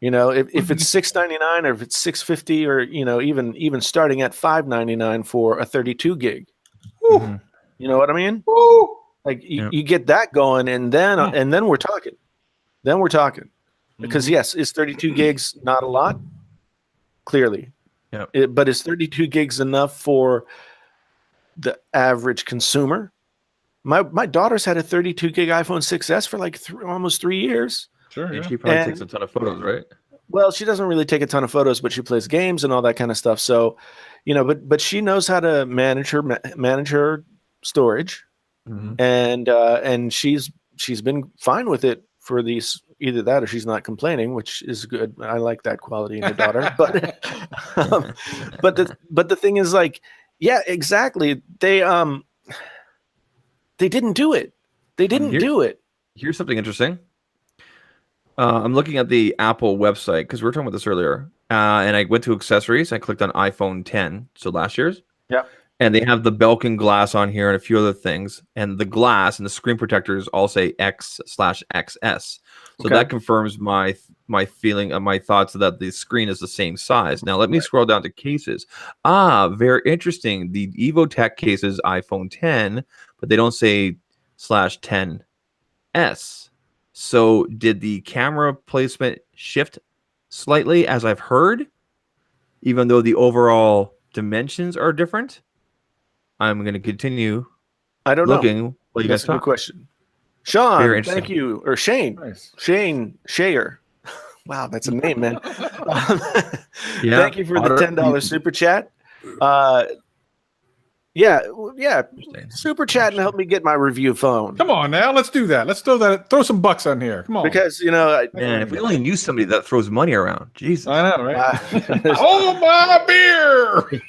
If it's $699 or if it's $650 or even starting at $599 for a 32 gig. You know what I mean? Like you get that going, and then we're talking. Because yes, is 32 gigs not a lot? Clearly. Yeah. But is 32 gigs enough for the average consumer? My daughter's had a 32 gig iPhone 6S for like almost 3 years. Sure. And she probably takes a ton of photos, right? Well, she doesn't really take a ton of photos, but she plays games and all that kind of stuff. So, but she knows how to manage her storage, and she's been fine with it for these. Either that or she's not complaining, which is good. I like that quality in your daughter. But but the thing is, like, yeah, exactly. They didn't do it. They didn't do it. Here's something interesting. I'm looking at the Apple website because we were talking about this earlier. And I went to accessories. I clicked on iPhone 10, so last year's. Yeah. And they have the Belkin glass on here and a few other things. And the glass and the screen protectors all say X/XS. So that confirms my feeling and my thoughts that the screen is the same size. Now let me scroll down to cases. Very interesting. The EvoTech case is iPhone 10, but they don't say /10s. So did the camera placement shift slightly, as I've heard, even though the overall dimensions are different? I'm going to continue. I don't looking. know. Well, that's a good question. Sean, thank you. Or Shane. Nice. Shane Shayer. Wow, that's a name, man. Thank you for the $10 super chat. Yeah. Super chat and help me get my review phone. Come on now, let's do that. Let's throw some bucks on here. Come on. Because man, if we only knew somebody that throws money around, Jesus. I know, right? Oh, my beer!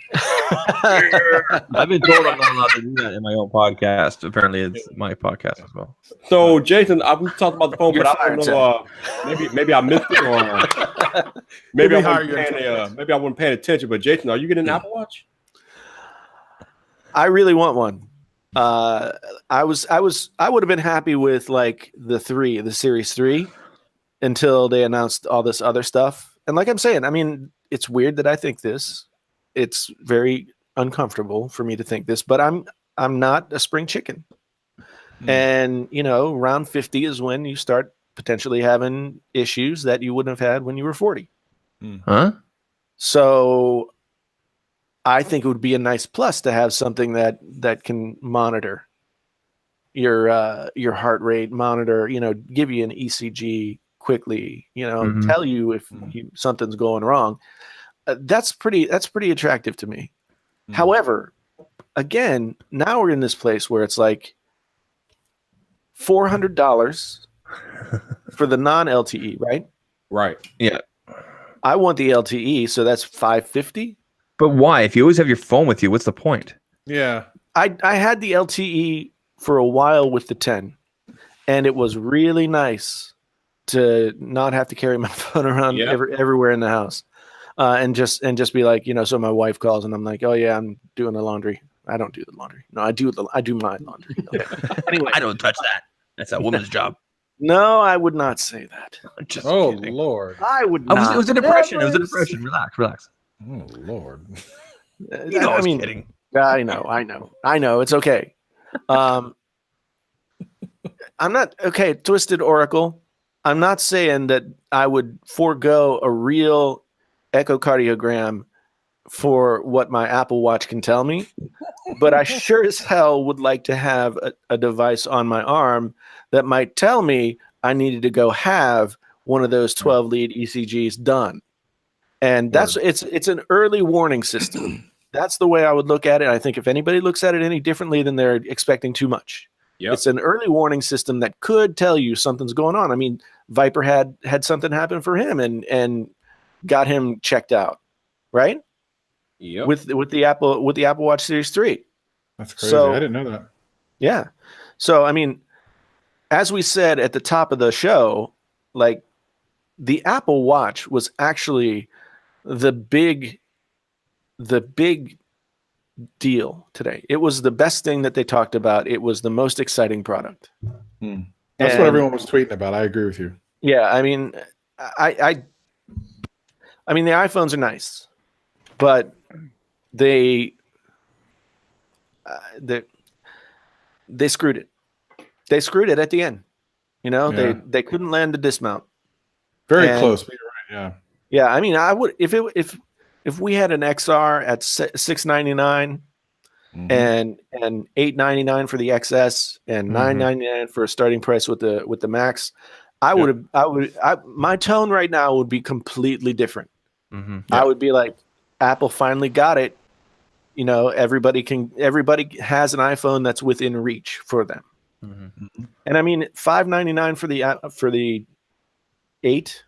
I've been told I'm not allowed to do that in my own podcast. Apparently, it's my podcast as well. So, Jason, we talked about the phone, but I don't know. Maybe I missed it, or maybe I wasn't paying attention. But Jason, are you getting an Apple Watch? I really want one. I would have been happy with like the Series 3 until they announced all this other stuff. And like I'm saying, I mean, it's weird that I think this. It's very uncomfortable for me to think this, but I'm not a spring chicken. And around 50 is when you start potentially having issues that you wouldn't have had when you were 40. Huh? So I think it would be a nice plus to have something that can monitor your heart rate, monitor, give you an ECG quickly, tell you if something's going wrong. That's pretty attractive to me. However, again, now we're in this place where it's like $400 for the non-LTE, right? Right. Yeah. I want the LTE, so that's $550. But why? If you always have your phone with you, what's the point? Yeah. I had the LTE for a while with the 10, and it was really nice to not have to carry my phone around everywhere in the house, and just be like, so my wife calls and I'm like, oh yeah, I'm doing the laundry. I don't do the laundry. No, I do my laundry. Okay. Anyway, I don't touch that. That's a woman's job. No, I would not say that. Just kidding. Lord. I would not. It was an impression. It was an impression. Relax. Oh Lord. I was kidding. I know. It's okay. I'm not okay. Twisted Oracle. I'm not saying that I would forego a real echocardiogram for what my Apple Watch can tell me, but I sure as hell would like to have a device on my arm that might tell me I needed to go have one of those 12 lead ECGs done. And that's it's an early warning system. That's the way I would look at it. I think if anybody looks at it any differently, then they're expecting too much. Yep. It's an early warning system that could tell you something's going on. I mean, Viper had something happen for him and got him checked out, right? Yep. With the Apple Watch Series 3. That's crazy. I didn't know that. Yeah. So I mean, as we said at the top of the show, like the Apple Watch was actually the big deal today. It was the best thing that they talked about. It was the most exciting product. That's what everyone was tweeting about. I agree with you. Yeah, I mean, I mean the iPhones are nice, but they screwed it. They screwed it at the end. You know, they couldn't land the dismount. Very close, but you're right. Yeah. Yeah, I mean, I would if we had an XR at $699 and $899 for the XS and $999 for a starting price with the Max, my tone right now would be completely different. I would be like, Apple finally got it. You know, everybody has an iPhone that's within reach for them. And I mean, $599 for the 8,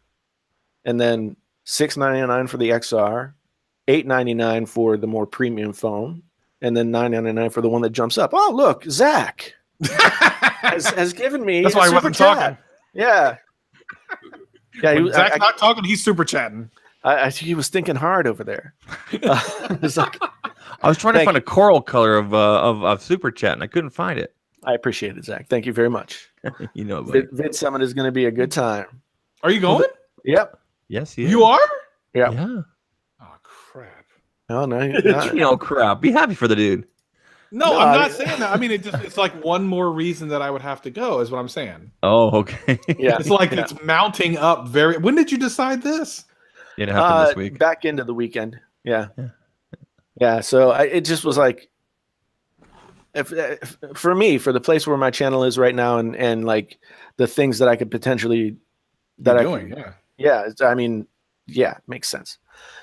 and then $699 for the XR, $899 for the more premium phone, and then $999 for the one that jumps up. Oh, look, Zach has given me. That's why he wasn't talking. Yeah, yeah. Zach's not talking. He's super chatting. I think he was thinking hard over there. It's like, I was trying to find a coral color of super chat, and I couldn't find it. I appreciate it, Zach. Thank you very much. You know, Vid Summit is going to be a good time. Are you going? Yep. Yes, he you are. Yeah. Yeah. Oh crap! Oh no, You know, crap. Be happy for the dude. No, I'm not saying that. I mean, it's like one more reason that I would have to go, is what I'm saying. Oh, okay. Yeah. It's like it's mounting up very. When did you decide this? It happened this week. Back into the weekend. Yeah. Yeah. So it just was like, if for me, for the place where my channel is right now, and like the things that I could potentially I mean, makes sense.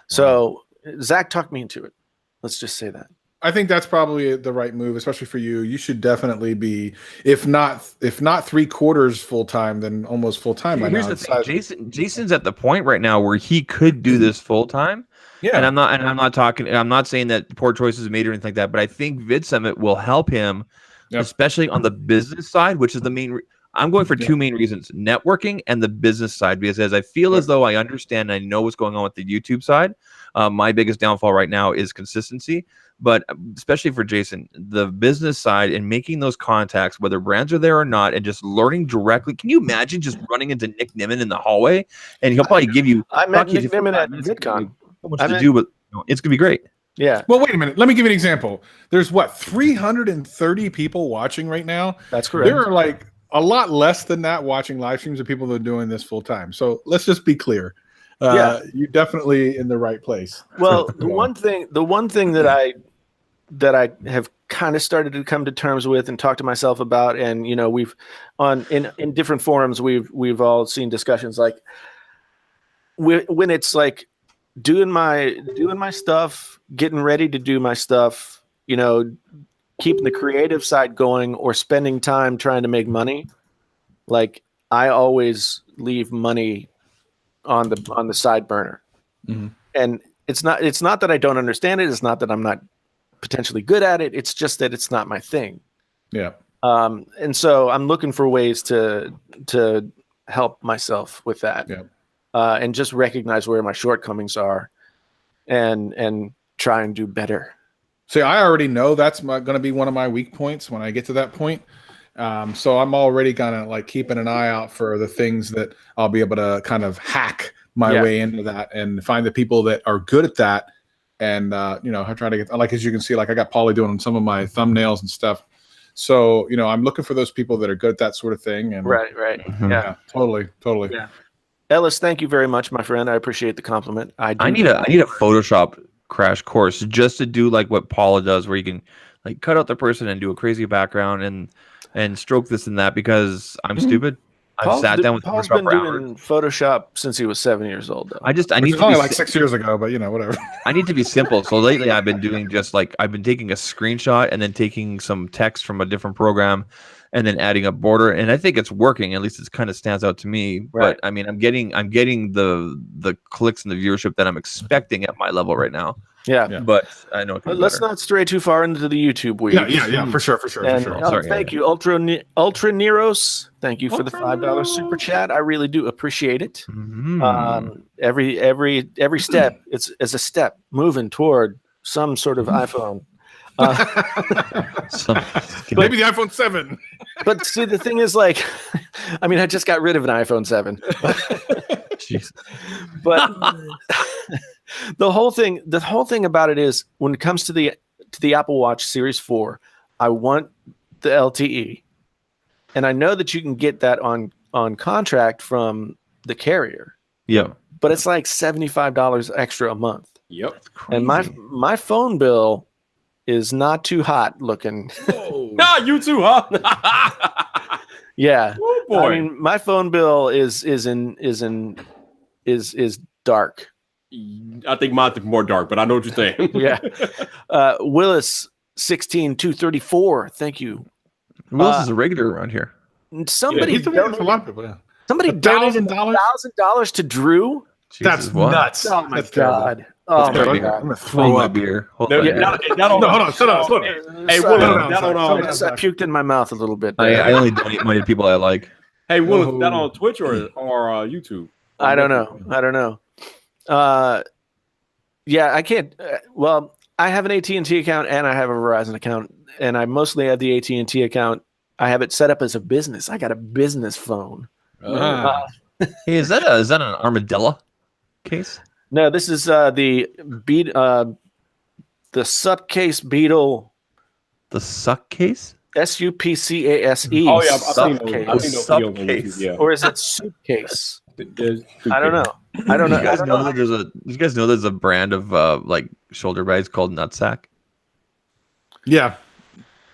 So Zach talked me into it. Let's just say that. I think that's probably the right move, especially for you. You should definitely be, if not 3/4 full time, then almost full time by now. Here's the thing, Jason's at the point right now where he could do this full time. Yeah, and I'm not saying that poor choices made or anything like that, but I think Vid Summit will help him, especially on the business side, which is the main. I'm going for two main reasons: networking and the business side, because as I feel as though I understand and I know what's going on with the YouTube side. My biggest downfall right now is consistency, but especially for Jason, the business side and making those contacts, whether brands are there or not, and just learning directly. Can you imagine just running into Nick Nimmin in the hallway, and he'll probably give you. I met Nick Nimmin at VidCon. So much to do, but it's gonna be great. Yeah. Well, wait a minute. Let me give you an example. There's 330 people watching right now. That's correct. There are like a lot less than that watching live streams of people that are doing this full time. So let's just be clear. You're definitely in the right place. Well, the one thing that I have kind of started to come to terms with and talk to myself about, and you know, we've in different forums we've all seen discussions like when it's like doing my stuff, getting ready to do my stuff, you know, keeping the creative side going or spending time trying to make money. Like I always leave money on the side burner. And it's not that I don't understand it. It's not that I'm not potentially good at it. It's just that it's not my thing. Yeah. And so I'm looking for ways to help myself with that. Yeah. And just recognize where my shortcomings are and try and do better. See, I already know that's going to be one of my weak points when I get to that point. So I'm already kind of like keeping an eye out for the things that I'll be able to kind of hack my way into that and find the people that are good at that. And, you know, I try to get, like, as you can see, like I got Paulie doing some of my thumbnails and stuff. So, you know, I'm looking for those people that are good at that sort of thing. And right. Yeah, totally. Yeah. Ellis, thank you very much, my friend. I appreciate the compliment. I need a Photoshop crash course just to do like what Paula does, where you can like cut out the person and do a crazy background and stroke this and that, because I'm stupid. I've sat down with Paul's Photoshop been for doing hours. Photoshop since he was 7 years old, though. I Which need is to only be like 6 years ago, but whatever. I need to be simple. So lately I've been doing just like I've been taking a screenshot and then taking some text from a different program and then adding a border, and I think it's working. At least it kind of stands out to me. Right. But I mean, I'm getting the clicks and the viewership that I'm expecting at my level right now. Yeah. But I know it can be Let's better. not stray too far into the YouTube weeds. Yeah, for sure. And Sorry, thank you, Ultra Neros. Thank you for the $5 super chat. I really do appreciate it. Every step, it's a step moving toward some sort of iPhone. Maybe the iPhone 7. But see, the thing is, like, I mean, I just got rid of an iPhone 7. But the whole thing about it is, when it comes to the Apple Watch Series 4, I want the LTE, and I know that you can get that on contract from the carrier. Yeah, but it's like $75 extra a month. Yep, and my phone bill is not too hot looking. Not you too, huh? Yeah, oh, boy. I mean, my phone bill is dark. I think mine's more dark, but I know what you're saying. Yeah. Willis 16234. Thank you. Willis is a regular around here. Somebody he's a lot of people. Yeah. Somebody donated $1,000 to Drew. That's nuts. Oh my That's god. Oh my god. I'm gonna throw up. Beer. Hold on, shut up. Hey, Willis, I puked in my mouth a little bit. I only donate money to people I like. Hey, Willis, that on Twitch or YouTube? I don't know. Yeah, I can't. Well, I have an AT&T account and I have a Verizon account, and I mostly have the AT&T account. I have it set up as a business. I got a business phone. Hey, is that an armadillo case? No, this is the Supcase Beetle. The suck case? SUPCASE. Oh yeah, Supcase. Supcase. Yeah. Or is it suitcase? I don't know. I don't know. You guys know there's a brand of like shoulder bags called Nutsack? Yeah.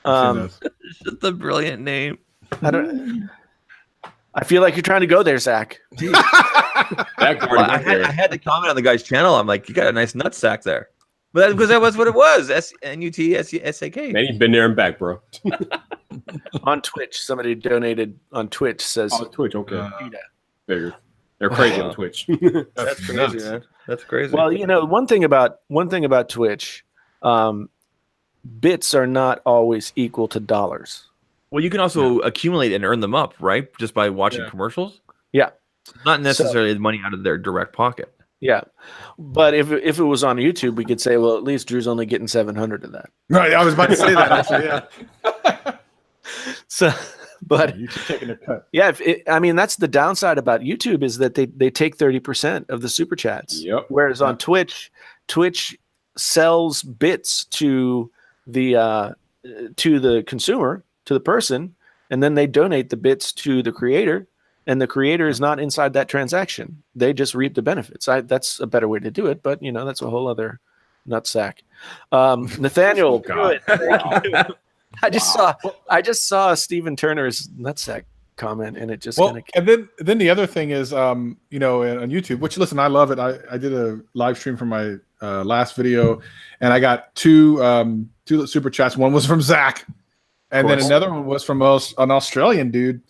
It's just a brilliant name. I feel like you're trying to go there, Zach. I had to comment on the guy's channel. I'm like, you got a nice nutsack there. But that's because that was what it was. SNUTSAK. Man, he's been there and back, bro. On Twitch, somebody donated on Twitch says. Oh, Twitch, okay. Figured. They're crazy on Twitch. That's crazy, man. That's crazy. Well, you know, one thing about Twitch, bits are not always equal to dollars. Well, you can also accumulate and earn them up, right? Just by watching commercials. Yeah. Not necessarily the money out of their direct pocket. Yeah. But if it was on YouTube, we could say, well, at least Drew's only getting 700 of that. Right. I was about to say that, actually. Yeah. So, but you keep taking a cut. Yeah. I mean, that's the downside about YouTube, is that they take 30% of the super chats. Yep. Whereas on Twitch sells bits to the consumer, to the person, and then they donate the bits to the creator, and the creator is not inside that transaction. They just reap the benefits. That's a better way to do it, but you know, that's a whole other nutsack. Nathaniel, good. Thank you. I just saw Stephen Turner's nutsack comment, and it just and then the other thing is on YouTube, which, listen, I love it. I did a live stream for my last video, and I got two super chats. One was from Zach, and then another one was from an Australian dude.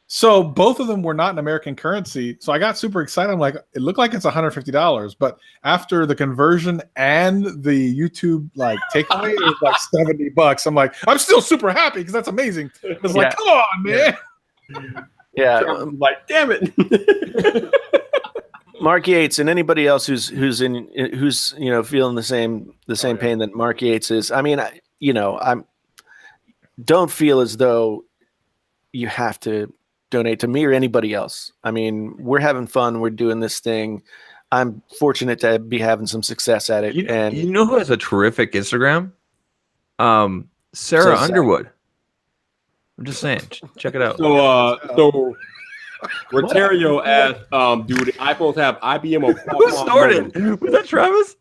So both of them were not in American currency. So I got super excited. I'm like, it looked like it's $150, but after the conversion and the YouTube takeaway, it was like $70. I'm like, I'm still super happy because that's amazing. It's like, come on, man. Yeah. Like, damn it. Mark Yates and anybody else who's feeling the same pain that Mark Yates is. I mean, don't feel as though you have to donate to me or anybody else. I mean, we're having fun. We're doing this thing. I'm fortunate to be having some success at it. And you know who has a terrific Instagram? Sarah Underwood. I'm just saying, check it out. So Rotario asked, do the iPhones have IBM or who started? Was that Travis?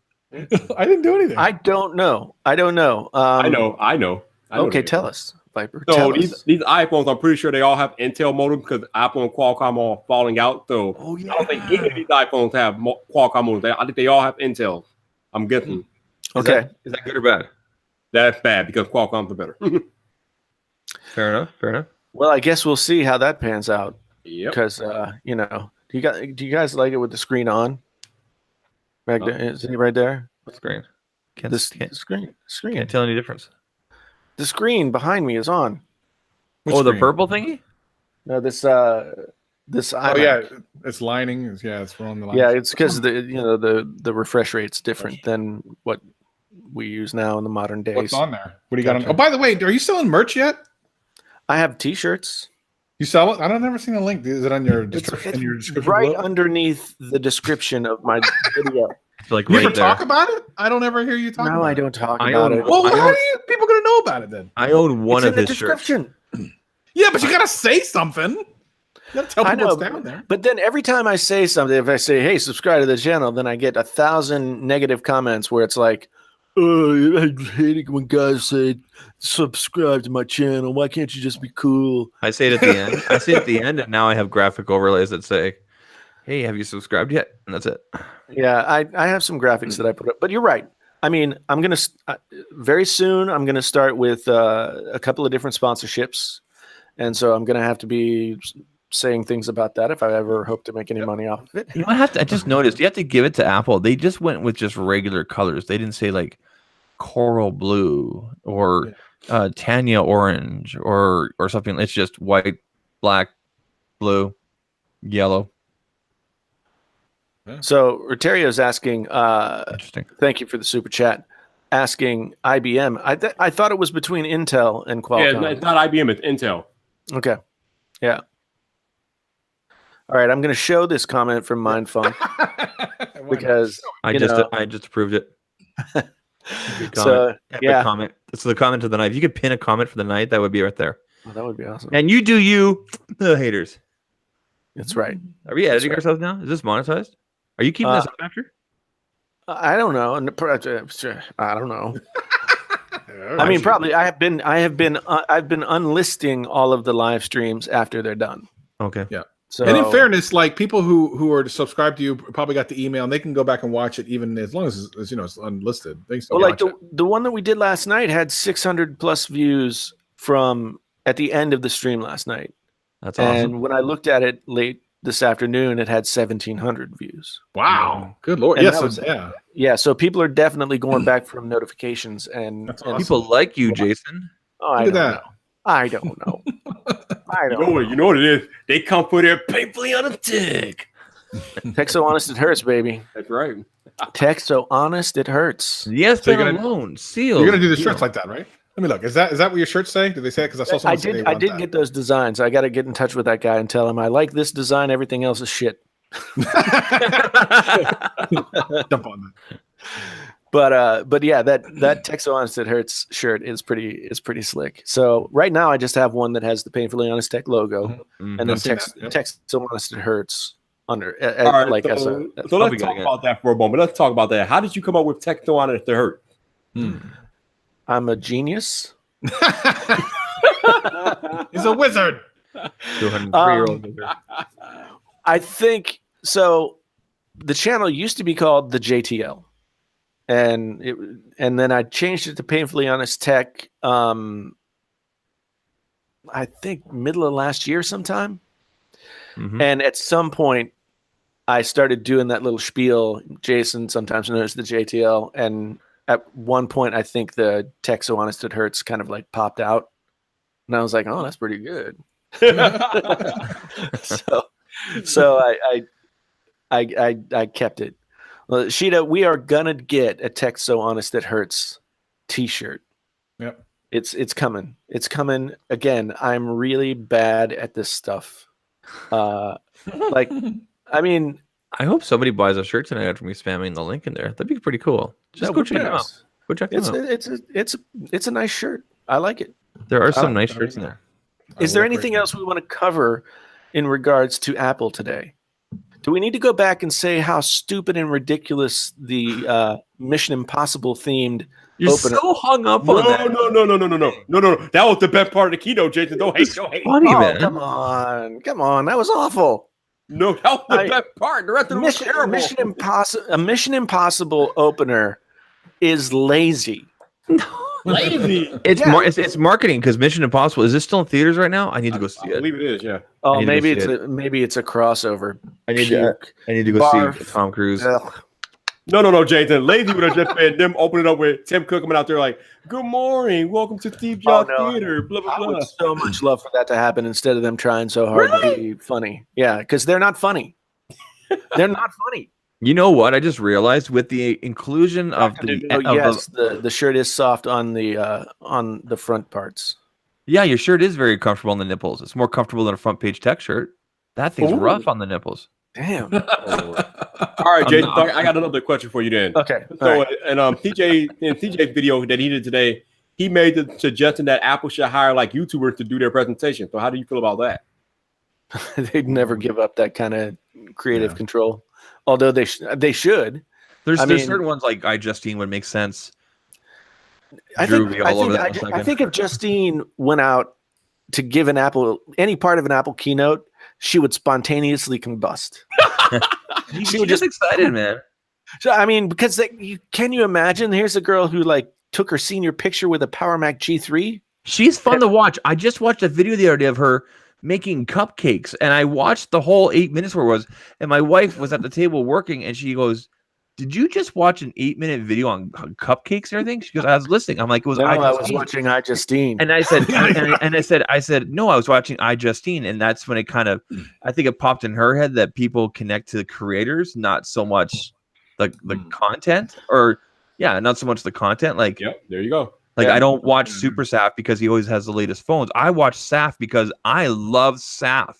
I didn't do anything. I don't know. I know. Okay, tell us. Viper? So Tell us. these iPhones, I'm pretty sure they all have Intel modem because Apple and Qualcomm are falling out. So I don't think any of these iPhones have Qualcomm modems. I think they all have Intel. I'm guessing. Okay. Is that good or bad? That's bad because Qualcomm's are better. Fair enough. Fair enough. Well, I guess we'll see how that pans out. Yep. Because do you guys like it with the screen on? Right there, is it right there? What screen? The screen. Can't tell any difference. The screen behind me is on. Which The screen? purple thingy? No, this iMac. Oh yeah, it's lining. It's wrong the line. Yeah, it's because the refresh rate's different than what we use now in the modern days. What's on there? What do you got on? Oh, by the way, are you selling merch yet? I have T-shirts. You sell it? I don't ever seen a link. Is it on your description? Right below? Underneath the description of my video. Like You right ever there. talk about it? I don't ever hear you talk about it. No, I don't talk I about own- it. Well, I how own- are you people gonna know about it then? I own one It's of in the his shirts. description. Yeah, but you gotta say something. You gotta tell I people know, what's down there. but then every time I say something, if I say, "Hey, subscribe to the channel," then I get 1,000 negative comments where it's like, "Oh, I hate it when guys say subscribe to my channel. Why can't you just be cool?" I say it at the end. I say it at the end, and now I have graphic overlays that say, "Hey, have you subscribed yet?" And that's it. Yeah, I have some graphics that I put up, but you're right. I mean, I'm gonna very soon. I'm gonna start with a couple of different sponsorships, and so I'm gonna have to be saying things about that if I ever hope to make any money off of it. You know, I just noticed you have to give it to Apple. They just went with just regular colors. They didn't say like coral blue or Tanya orange or something. It's just white, black, blue, yellow. So Rotario's asking, Interesting. thank you for the super chat, asking IBM. I thought it was between Intel and Qualcomm. Yeah, it's not IBM, it's Intel. Okay. Yeah. All right, I'm going to show this comment from Mindfunk because I just approved it. Good comment. so Epic yeah, comment. It's the comment of the night. If you could pin a comment for the night, that would be right there. well, that would be awesome. And you do you, the haters. That's right. Are we editing right. ourselves now? Is this monetized? Are you keeping this up after? I don't know. I don't know. I mean, probably. I've been unlisting all of the live streams after they're done. Okay. Yeah. So, And in fairness, like people who are subscribed to you probably got the email and they can go back and watch it even as long as it's unlisted. They can still well, like watch it. the one that we did last night had 600 plus views from at the end of the stream last night. That's awesome. And when I looked at it late this afternoon, it had 1,700 views. Wow. Good Lord. And Yes. that was- Yeah. Yeah, so people are definitely going back from notifications and That's and- awesome. People like you, Jason. Oh, I Look at don't that. know. I don't know. I You don't know know. what? You know what it is? They come for their painfully honest tech. Tech so honest it hurts, baby. That's right. Tech so honest it hurts. Yes, So you're been gonna- alone. Sealed. You're gonna do the Sealed. shirts like that, right? Let me look. Is that what your shirts say? Did they say it? Because I saw someone say they I want did that. get those designs. I got to get in touch with that guy and tell him I like this design. Everything else is shit. Jump on that. But yeah, that Tech so honest it hurts shirt is pretty slick. So right now I just have one that has the Painfully Honest Tech logo, Mhm. and then I've seen Tech that, yep. Tech so honest it hurts under All right, like so, as a. so I'll let's be talk getting it. about that for a moment. Let's talk about that. How did you come up with tech to honest to hurt? I'm a genius. He's a wizard. 203-year-old. I think so. The channel used to be called the JTL, and then I changed it to Painfully Honest Tech. I think middle of last year sometime, and at some point, I started doing that little spiel. Jason, sometimes known as the JTL, and at one point, I think the Tech so honest it hurts kind of like popped out, and I was like, "Oh, that's pretty good." so I kept it. Well, Sheeta, we are gonna get a Tech so honest it hurts T-shirt. Yep. It's coming. It's coming again. I'm really bad at this stuff. Like, I mean, I hope somebody buys a shirt tonight after me spamming the link in there. That'd be pretty cool. Just that go would be check them out. nice. Go check them out. It's a nice shirt. I like it. There are some nice shirts in there. Is there anything else we want to cover in regards to Apple today? Do we need to go back and say how stupid and ridiculous the Mission Impossible themed You're opener? so hung up on that. No. That was the best part of the keynote, Jason. Don't hate. Funny, man. Come on, that was awful. No, that was the best part. The rest of it was terrible. A Mission Impossible opener is lazy. Lazy. It's marketing because Mission Impossible is this still in theaters right now? I need to go see I believe it is. Yeah. Oh, maybe it's a crossover. I need to go see Tom Cruise. Ugh. No, Jason. Lazy would have just been them opening up with Tim Cook coming out there like, "Good morning, welcome to Steve Jobs Theater." Blah blah I blah. would so much love for that to happen instead of them trying so hard to be funny. Yeah, because they're not funny. They're not funny. You know what? I just realized with the inclusion of the shirt is soft on the front parts. Yeah, your shirt is very comfortable on the nipples. It's more comfortable than a front page tech shirt. That thing's rough on the nipples. Damn. All right, Jason. I got another question for you then. Okay. So, and TJ's video that he did today, he made the suggestion that Apple should hire like YouTubers to do their presentation. So, how do you feel about that? They'd never give up that kind of creative control, although they should. There's certain ones like iJustine would make sense. I think if Justine went out to give any part of an Apple keynote, she would spontaneously combust. She was just excited, man. So I mean, because can you imagine? Here's a girl who like took her senior picture with a Power Mac G3. She's fun to watch. I just watched a video the other day of her making cupcakes, and I watched the whole 8 minutes where it was. And my wife was at the table working, and she goes, "Did you just watch an 8-minute video on cupcakes and everything?" She goes, "I was listening." I'm like, I was watching iJustine. And I said, I said, no, I was watching iJustine. And that's when it kind of, I think it popped in her head that people connect to the creators, not so much the content not so much the content. Like, yep, there you go. Like, I don't watch Super Saf because he always has the latest phones. I watch Saf because I love Saf.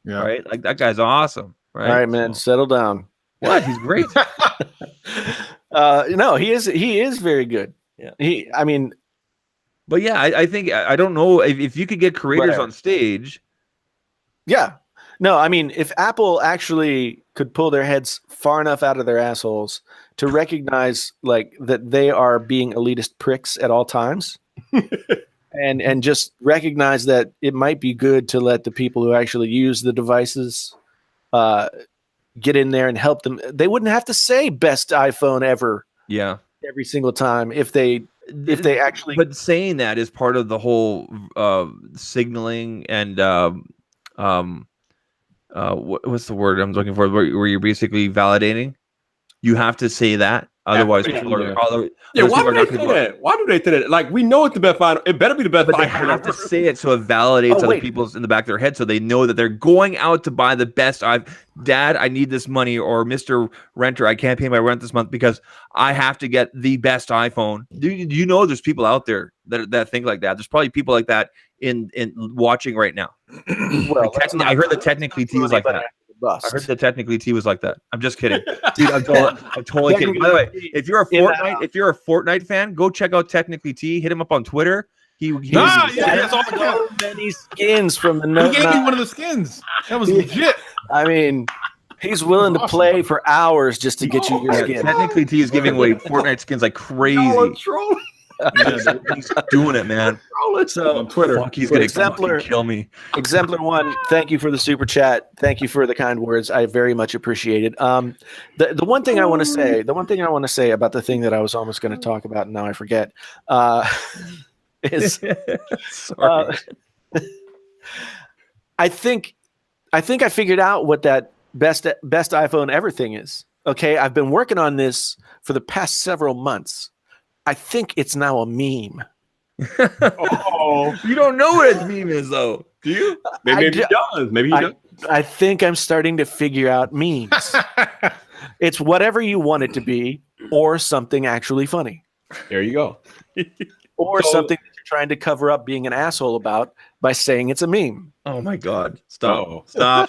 Yeah. Right. Like, that guy's awesome. Right. All right, man, settle down. What? He's great. No, he is very good. Yeah. But yeah, I think, I don't know if you could get creators on stage. Yeah. No, I mean, if Apple actually could pull their heads far enough out of their assholes to recognize like that they are being elitist pricks at all times and just recognize that it might be good to let the people who actually use the devices get in there and help them. They wouldn't have to say best iPhone ever. Yeah. Every single time if they actually. But saying that is part of the whole signaling and what's the word I'm looking for? Where you're basically validating. You have to say that. Otherwise, people are. Why do they say that? Why do they say that? Like, we know it's the best final. It better be the best. But they have to say it so it validates other people's in the back of their head, so they know that they're going out to buy the best. Dad, I need this money, or Mr. Renter, I can't pay my rent this month because I have to get the best iPhone. Do you know there's people out there that think like that? There's probably people like that in watching right now. Well, I heard that technically T was like that. I heard that technically T was like that. I'm just kidding, dude. I'm totally kidding. By the way, if you're a Fortnite fan, go check out Technically T. Hit him up on Twitter. That's all so many skins from the Note. He gave me one of the skins. That was legit. I mean, he's willing to play for hours just to get you your skin. Technically T is giving away Fortnite skins like crazy. He's doing it, man. So on Twitter, he's gonna kill me. Exemplar 1, thank you for the super chat. Thank you for the kind words. I very much appreciate it. The one thing I want to say about the thing that I was almost going to talk about, and now I forget, is I think I figured out what that best iPhone ever thing is. Okay, I've been working on this for the past several months. I think it's now a meme. Oh, you don't know what a meme is, though, do you? Maybe he does. Maybe he does. I think I'm starting to figure out memes. It's whatever you want it to be, or something actually funny. There you go. Or something that you're trying to cover up being an asshole about by saying it's a meme. Oh my God! Stop! So my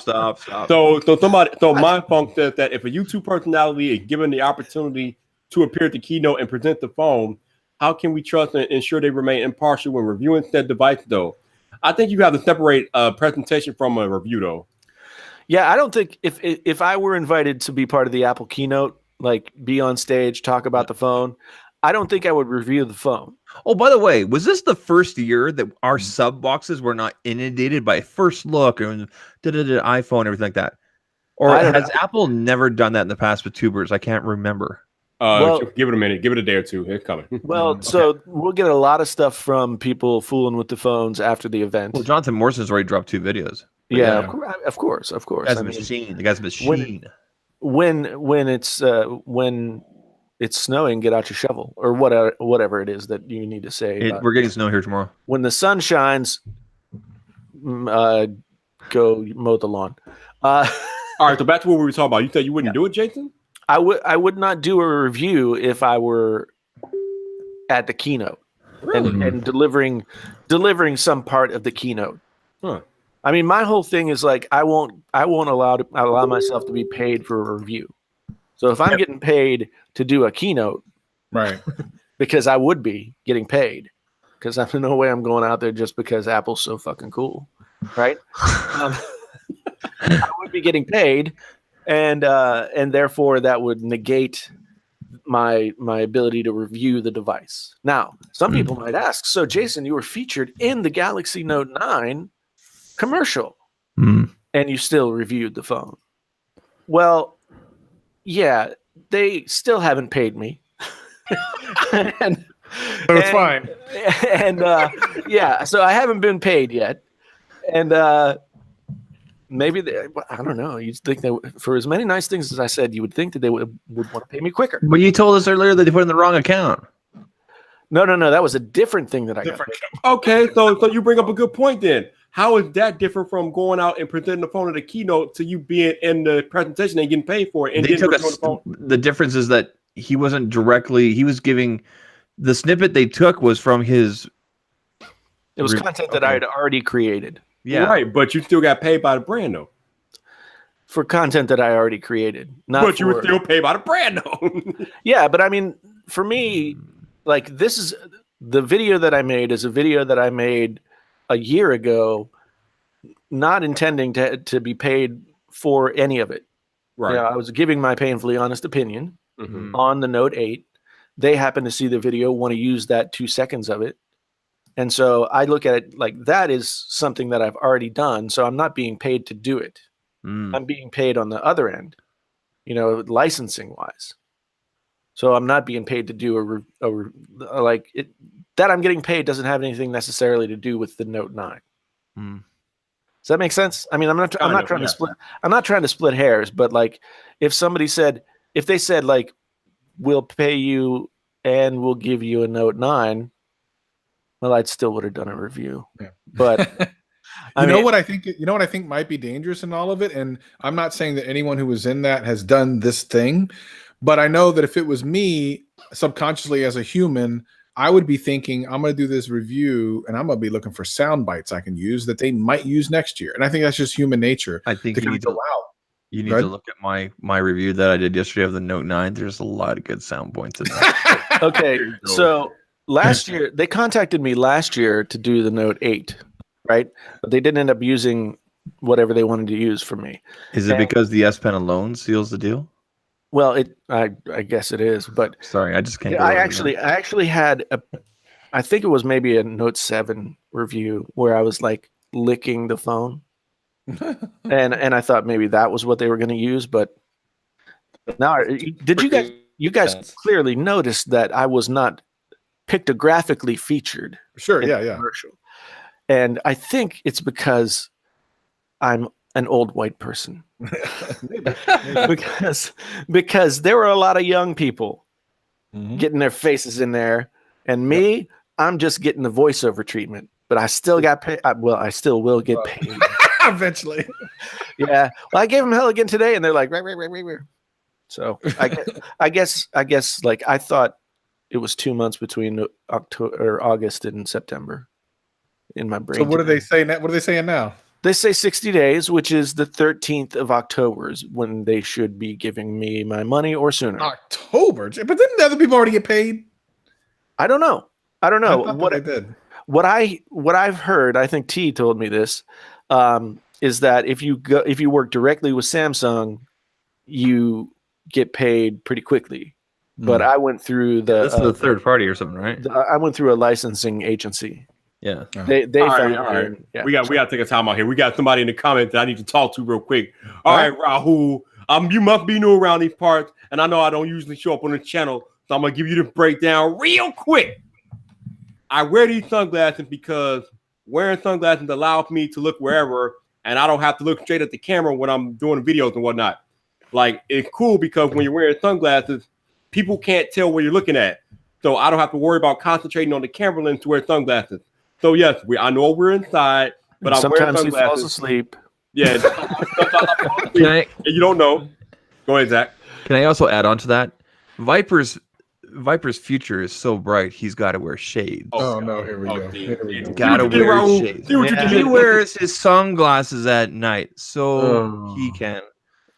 funk says that if a YouTube personality is given the opportunity to appear at the keynote and present the phone, how can we trust and ensure they remain impartial when reviewing said device, though? I think you have to separate a presentation from a review, though. Yeah, I don't think if I were invited to be part of the Apple keynote, like be on stage, talk about the phone, I don't think I would review the phone. Oh, by the way, was this the first year that our sub boxes were not inundated by First Look and iPhone, everything like that? Or has Apple never done that in the past with tubers? I can't remember. Well, give it a minute. Give it a day or two. It's coming. Well, so we'll get a lot of stuff from people fooling with the phones after the event. Well, Jonathan Morrison's already dropped 2 videos. Yeah, of course. The guy's a machine. The guy's a machine. When it's snowing, get out your shovel or whatever it is that you need to say. We're getting snow here tomorrow. When the sun shines, go mow the lawn. All right, so back to what we were talking about. You said you wouldn't do it, Jason? I would not do a review if I were at the keynote and delivering some part of the keynote. Huh. I mean, my whole thing is like I won't allow myself to be paid for a review. So if I'm getting paid to do a keynote, right? Because I would be getting paid, because there's no way I'm going out there just because Apple's so fucking cool, right? I would be getting paid. And therefore that would negate my ability to review the device. Now, some people might ask, so Jason, you were featured in the Galaxy Note 9 commercial and you still reviewed the phone. Well, yeah, they still haven't paid me. and it's fine. And yeah, so I haven't been paid yet. And maybe I don't know. You'd think that for as many nice things as I said, you would think that they would want to pay me quicker. But you told us earlier that they put in the wrong account. No. That was a different thing that I got. Okay, so you bring up a good point then. How is that different from going out and presenting the phone at a keynote to you being in the presentation and getting paid for it? And the difference is that he wasn't directly. He was giving the snippet they took was from his. It was content that I had already created. Yeah, right, but you still got paid by the brand though. For content that I already created, but you were still paid by the brand though. Yeah, but I mean, for me, like this is the video that I made is a video that I made a year ago, not intending to be paid for any of it. Right, I was giving my painfully honest opinion on the Note 8. They happen to see the video, want to use that 2 seconds of it. And so I look at it like that is something that I've already done. So I'm not being paid to do it. I'm being paid on the other end, licensing wise. So I'm not being paid to do that I'm getting paid doesn't have anything necessarily to do with the Note 9. Does that make sense? I mean, I'm not trying to split hairs, but like if they said like, we'll pay you and we'll give you a Note 9, well, I still would have done a review. Yeah. But you know what I think might be dangerous in all of it, and I'm not saying that anyone who was in that has done this thing, but I know that if it was me subconsciously as a human, I would be thinking, I'm going to do this review and I'm going to be looking for sound bites I can use that they might use next year. And I think that's just human nature. I think you need to look at my review that I did yesterday of the Note 9. There's a lot of good sound points in there. Okay, so last year, they contacted me last year to do the Note 8, right? But they didn't end up using whatever they wanted to use for me. Is it because the S Pen alone seals the deal? Well, I guess it is, but sorry, I just can't. I actually had I think it was maybe a Note 7 review where I was like licking the phone, and I thought maybe that was what they were going to use. But now, did you guys clearly notice that I was not pictographically featured? Sure, yeah. Commercial, and I think it's because I'm an old white person. Maybe. because there were a lot of young people getting their faces in there, and me, I'm just getting the voiceover treatment, but I still got paid. I still will get paid eventually. Yeah. Well, I gave them hell again today, and they're like, right. So I guess like I thought it was 2 months between August and September in my brain. So what are they saying? What are they saying now? They say 60 days, which is the 13th of October is when they should be giving me my money or sooner. October? But didn't the other people already get paid? I don't know. What I did. What I've heard, I think T told me this, is that if you work directly with Samsung, you get paid pretty quickly. But I went through this is a third party or something, right? I went through a licensing agency. Yeah. They All found right. Yeah. We got to take a time out here. We got somebody in the comments that I need to talk to real quick. All right, Rahul. You must be new around these parts, and I know I don't usually show up on the channel, so I'm gonna give you the breakdown real quick. I wear these sunglasses because wearing sunglasses allows me to look wherever, and I don't have to look straight at the camera when I'm doing videos and whatnot. Like, it's cool because when you're wearing sunglasses, people can't tell where you're looking at, so I don't have to worry about concentrating on the camera lens to wear sunglasses. So yes, I know we're inside, but I'm wearing sometimes he sunglasses. falls asleep. Yeah, you don't know. Go ahead, Zach. Can I also add on to that? Viper's future is so bright, he's got to wear shades. Oh no, here we go. Here we go. Gotta wear shades. Yeah. He wears his sunglasses at night, so he can.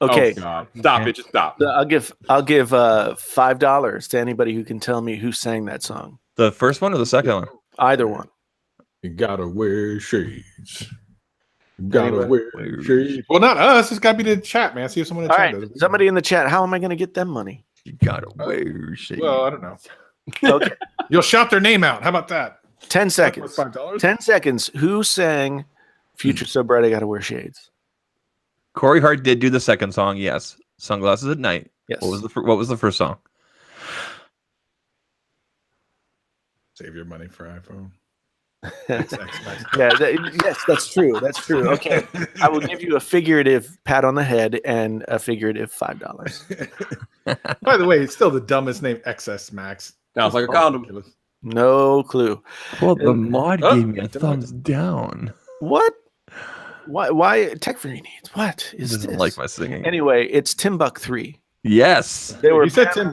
Okay, Oh, God. Stop it. Just stop. I'll give $5 to anybody who can tell me who sang that song. The first one or the second one? Either one. You gotta wear shades. You gotta wear shades. Well, not us. It's gotta be the chat, man. See if someone in the All chat right, does it. somebody in the chat. How am I going to get them money? You gotta wear shades. Well, I don't know. Okay, You'll shout their name out. How about that? 10 seconds. $5. 10 seconds. Who sang "Future So Bright I Gotta Wear Shades"? Corey Hart did do the second song. Yes, sunglasses at night. Yes. What was the first song? Save your money for iPhone. Yeah, yes, that's true. That's true. Okay, I will give you a figurative pat on the head and a figurative $5. By the way, it's still the dumbest name, XS Max. Sounds like a condom. No clue. Well, the mod gave me a thumbs down. What? Why Tech for Your Needs? What He is doesn't this? like my singing. Anyway, it's Timbuk 3. Yes. They were You said $10.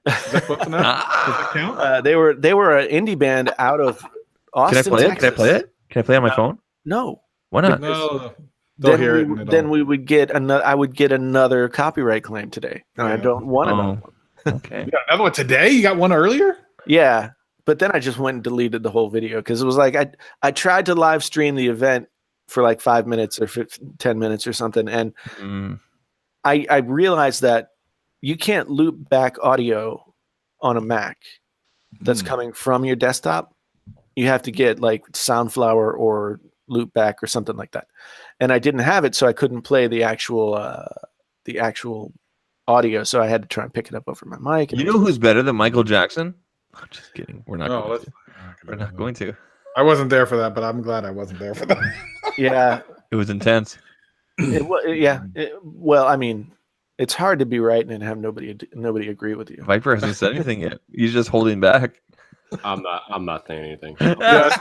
Is that close enough? Does that count? they were an indie band out of Austin, Can I play it? Texas. Can I play it? Can I play it on my phone? No. Why not? No. They'll hear it. and Then we would get another. I would get another copyright claim today. And I don't want it. Okay. You got another one today? You got one earlier? Yeah, but then I just went and deleted the whole video because it was like I tried to live stream the event for like 5 minutes or 10 minutes or something, and I realized that you can't loop back audio on a Mac that's coming from your desktop. You have to get like Soundflower or Loopback or something like that, and I didn't have it, so I couldn't play the actual audio. So I had to try and pick it up over my mic. You know who's better than Michael Jackson? I'm just kidding. We're not. No, We're not going to. I wasn't there for that, but I'm glad I wasn't there for that. Yeah, It was intense. Well, I mean, it's hard to be right and have nobody agree with you. Viper hasn't said anything yet. He's just holding back. I'm not saying anything. It's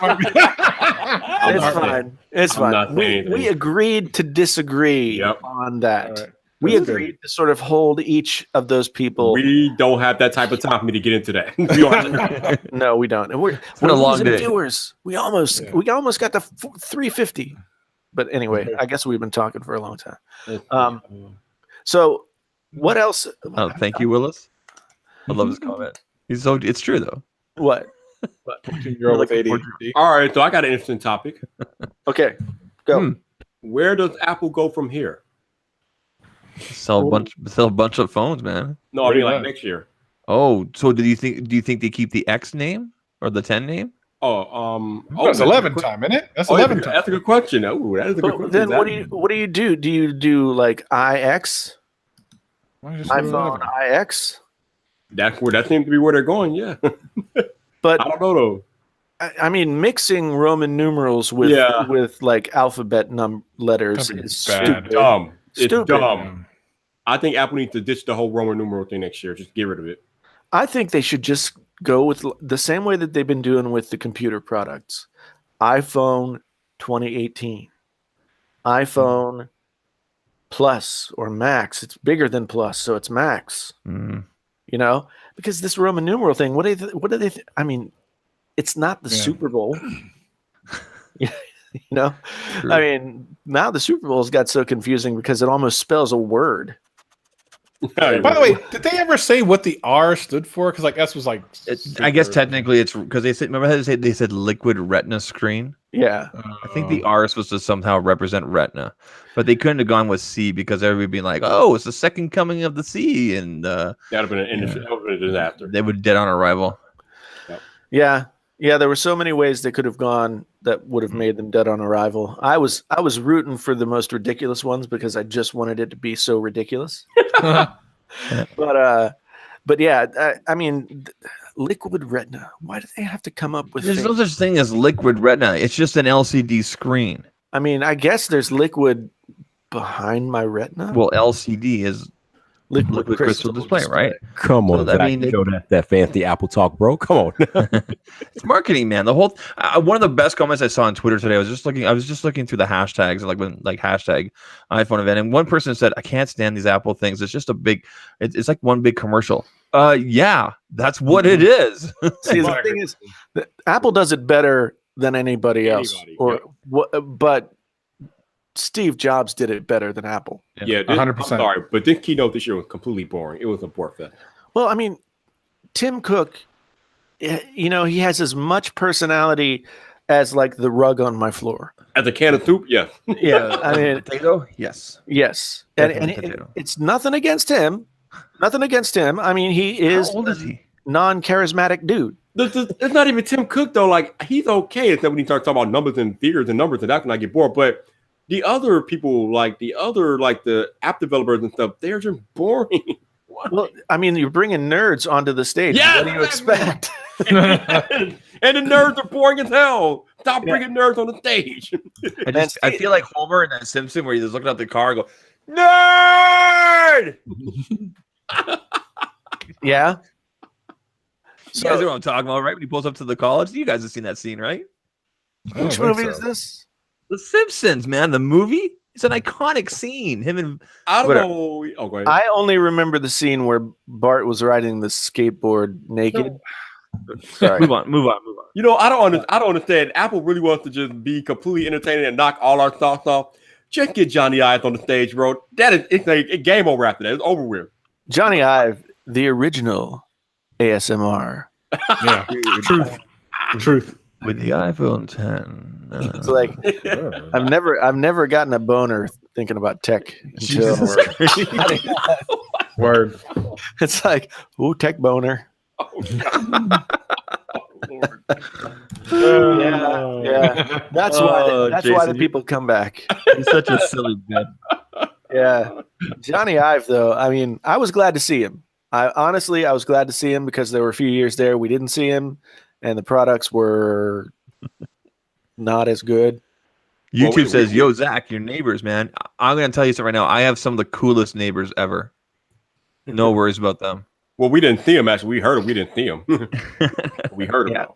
fine. It's fine. We agreed to disagree on that. Right. We agreed to sort of hold each of those people. We don't have that type of time for me to get into that. We don't have No, we don't. And we're been a long losing day. viewers. We almost got to 350. But anyway, I guess we've been talking for a long time. So what else? Oh, thank you, Willis. I love his comment. It's true though. What? 14-year-old with ADHD. All right, so I got an interesting topic. Okay, go. Where does Apple go from here? Sell a bunch of phones, man. No, I mean like next year. Oh, so do you think they keep the X name or the 10 name? That's 11 time, isn't it? That's 11 time. That's a good question. Oh, that is a good question. Then what do you do? Do you do like iX? iPhone iX? That seems to be where they're going, yeah. But I don't know though. I mean, mixing Roman numerals with like alphabet letters is stupid. Dumb. It's Stupid. dumb. I think Apple needs to ditch the whole Roman numeral thing next year. Just get rid of it. I think they should just go with the same way that they've been doing with the computer products. iPhone 2018. iPhone Plus or Max. It's bigger than Plus, so it's Max. You know, because this Roman numeral thing. What do they? I mean, it's not the Super Bowl. You know, I mean, now the Super Bowl's got so confusing because it almost spells a word. By the way, did they ever say what the R stood for? Because like S was like. I guess technically it's because they said. Remember how they said liquid retina screen? Yeah. I think the R is supposed to somehow represent retina, but they couldn't have gone with C because everybody would be like, "Oh, it's the second coming of the C," and that'd have been a disaster. They would dead on arrival. Yeah. Yeah, there were so many ways they could have gone that would have made them dead on arrival. I was rooting for the most ridiculous ones because I just wanted it to be so ridiculous. But yeah, I mean, liquid retina. Why do they have to come up with? There's no such thing as liquid retina. It's just an LCD screen. I mean, I guess there's liquid behind my retina. Well, LCD is liquid crystal display, right? Come on, I mean, that fancy Apple talk, bro. Come on. It's marketing, man. The whole one of the best comments I saw on Twitter today. I was just looking through the hashtags, like hashtag iPhone event, and one person said, "I can't stand these Apple things. It's just it's like one big commercial." Yeah, that's what it is. See, the thing is, that Apple does it better than anybody else, but Steve Jobs did it better than Apple. Yeah, 100%. I'm sorry, but this keynote this year was completely boring. It was a bore fest. Well, I mean, Tim Cook, he has as much personality as like the rug on my floor. As a can of soup, yes. Yeah, I mean, potato, yes, and it's nothing against him. Nothing against him. I mean, he is. How old is he? Non-charismatic dude. It's not even Tim Cook though. Like he's okay, except when he starts talking about numbers and figures and numbers, and that's when I get bored. But the other people, like the app developers and stuff, they're just boring. Well, I mean, you're bringing nerds onto the stage. Yeah, what do you expect? and the nerds are boring as hell. Stop bringing nerds on the stage. I feel like Homer in that Simpson where he's looking at the car and go, "Nerd!" Yeah. You guys know what I'm talking about, right? When he pulls up to the college, you guys have seen that scene, right? Which movie is this? The Simpsons, man. The movie. It's an iconic scene. Him and I don't know. Oh, go ahead. I only remember the scene where Bart was riding the skateboard naked. Sorry. Move on. You know, I don't understand. Apple really wants to just be completely entertaining and knock all our thoughts off. Just get Johnny Ive on the stage, bro. It's a game over after that. It's over with. Johnny Ive, the original ASMR. Yeah, truth. With the iPhone 10, it's like I've never gotten a boner thinking about tech until Word. It's like, ooh, tech boner. Oh, yeah. That's why the people come back. He's such a silly bit. Yeah, Johnny Ive though. I mean, I was glad to see him. I was glad to see him because there were a few years there we didn't see him. And the products were not as good. YouTube says, "Yo, Zach, your neighbors, man. I'm going to tell you something right now. I have some of the coolest neighbors ever. No worries about them." Well, we didn't see them, actually. We heard them. We didn't see them. We heard them.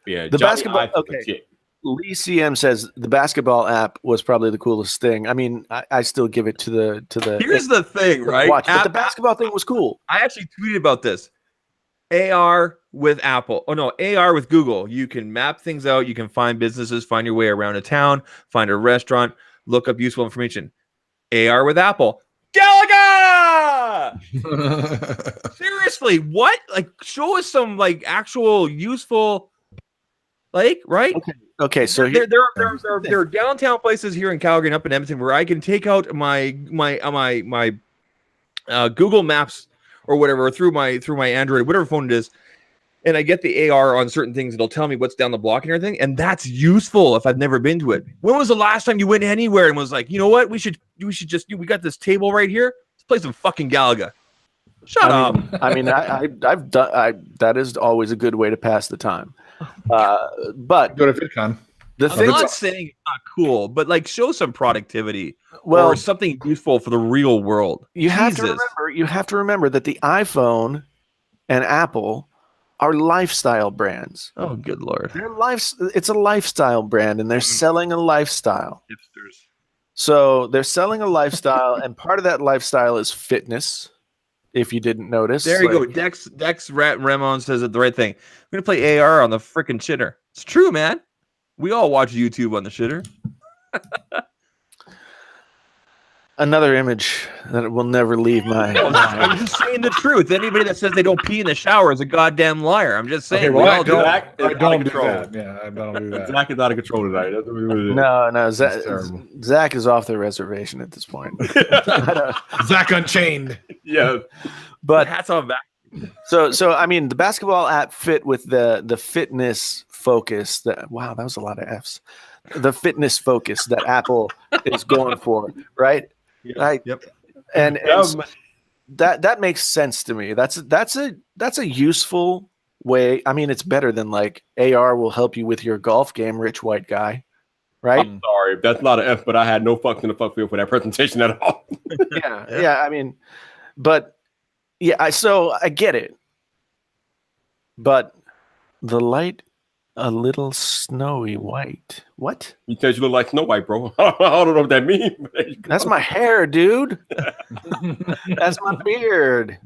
Yeah. The basketball. Okay. Lee CM says the basketball app was probably the coolest thing. I mean, I still give it to the. Here's the thing, right? But the basketball thing was cool. I actually tweeted about this. AR with Apple. Oh no, AR with Google. You can map things out. You can find businesses, find your way around a town, find a restaurant, look up useful information. AR with Apple. Galaga! Seriously, what? Like, show us some like actual useful, like, right? Okay. So there are downtown places here in Calgary and up in Edmonton where I can take out my Google Maps or whatever through my Android, whatever phone it is, and I get the AR on certain things. It'll tell me what's down the block and everything, and that's useful if I've never been to it. When was the last time you went anywhere and was like, you know what, we should just we got this table right here. Let's play some fucking Galaga. Shut up. I mean, I've done. That is always a good way to pass the time. But go to VidCon. I'm not saying it's not cool, but like show some productivity or something useful for the real world. You have to remember that the iPhone and Apple are lifestyle brands. Oh, good Lord. It's a lifestyle brand, and they're selling a lifestyle. Hipsters. So they're selling a lifestyle, and part of that lifestyle is fitness. If you didn't notice. There you go. Dex Ramon says it the right thing. We're going to play AR on the freaking shitter. It's true, man. We all watch YouTube on the shitter. Another image that will never leave my. I'm just saying the truth. Anybody that says they don't pee in the shower is a goddamn liar. I'm just saying. Okay, We well, all do. Zach is I out of don't do control. that. Yeah, I don't do that. Zach is out of control tonight. That's what it is. No, terrible. Zach is off the reservation at this point. Zach Unchained. Yeah. But hats off back. so I mean, the basketball app fit with the fitness focus. That wow, that was a lot of Fs. The fitness focus that Apple is going for, right? Right. Yep. And that makes sense to me. That's a useful way. I mean, it's better than like AR will help you with your golf game, rich white guy, right? I'm sorry, that's not an F, but I had no fucks in the fuck field for that presentation at all. Yeah. I mean, but yeah, so I get it. But the light, a little snowy white. What? Because you look like Snow White, bro. I don't know what that means. That's my hair, dude. That's my beard.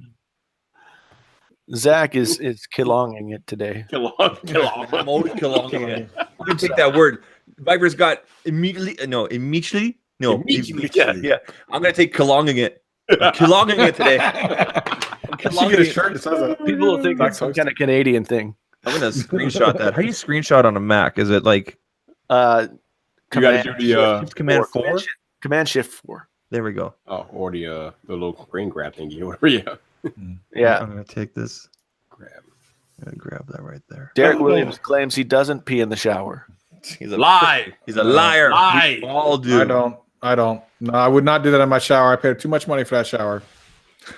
Zach is kilonging it today. Kill on. I'm always kilonging it. You can take that word. Viper's got immediately. Yeah. I'm gonna take kilonging it. I'm kilonging it today. Get a shirt that says that. People will think it's some kind of Canadian thing. I'm gonna screenshot that. How do you screenshot on a Mac? Is it like You got to do the Command 4? Command Shift 4. There we go. or the little screen grab thingy or whatever. Yeah. Yeah. I'm gonna take this. Grab. I'm gonna grab that right there. Derek Williams claims he doesn't pee in the shower. He's a Lie. He's a liar. Lie. We all do. I don't. No, I would not do that in my shower. I paid too much money for that shower.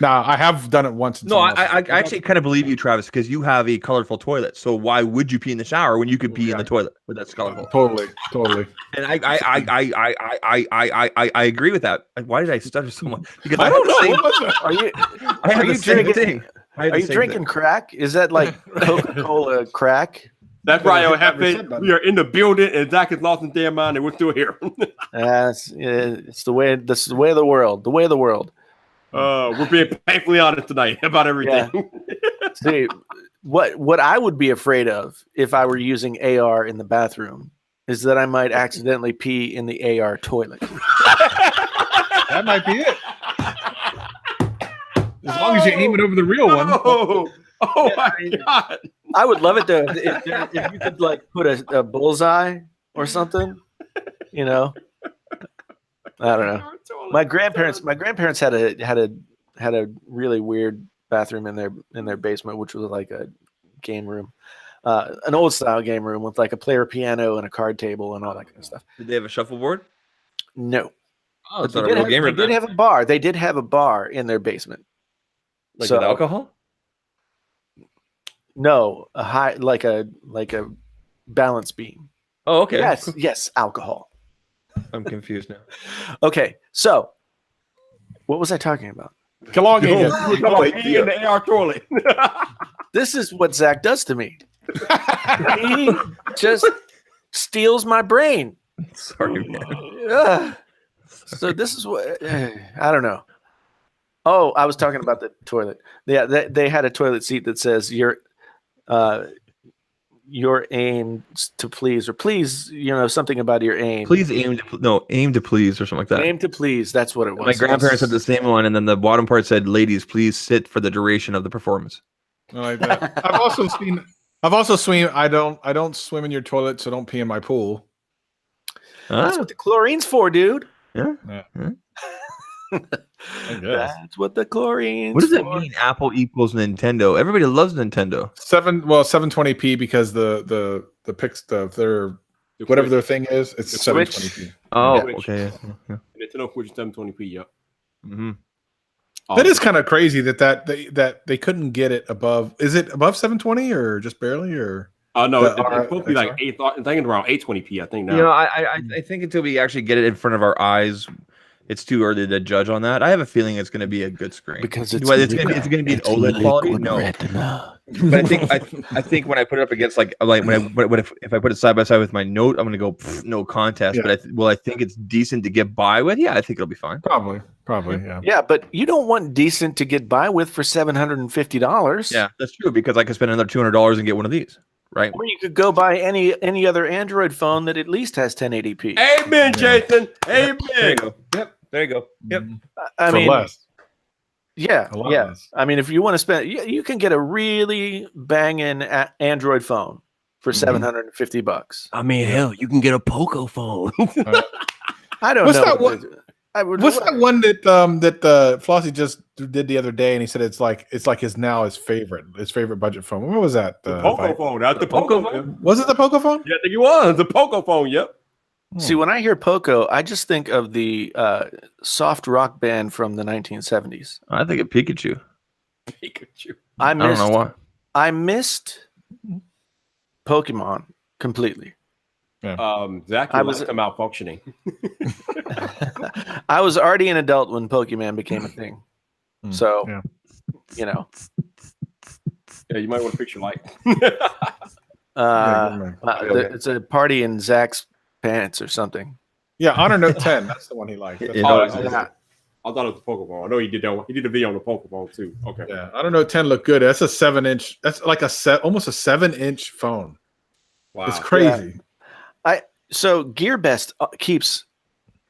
Now, I have done it once. No, I actually kind of believe you, Travis, because you have a colorful toilet. So why would you pee in the shower when you could pee in the toilet with that colorful? Totally. And I agree with that. Like, why did I stutter so much? Because I don't know. Are you drinking? Are you drinking crack? Is that like Coca-Cola crack? That's right, it happened. We are in the building, and Zach has lost his damn mind, and we're still here. It's the way. This is the way of the world. The way of the world. We're being painfully honest tonight about everything. Yeah. See, what I would be afraid of if I were using AR in the bathroom is that I might accidentally pee in the AR toilet. That might be it. As long as you aim it over the real one. Oh my God. I would love it though if you could like put a bullseye or something. You know, I don't know. My grandparents had a really weird bathroom in their basement, which was like a game room, an old style game room with like a player piano and a card table and all that kind of stuff. Did they have a shuffleboard? No. Oh, it's not a real game room. They did have a bar. They did have a bar in their basement. Like with alcohol? No, like a balance beam. Oh, okay. Yes, alcohol. I'm confused now. Okay, so what was I talking about? We're talking about pee in the AR toilet. This is what Zach does to me. He just steals my brain. Sorry, man. Ugh. So this is what I don't know. Oh, I was talking about the toilet. Yeah, they had a toilet seat that says your aim to please, or please, something about your aim. Please aim to please, or something like that. Aim to please. That's what it was. My grandparents had the same one, and then the bottom part said, "Ladies, please sit for the duration of the performance." I like that. I've also seen. I don't swim in your toilet, so don't pee in my pool. That's what the chlorine's for, dude. Yeah. That's what the chlorine. What does it mean? Apple equals Nintendo. Everybody loves Nintendo. 720p because the their whatever their thing is, it's 720p. Oh, okay. Yeah. Nintendo Switch 720p. Yep. Mm-hmm. That is kind of crazy that they couldn't get it above. Is it above 720 or just barely? Or no, it's supposed to be like 8. I'm thinking around 820p. I think now. I think until we actually get it in front of our eyes, it's too early to judge on that. I have a feeling it's going to be a good screen because it's going to be an OLED quality. No, but I think when I put it up against if I put it side by side with my Note, I'm going to go no contest. Yeah. But I think it's decent to get by with. Yeah, I think it'll be fine. Probably, yeah. Yeah, but you don't want decent to get by with for $750. Yeah, that's true because I could spend another $200 and get one of these. Right. Or you could go buy any other Android phone that at least has 1080p. Amen, Jason. Amen. Yep. There you go. Yep. I For mean, less. yeah, A lot yeah. less. I mean, if you want to spend, you can get a really banging Android phone for $750. I mean, hell, you can get a Poco phone. I don't What's know. that one? What's that one that Flossie just did the other day, and he said it's like his favorite budget phone. What was that? The Poco phone. That's the Poco phone. Was it the Poco phone? Yeah, I think it was the Poco phone. Yep. See, when I hear Poco, I just think of the soft rock band from the 1970s. I think of Pikachu. Pikachu. I don't know why. I missed Pokemon completely. Zach, I I was- was malfunctioning. I was already an adult when Pokemon became a thing. So, Yeah. you know, Yeah, you might want to fix your light. it's a party in Zach's pants or something. Yeah, Honor Note 10. That's the one he liked. That's You Oh, know, I thought it was the Poco phone. I know he did that one. He did a video on the Poco phone too. Okay. Yeah, Honor Note 10 looked good. That's a 7-inch. That's like almost a 7-inch phone. Wow. It's crazy. So GearBest keeps,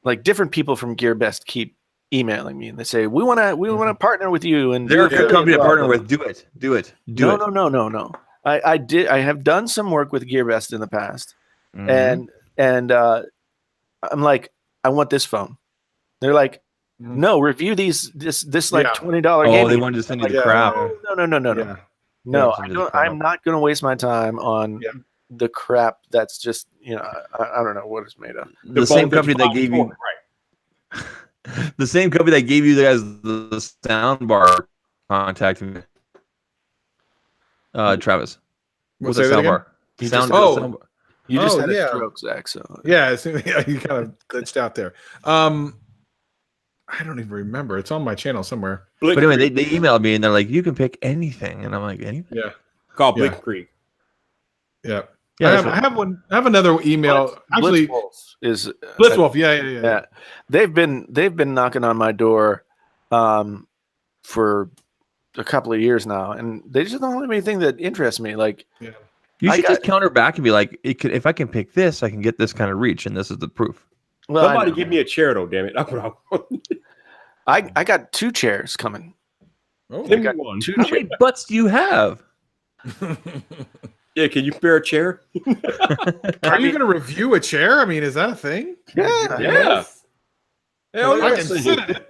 like, different people from GearBest keep emailing me and they say, we want to partner with you, and They're a do good company to blah, partner blah, with. Do it. No. I have done some work with GearBest in the past, Mhm. and I'm like, I want this phone. They're like, no, review this like Yeah. $20 Oh, gaming. they wanted to send you the Yeah. crap. No. Yeah. No, send I you the don't. I'm crap. not going to waste my time on Yeah. the crap that's just, I don't know what it's made of. The same phone company that gave you right. the same company that gave you guys the sound bar contacted me. Travis. What's Say the that sound again? bar? You Sound, just- sound bar. You just Oh, had yeah. a stroke, Zach. So Yeah, you kind of glitched out there. I don't even remember. It's on my channel somewhere. Blick But anyway, Creek. they emailed me and they're like, you can pick anything. And I'm like, anything? Yeah, Called Yeah. Blick Creek. yeah. Yeah, I that's have one. I have another email. Actually, Blitzwolf is Blitzwolf. Yeah. They've been knocking on my door for a couple of years now, and they just don't have anything that interests me. Like, You I should got- just counter back and be like, if I can pick this, I can get this kind of reach, and this is the proof. well, Somebody give me a chair though, damn it. That's what I want. I got 2 chairs coming. Oh, Give me got one. 2 How chairs. many butts do you have? Yeah, can you spare a chair? Are you going to review a chair? I mean, is that a thing? Yeah. Yeah. Hell I yes. can sit in it.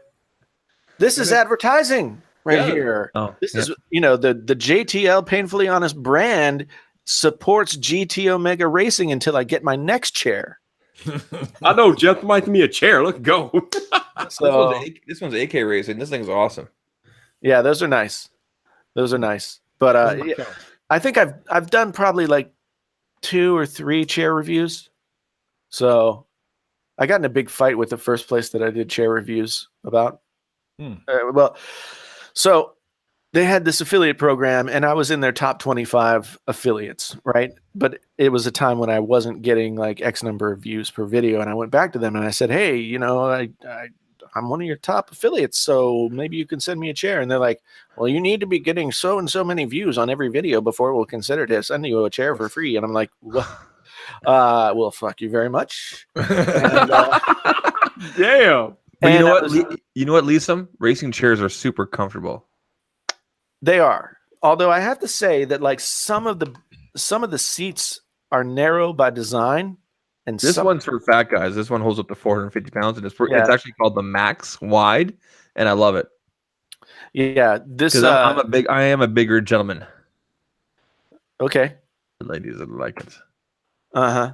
This is advertising right Yeah. here. Oh, This yeah. is, the JTL Painfully Honest brand supports GT Omega Racing until I get my next chair. I know Jeff might give me a chair. Let's go. So This one's AK racing. This thing's awesome. yeah, those are nice. But yeah, I think I've done probably like 2 or 3 chair reviews. So I got in a big fight with the first place that I did chair reviews about. So they had this affiliate program, and I was in their top 25 affiliates, right? But it was a time when I wasn't getting like X number of views per video, and I went back to them and I said, hey, I'm one of your top affiliates, so maybe you can send me a chair. And they're like, well, you need to be getting so and so many views on every video before we'll consider to send you a chair for free. And I'm like, well, fuck you very much. And, Damn. But you and know I what? was- You know what, Lisa? Racing chairs are super comfortable. They are. Although I have to say that like some of the seats are narrow by design, and This one's for fat guys. This one holds up to 450 pounds, and it's Yeah. actually called the Max Wide, and I love it yeah, this because I am a bigger gentleman. okay. The ladies that like it. Uh-huh.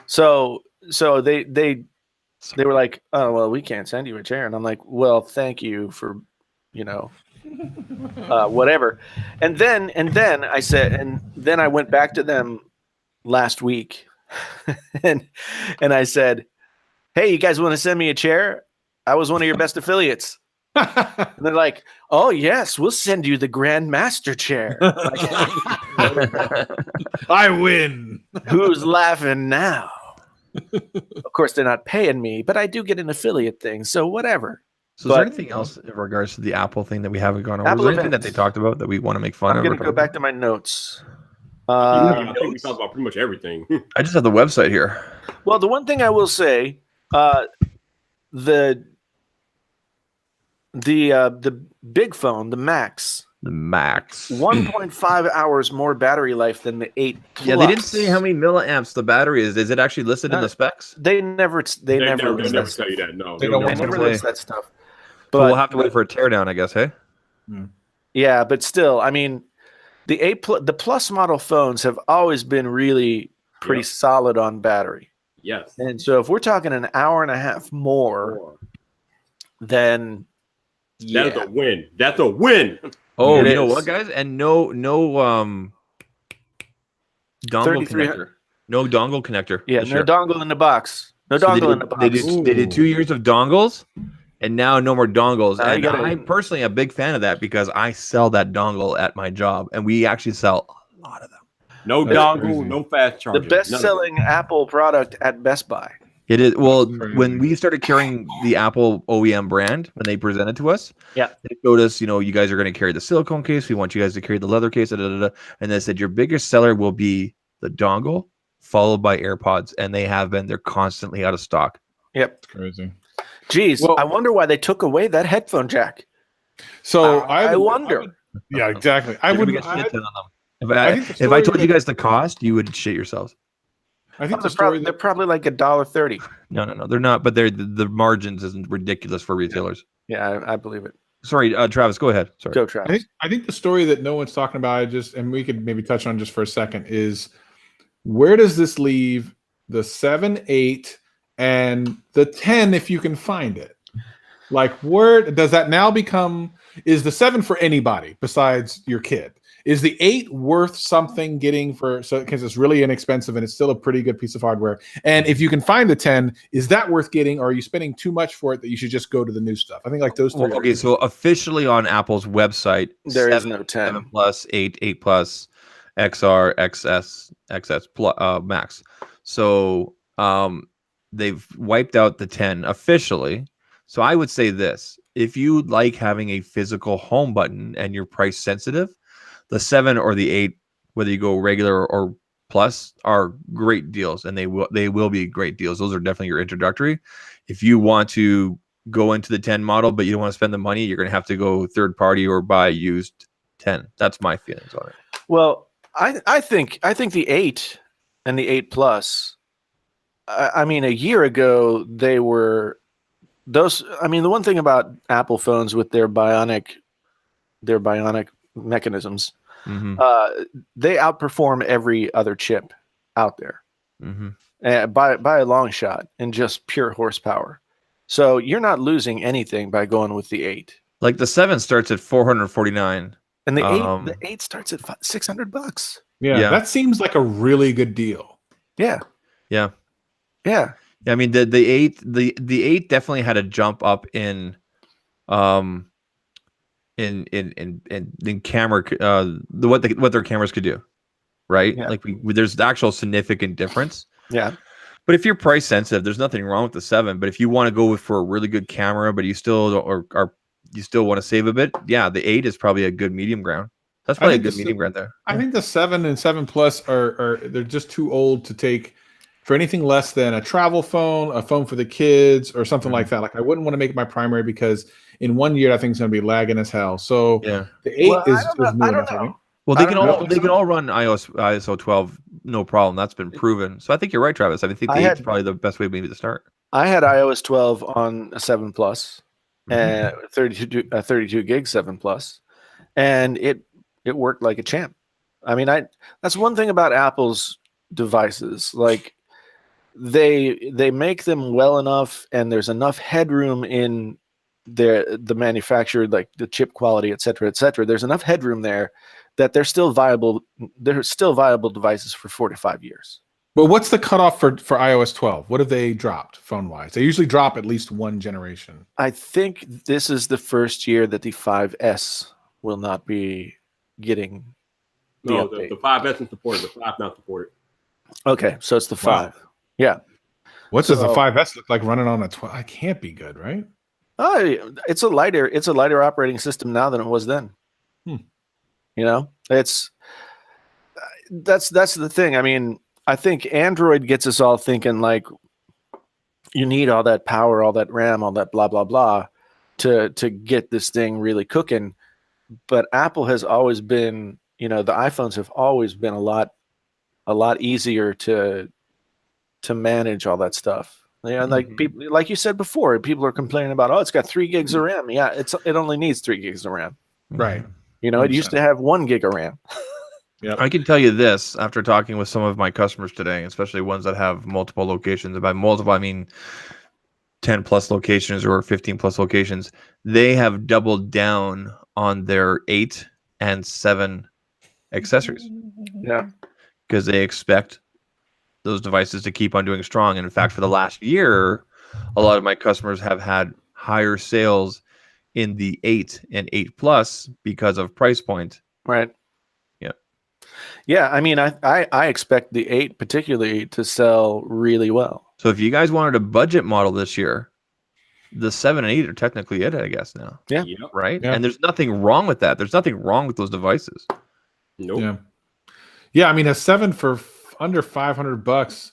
So they were like, oh well, we can't send you a chair, and I'm like, well, thank you for, whatever. And then I said, and then I went back to them last week, and I said, hey, you guys want to send me a chair? I was one of your best affiliates. And they're like, oh yes, we'll send you the Grand Master chair. I win. Who's laughing now? Of course, they're not paying me, but I do get an affiliate thing, so whatever. So is there But- anything else in regards to the Apple thing that we haven't gone over? Apple Is there anything that events. they talked about that we want to make fun I'm of? going or to go talk back about? to my notes. I think we talked about pretty much everything. I just have the website here. Well, the one thing I will say, the The big phone, the Max, The Max. 1.5 hours more battery life than the 8 Plus. Yeah, they didn't say how many milliamps the battery is. Is it actually listed in the specs? They never list They'll that never stuff. tell you that. No, They they'll don't They want never never tell you list that stuff. So we'll But have to wait for a teardown, I guess. Hey. yeah, but still, I mean, the Plus model phones have always been really pretty solid on battery. Yes. And so if we're talking an hour and a half more, then That's a win. That's a win. Oh, It you know is. what, guys? And no dongle 3300 connector. No dongle connector. Yeah, this no year. dongle in the box. No So dongle in the box. They did 2 years of dongles, and now no more dongles. Now you And gotta- I'm personally a big fan of that because I sell that dongle at my job, and we actually sell a lot of them. No That's dongle, crazy. no fast charger. The best-selling Apple product at Best Buy. It is well Crazy. when we started carrying the Apple OEM brand when they presented to us. Yeah. They showed us, you guys are going to carry the silicone case. We want you guys to carry the leather case. And they said your biggest seller will be the dongle, followed by AirPods, and they have been. They're constantly out of stock. Yep. Crazy. Geez, Well- I wonder why they took away that headphone jack. So I wonder. yeah, exactly. I You're would. gonna get shit ton on them. I think the If I story told you that- guys the cost, you would shit yourselves. I think the They're, story. they're probably like $1.30. No, they're not. But the margins isn't ridiculous for retailers. Yeah, I believe it. Sorry, Travis, go ahead. Sorry. Go, Travis. I think the story that no one's talking about, and we could maybe touch on just for a second, is where does this leave the 7, 8, and the 10 if you can find it? Like, where does that now become? Is the 7 for anybody besides your kid? Is the 8 worth something getting because it's really inexpensive and it's still a pretty good piece of hardware? And if you can find the 10, is that worth getting, or are you spending too much for it that you should just go to the new stuff? I think like those three. Well, okay, so officially on Apple's website, There is 7, no 10. 7 Plus, 8, 8 Plus, XR, XS, XS Plus, Max. So they've wiped out the 10 officially. So I would say this: if you like having a physical home button and you're price sensitive, the 7 or the 8, whether you go regular or plus, are great deals, and they will be great deals. Those are definitely your introductory. If you want to go into the 10 model, but you don't want to spend the money, you're going to have to go third party or buy a used 10. That's my feelings on it. Well, I think the 8 and the 8 Plus. I mean, a year ago they were those. I mean, the one thing about Apple phones with their bionic mechanisms, they outperform every other chip out there by a long shot in just pure horsepower. So you're not losing anything by going with the 8. Like the 7 starts at $449. And the 8 starts at $600. Yeah, that seems like a really good deal. Yeah. Yeah, I mean the 8 definitely had a jump up in camera what their cameras could do, right? Yeah. Like there's the actual significant difference. Yeah. But if you're price sensitive, there's nothing wrong with the 7. But if you want to go for a really good camera, but you still you still want to save a bit, yeah, the 8 is probably a good medium ground. That's probably a good medium ground there. I think the 7 and 7 Plus are they're just too old to take for anything less than a travel phone, a phone for the kids, or something like that. Like I wouldn't want to make it my primary because in 1 year I think it's going to be lagging as hell. So Yeah, the 8 Well, is I don't new know. enough, I think. well I they don't can all run ISO 12 no problem. That's been proven. So I think you're right, Travis. I think the 8 is probably the best way maybe to start. I had iOS 12 on a 7 Plus and 32 gig 7 Plus, and it worked like a champ. I mean, that's one thing about Apple's devices. Like they make them well enough, and there's enough headroom in the manufacturer, like the chip quality, et cetera, et cetera. There's enough headroom there that they're still viable. They're still viable devices for 4 to 5 years. But what's the cutoff for iOS 12? What have they dropped phone-wise? They usually drop at least one generation. I think this is the first year that the 5S will not be getting the No, update. the 5S is supported. The 5 not supported. Okay, so it's the 5. Yeah. What does the So- 5S look like running on a 12? I can't be good, right? It's a lighter operating system now than it was then. You know, that's the thing. I mean, I think Android gets us all thinking like you need all that power, all that RAM, all that blah blah blah. to get this thing really cooking. But Apple has always been, the iPhones have always been a lot easier to manage all that stuff. Like people, like you said before, people are complaining about, it's got 3 gigs of RAM. Yeah, it only needs 3 gigs of RAM. Right. It used to have 1 gig of RAM. Yep. I can tell you this after talking with some of my customers today, especially ones that have multiple locations. And by multiple, I mean 10 plus locations or 15 plus locations. They have doubled down on their 8 and 7 accessories. Yeah. Because they expect those devices to keep on doing strong. And in fact, for the last year, a lot of my customers have had higher sales in the 8 and 8 plus because of price point. Right. Yeah. Yeah. I mean, I expect the 8 particularly to sell really well. So if you guys wanted a budget model this year, the 7 and 8 are technically it, I guess, now. Yeah. Right. Yeah. And there's nothing wrong with that. There's nothing wrong with those devices. Nope. Yeah. Yeah. I mean, a 7 for under $500,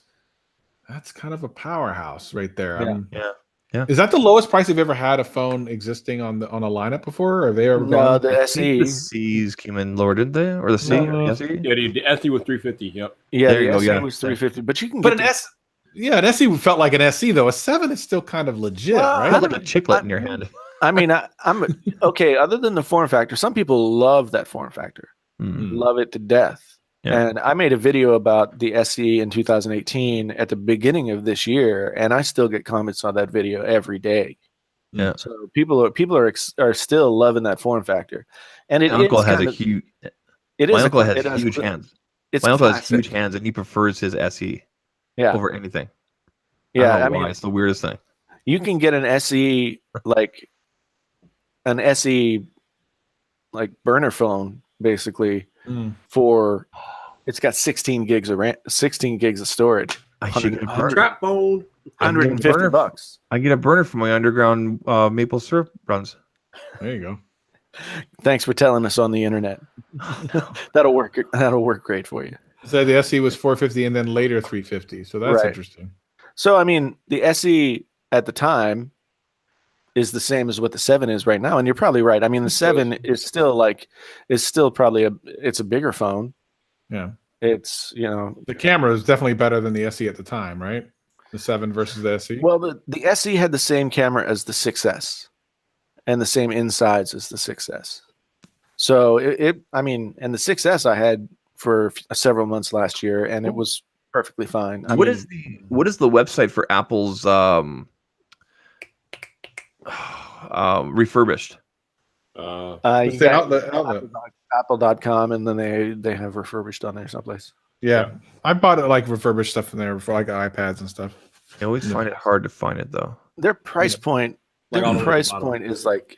that's kind of a powerhouse right there. Yeah. Yeah. Is that the lowest price you've ever had a phone existing on a lineup before? Or have they ever No, gone? the The SE. C's came in lower, didn't they? Or the C? No. Or the SE? Yeah, the SE was 350. Yep. Yeah, There you the go, SE yeah. was 350, but you can But get an SE felt like an SE though. A 7 is still kind of legit, Well, right? Felt like a chiclet in your hand. I mean, I'm okay. Other than the form factor, some people love that form factor, love it to death. Yeah. And I made a video about the SE in 2018 at the beginning of this year, and I still get comments on that video every day. Yeah. So people are still loving that form factor, and it My uncle is has kind a of- huge. It My is uncle it has has- huge hands. It's My uncle has classic. huge hands, and he prefers his SE Yeah, over anything. yeah. I I don't know mean, why. It's the weirdest thing. you can get an SE like burner phone basically for it's got 16 gigs of RAM, 16 gigs of storage. I should get a burner. Trap phone. $150. I get a burner for my underground maple syrup runs. There you go. Thanks for telling us on the internet. That'll work. That'll work great for you. So the SE was 450 and then later 350. So that's Right. interesting. So I mean, the SE at the time is the same as what the 7 is right now, and you're probably right. I mean, the 7 is still probably it's a bigger phone. Yeah. It's The camera is definitely better than the SE at the time, right? The 7 versus the SE. well, the SE had the same camera as the 6S and the same insides as the 6S. So I mean, and the 6S I had for several months last year, and it was perfectly fine. What is the website for Apple's refurbished? you It's the got outlet. Apple.com, and then they have refurbished on there someplace. Yeah. I bought like refurbished stuff in there for like iPads and stuff. I always find it hard to find it though. Their price point, Like all the way to the price bottom. point is like,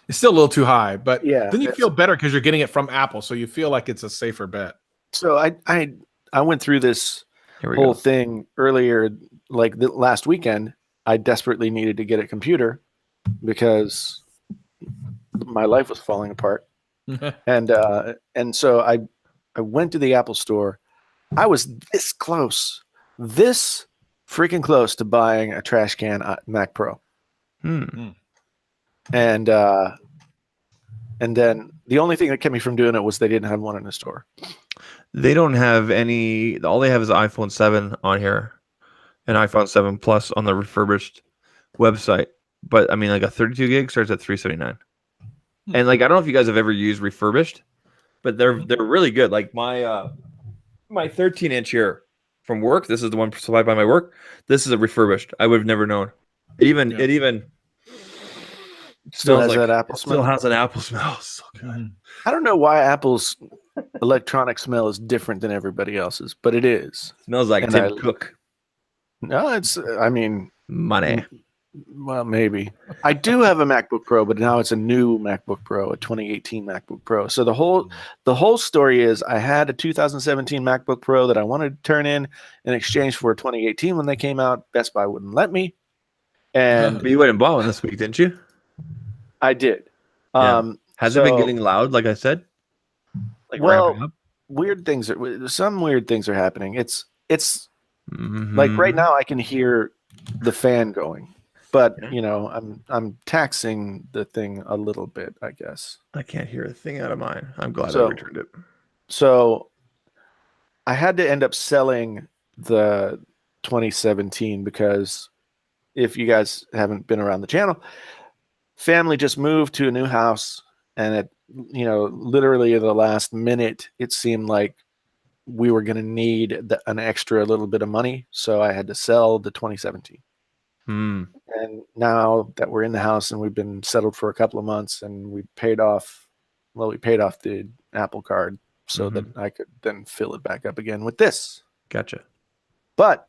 It's still a little too high, but Yeah, then you it's- feel better because you're getting it from Apple, so you feel like it's a safer bet. so I went through this Here we whole go. thing earlier, like the last weekend. I desperately needed to get a computer because my life was falling apart. And so I went to the Apple store. I was this freaking close to buying a trash can Mac Pro. And then the only thing that kept me from doing it was they didn't have one in the store. They don't have any. All they have is iPhone 7 on here, and iPhone 7 Plus on the refurbished website. But I mean, like a 32 gig starts at $379. And like, I don't know if you guys have ever used refurbished, but they're really good. Like my 13-inch here from work. This is the one supplied by my work. This is a refurbished. I would have never known. It even Still has smells like- that Apple it smell. Still has an Apple smell. So good. I don't know why Apple's electronic smell is different than everybody else's, but it is. Smells like And Tim Cook No, I mean, money. well, maybe. I do have a MacBook Pro, but now it's a new MacBook Pro, a 2018 MacBook Pro. So the whole story is I had a 2017 MacBook Pro that I wanted to turn in exchange for a 2018 when they came out. Best Buy wouldn't let me. And But you went and bought one this week, didn't you? I did. Yeah. Has it been so- getting loud, like I said? Like Well, ramping up? some weird things are happening. It's Mhm. like right now I can hear the fan going, but Yeah. you know, I'm taxing the thing a little bit, I guess. I can't hear a thing out of mine. I'm glad I So- returned it. So I had to end up selling the 2017 because if you guys haven't been around the channel, family just moved to a new house, and it, you know, literally in the last minute, it seemed like we were going to need an extra little bit of money, so I had to sell the 2017. And now that we're in the house and we've been settled for a couple of months, and we paid off the Apple card so that I could then fill it back up again with this. Gotcha. But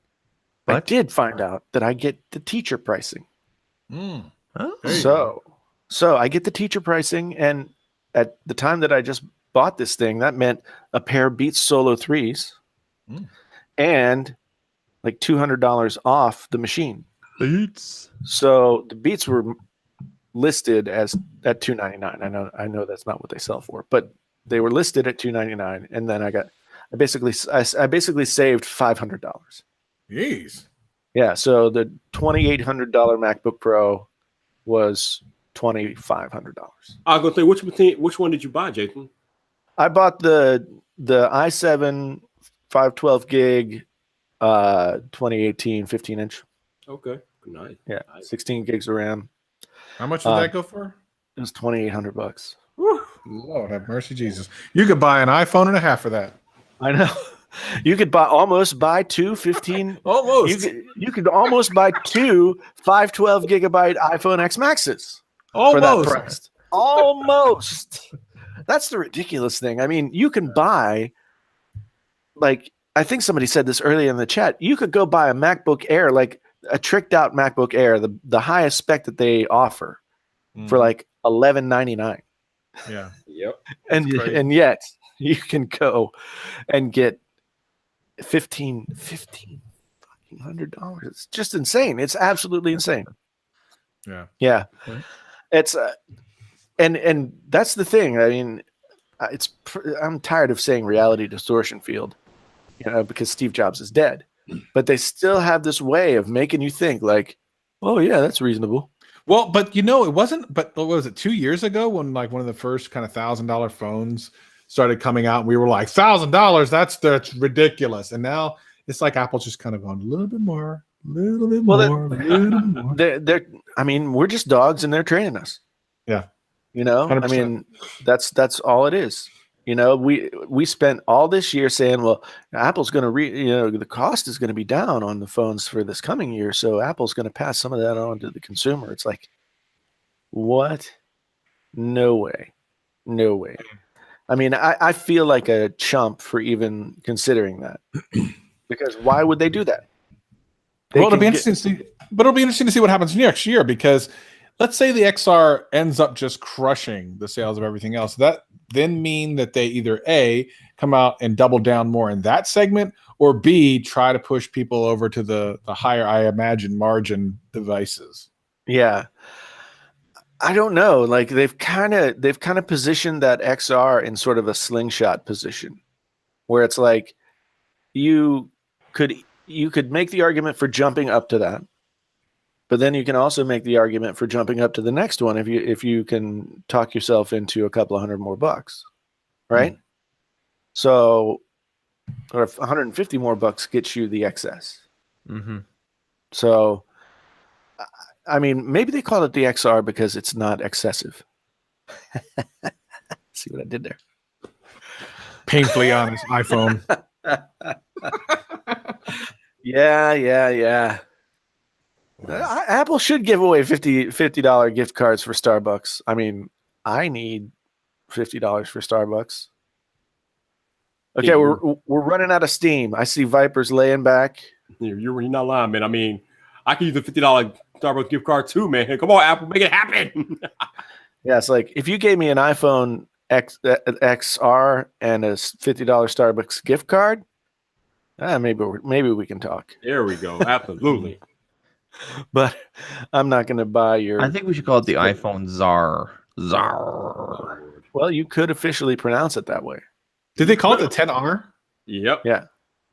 I But? did find out that I get the teacher pricing. Mm. Oh. There you go. So I get the teacher pricing, and at the time that I just bought this thing, that meant a pair of Beats Solo 3s and like $200 off the machine. Beats. So the Beats were listed as at $299. I know that's not what they sell for, but they were listed at $299, and then I basically saved $500. Jeez. Yeah, so the $2,800 MacBook Pro was $2,500. I was gonna say, which one did you buy, Jason? I bought the i7 512 gig 2018 15-inch. Okay, nice. Yeah, 16 gigs of RAM. How much did that go for? It was $2,800. Lord have mercy, Jesus. You could buy an iPhone and a half for that. I know. You could almost buy two 15. Almost. You could almost buy two 512 gigabyte iPhone X Maxes for that Almost. price. Almost. That's the ridiculous thing. I mean, you can buy, like, I think somebody said this earlier in the chat. You could go buy a MacBook Air, like a tricked out MacBook Air, the highest spec that they offer, for like $11.99. Yeah. Yep. And yet you can go and get $1,500. It's just insane. It's absolutely insane. Yeah. Right. It's and that's the thing. I mean, I'm tired of saying reality distortion field, you know, because Steve Jobs is dead, but they still have this way of making you think like, oh yeah, that's reasonable. Well, but you know, it wasn't, but what was it, 2 years ago when like one of the first kind of $1,000 phones started coming out, and we were like, $1,000, that's ridiculous. And now it's like Apple's just kind of going a little bit more, They're I mean, we're just dogs and they're training us. Yeah. You know, 100%. I mean, that's all it is. You know, we spent all this year saying, well, Apple's going to the cost is going to be down on the phones for this coming year, so Apple's going to pass some of that on to the consumer. It's like, what? No way. I mean, I feel like a chump for even considering that, because why would they do that? It'll be interesting to see. But it'll be interesting to see what happens next year, because let's say the XR ends up just crushing the sales of everything else. That then mean that they either A, come out and double down more in that segment, or B, try to push people over to the higher, I imagine, margin devices. Yeah. I don't know. Like they've kind of positioned that XR in sort of a slingshot position, where it's like you could make the argument for jumping up to that, but then you can also make the argument for jumping up to the next one if you can talk yourself into a couple of $100 more, right? So, or if $150 more gets you the XS. So, I mean, maybe they call it the XR because it's not excessive. See what I did there? Painfully honest iPhone. Yeah. Apple should give away $50 gift cards for Starbucks. I mean, I need $50 for Starbucks. Okay, we're running out of steam. I see Vipers laying back. You're not lying, man. I mean, I can use a $50 Starbucks gift card too, man. Come on, Apple, make it happen. Yeah, it's like if you gave me an iPhone XR and a $50 Starbucks gift card, maybe we can talk. There we go. Absolutely. But I'm not going to buy your. I think we should call it the iPhone Czar. Czar. Well, you could officially pronounce it that way. Did they call it the 10R? Yep. Yeah.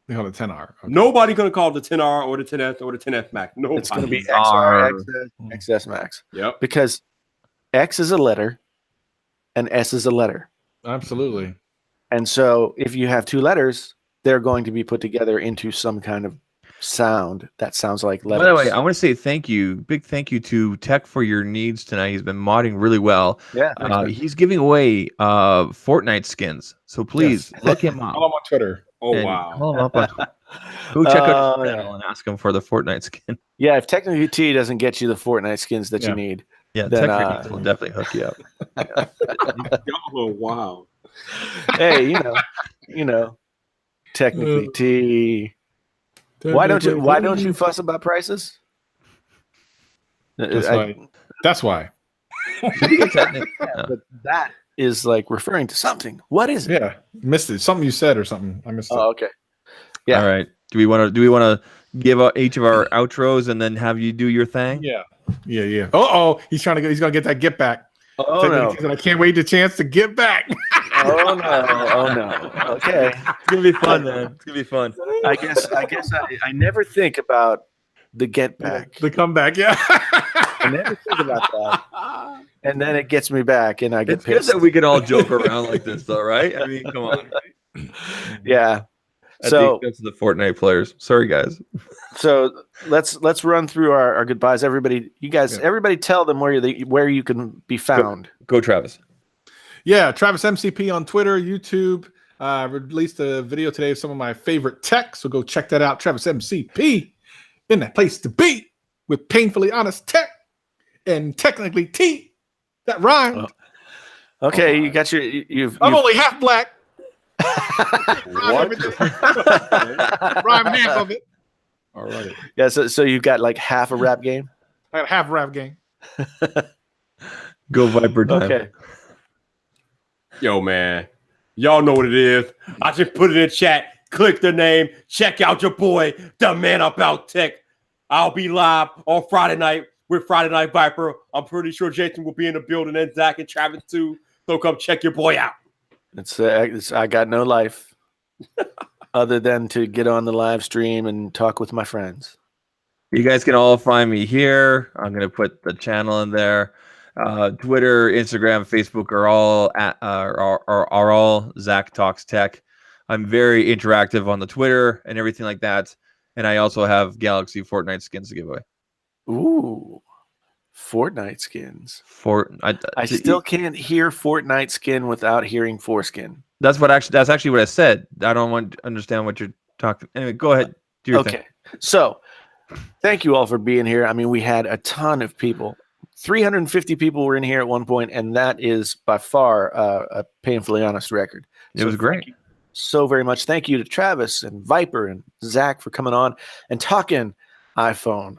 They call it 10R. Okay. Nobody gonna call it the 10R or the 10S or the 10S Max. Nobody. It's going to be XR, XS Max. Yep. Because X is a letter and S is a letter. Absolutely. And so if you have two letters, they're going to be put together into some kind of sound that sounds like letters. By the way, I want to say big thank you to Tech for your needs tonight. He's been modding really well. Yeah. He's giving away Fortnite skins. So please look him up. Follow him on Twitter. Oh and wow. Call him up on go check out his channel and ask him for the Fortnite skin. Yeah, if Technically T doesn't get you the Fortnite skins that you need. Yeah, then, Tech will definitely hook you up. Oh wow. Hey, you know, Technically T. Why don't you fuss about prices? That's why. But that is like referring to something. What is it? Yeah, missed it. Something you said or something. I missed it. Oh, okay. Yeah. All right. Do we want to give out each of our outros and then have you do your thing? Yeah. He's gonna get that get back. Oh no! I can't wait the chance to get back. Oh no! Okay, It's gonna be fun, man. It's gonna be fun. I guess I never think about the get back. The comeback. Yeah. I never think about that, and then it gets me back, and I get It's good pissed. that we can all joke around like this, though, right? I mean, come on. Yeah. So that's the Fortnite players. Sorry, guys. So let's run through our goodbyes. Everybody, everybody, tell them where you can be found. Go Travis. Yeah, Travis MCP on Twitter, YouTube. Released a video today of some of my favorite tech, so go check that out. Travis MCP in that place to be with Painfully Honest Tech and Technically T. That rhymed. Okay, you got you've I'm only half black. What? Rhyme half of it. All right. Yeah, so you've got like half a rap game. I got half rap game. Go Viper time. Okay. Yo, man. Y'all know what it is. I just put it in chat. Click the name. Check out your boy, the man about tech. I'll be live on Friday night with Friday Night Viper. I'm pretty sure Jason will be in the building and Zach and Travis too. So come check your boy out. It's I got no life other than to get on the live stream and talk with my friends. You guys can all find me here. I'm gonna put the channel in there. Twitter, Instagram, Facebook are all Zach Talks Tech. I'm very interactive on the Twitter and everything like that. And I also have Galaxy Fortnite skins to give away. Ooh, Fortnite skins. I still can't hear Fortnite skin without hearing foreskin. That's actually what I said. I don't want to understand what you're talking. Anyway, go ahead. Do your thing. So thank you all for being here. I mean, we had a ton of people. 350 people were in here at one point, and that is by far a painfully honest record. It was great. Thank you so very much. Thank you to Travis and Viper and Zach for coming on and talking iPhone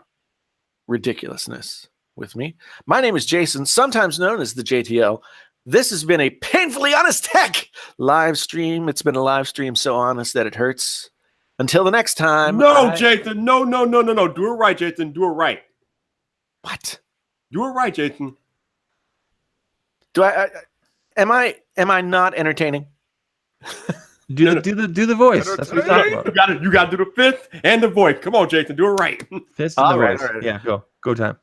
ridiculousness with me. My name is Jason, sometimes known as the JTL. This has been a Painfully Honest Tech live stream. It's been a live stream so honest that it hurts. Until the next time. Jason. No. Do it right, Jason. Do it right. What? Do it right, Jason. Am I not entertaining? Do the voice. That's what we're talking about. You gotta do the fist and the voice. Come on, Jason. Do it right. Fist and the voice. All right. Yeah, go time.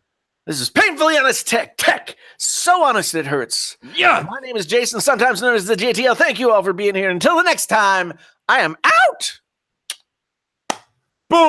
This is Painfully Honest Tech. So honest it hurts. Yeah. My name is Jason, sometimes known as the JTL. Thank you all for being here. Until the next time, I am out.